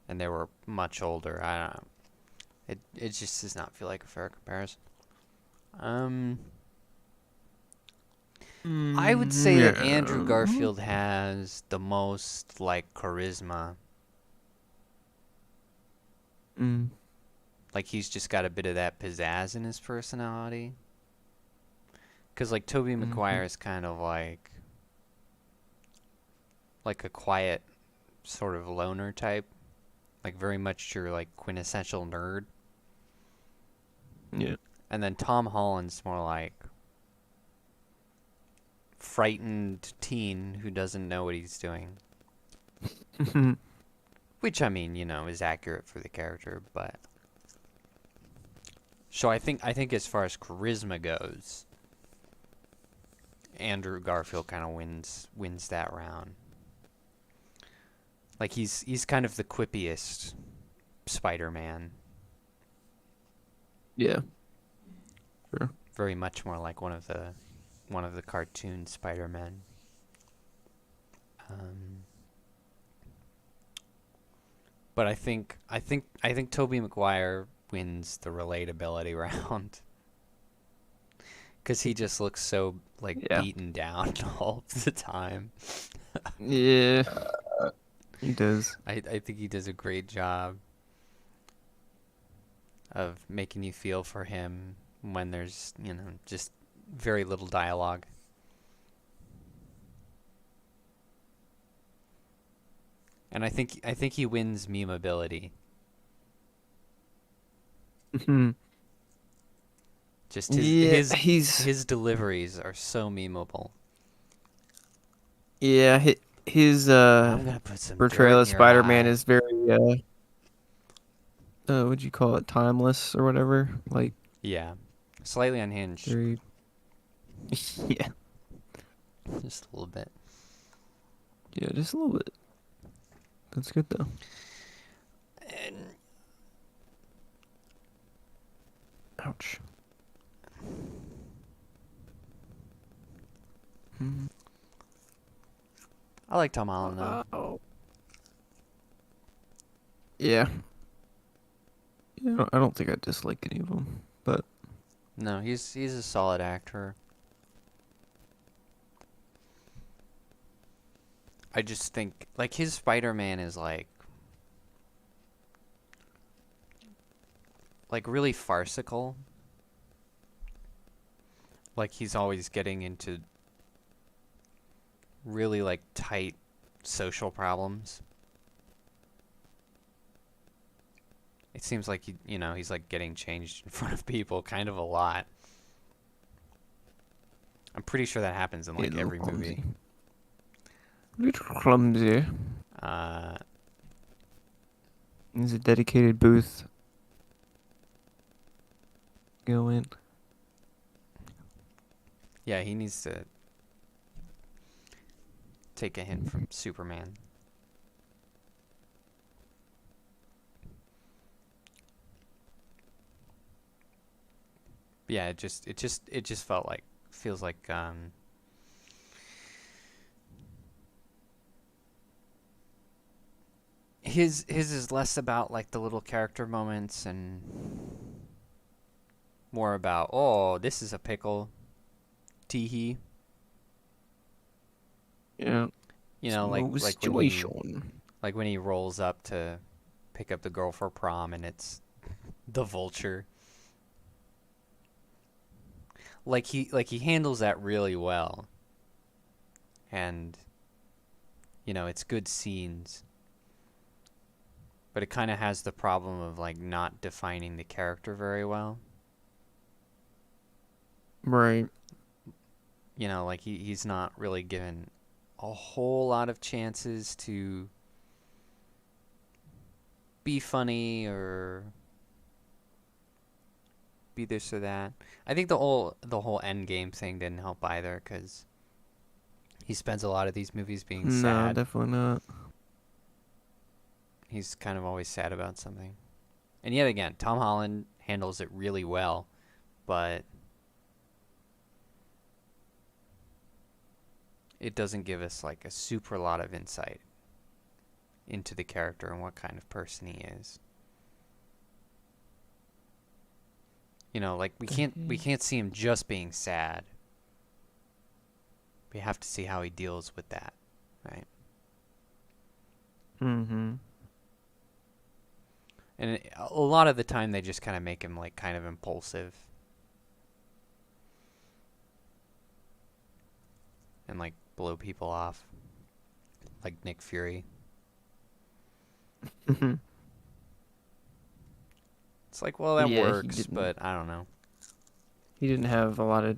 and they were much older. I don't know. It just does not feel like a fair comparison. I would say that Andrew Garfield has the most like charisma.
Mm.
Like he's just got a bit of that pizzazz in his personality. Cause like Tobey Maguire is kind of like a quiet sort of loner type, like very much your like quintessential nerd.
Yeah.
And then Tom Holland's more like frightened teen who doesn't know what he's doing. Which I mean, you know, is accurate for the character, but so I think as far as charisma goes, Andrew Garfield kind of wins that round. Like he's kind of the quippiest Spider-Man.
Yeah. Sure.
Very much more like one of the cartoon Spider-Men. But I think Tobey Maguire wins the relatability round. Cuz he just looks so like beaten down all the time.
Yeah. He does.
I think he does a great job of making you feel for him when there's, you know, just very little dialogue. And I think he wins memeability. Just his deliveries are so memeable.
Yeah, his
I'm gonna put some dirt
portrayal
in
of
your
Spider-Man
eye.
is very what'd you call it, timeless or whatever, like
Yeah, slightly unhinged,
very yeah,
just a little bit.
yeah, just a little bit. That's good though.
And
Ouch. Mhm.
I like Tom Holland though.
Oh. Yeah. Yeah, I don't think I dislike any of them, but
No, he's a solid actor. I just think like his Spider-Man is like really farcical. Like he's always getting into really like tight social problems. It seems like he's like getting changed in front of people kind of a lot. I'm pretty sure that happens in
yeah, a
like
little
every movie.
clumsy. A little clumsy.
Uh,
There's a dedicated booth. Go in.
yeah, he needs to take a hint from Superman. Yeah, it just feels like his is less about like the little character moments and more about, oh, this is a pickle, teehee.
Yeah.
You know,
Smooth
like
situation.
when he rolls up to pick up the girl for prom and it's the Vulture. Like he handles that really well. And it's good scenes. But it kind of has the problem of like not defining the character very well.
Right.
Like he's not really given a whole lot of chances to be funny or be this or that. I think the whole end game thing didn't help either because he spends a lot of these movies being
No,
sad.
definitely not.
He's kind of always sad about something. And yet again, Tom Holland handles it really well, but it doesn't give us like a super lot of insight into the character and what kind of person he is. Like we can't see him just being sad. We have to see how he deals with that, right?
Mm-hmm.
And a lot of the time they just kind of make him like kind of impulsive and like blow people off, like Nick Fury. It's like, well, that
Yeah,
works, but I don't know.
he didn't have a lot of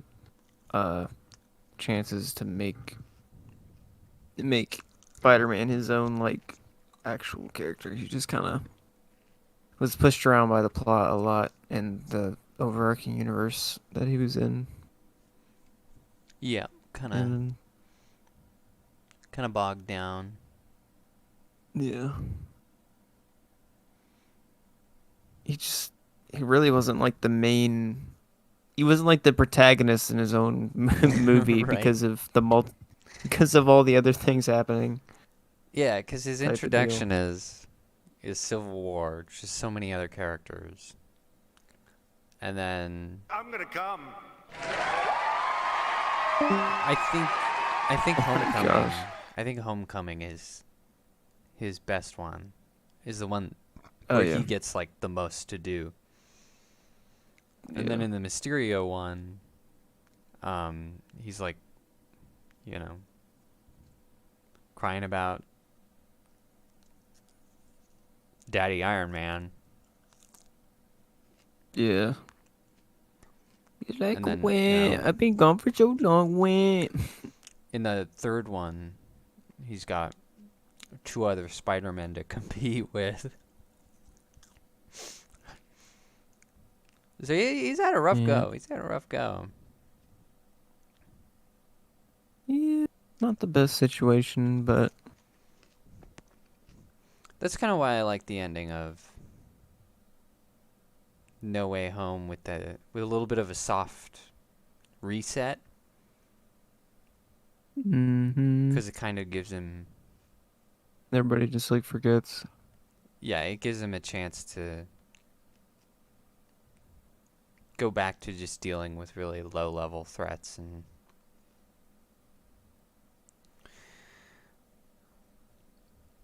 uh chances to make Spider-Man his own like actual character. He just kind of was pushed around by the plot a lot and the overarching universe that he was in.
Yeah, kind of
And
bogged down.
yeah. He really wasn't like the main. He wasn't like the protagonist in his own movie
Right.
because of all the other things happening.
Yeah, because his
Type of deal.
introduction is Civil War, just so many other characters, and then
I'm gonna come.
I think Homecoming.
gosh.
I think Homecoming is his best one. Is the one
Oh
where
yeah.
he gets like the most to do. And then
Yeah.
in the Mysterio one, he's like, crying about Daddy Iron Man.
Yeah. He's like,
And then,
when I've been gone for so long, when
In the third one, he's got 2 other Spider-Men to compete with. So he's had a rough
Yeah.
go. He's had a rough go.
Yeah, not the best situation, but
That's kind of why I like the ending of No Way Home with a little bit of a soft reset,
hmm
because it kind of gives him,
everybody just like forgets.
yeah, it gives him a chance to go back to just dealing with really low level threats and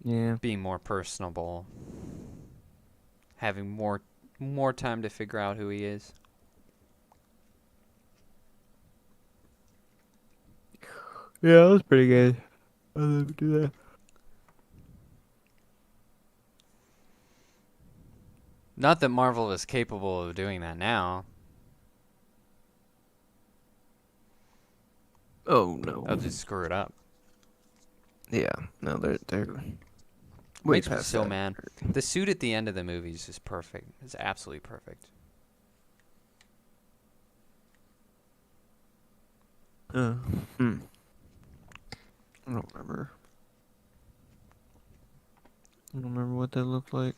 Yeah.
being more personable, having more time to figure out who he is.
Yeah, that was pretty good. I love to do that.
Not that Marvel is capable of doing that now.
Oh no.
They'll just screw it up.
Yeah, no, they're way
Makes me
past
so
that.
mad. The suit at the end of the movie is just perfect. It's absolutely perfect.
Uh, hmm. I don't remember. I don't remember what that looked like.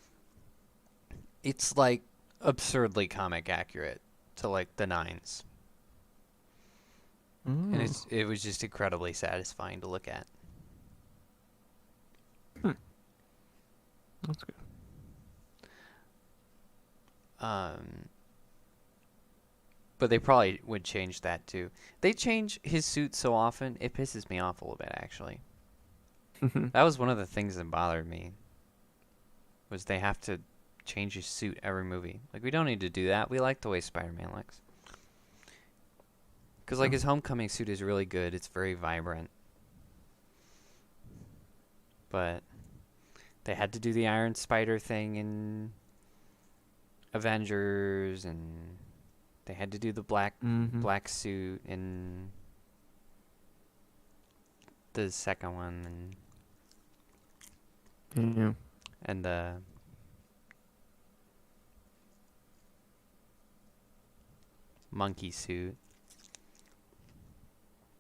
It's like absurdly comic accurate to like the 9s. And
Oh,
it was just incredibly satisfying to look at.
that's good.
But they probably would change that too. They change his suit so often, it pisses me off a little bit actually. That was one of the things that bothered me. Was they have to change his suit every movie. Like, we don't need to do that. We like the way Spider-Man looks. Because, like, his Homecoming suit is really good. It's very vibrant. But they had to do the Iron Spider thing in Avengers, and they had to do the black suit in the second one,
Yeah.
and the monkey suit.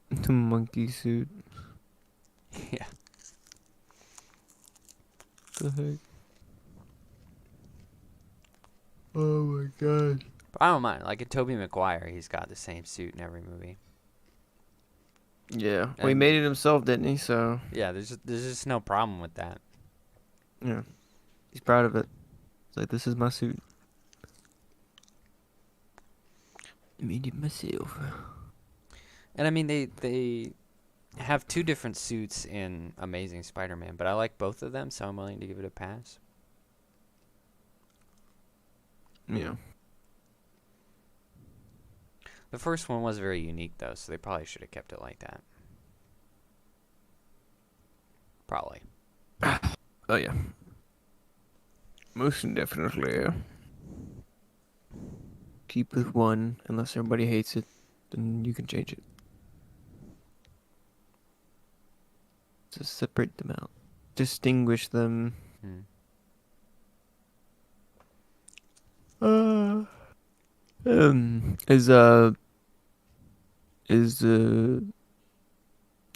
The monkey suit.
Yeah.
The heck? Oh my god.
But I don't mind. Like in Tobey Maguire, he's got the same suit in every movie.
Yeah. Well, he
And
made it himself, didn't he? So,
yeah, there's just no problem with that.
yeah. He's proud of it. It's like, this is my suit. I made it myself.
And I mean, they have 2 different suits in Amazing Spider-Man, but I like both of them, so I'm willing to give it a pass.
Yeah.
The first one was very unique, though, so they probably should have kept it like that. Probably.
Oh, yeah. Most definitely, yeah. Keep with one, unless everybody hates it, then you can change it. Just separate them out. Distinguish them.
Hmm.
Uh, did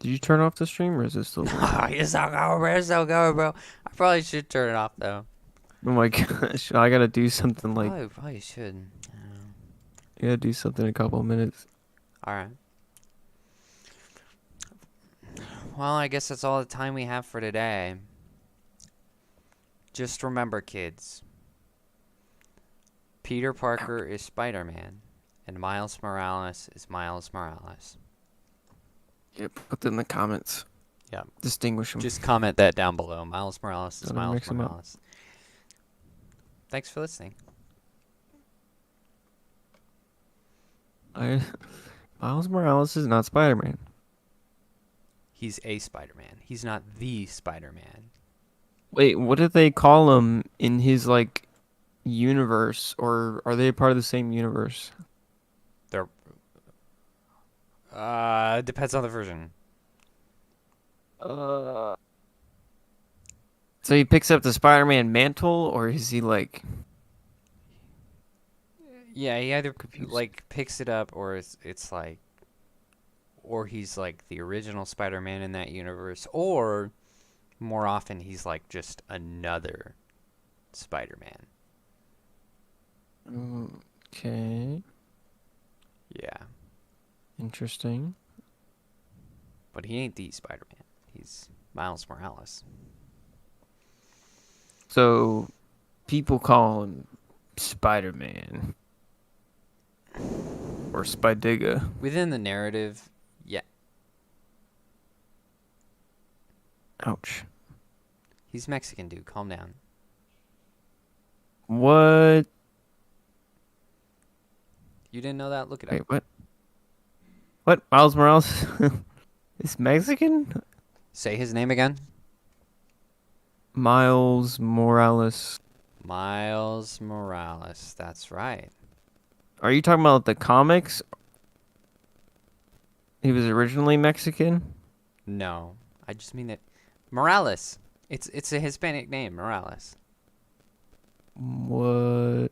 you turn off the stream or is it still going?
Oh, you're so going, bro. You're so going, bro. I probably should turn it off, though.
Oh my gosh, I gotta do something like,
Probably should.
I gotta do something in a couple of minutes.
All right. Well, I guess that's all the time we have for today. Just remember, kids. Peter Parker is Spider-Man, and Miles Morales is Miles Morales.
Yeah, put them in the comments.
Yeah.
Distinguish them.
Just comment that down below. Miles Morales is
Don't
Miles
mix 'em up.
Morales. Thanks for listening.
Miles Morales is not Spider-Man.
He's a Spider-Man. He's not the Spider-Man.
Wait, what did they call him in his like universe, or are they a part of the same universe?
They're depends on the version.
So he picks up the Spider-Man mantle, or is he like
Yeah, he either
confused?
like picks it up, or it's like, or he's like the original Spider-Man in that universe, or more often he's like just another Spider-Man.
Okay,
Yeah,
interesting.
but he ain't the Spider-Man. He's Miles Morales.
So people call him Spider-Man or Spidigga.
Within the narrative, yeah,
Ouch.
he's Mexican, dude. Calm down.
What?
You didn't know that? Look it up.
Wait, what? What? Miles Morales is Mexican?
Say his name again.
Miles Morales.
Miles Morales. That's right.
Are you talking about the comics? He was originally Mexican?
No, I just mean that Morales. It's a Hispanic name, Morales.
What?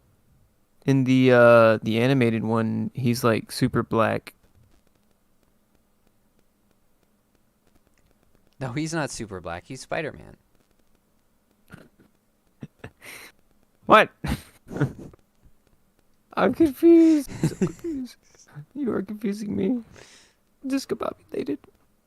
In the animated one, he's like super black.
No, he's not super black. He's Spider-Man.
What? I'm confused. I'm confused. You are confusing me. Discombobulated.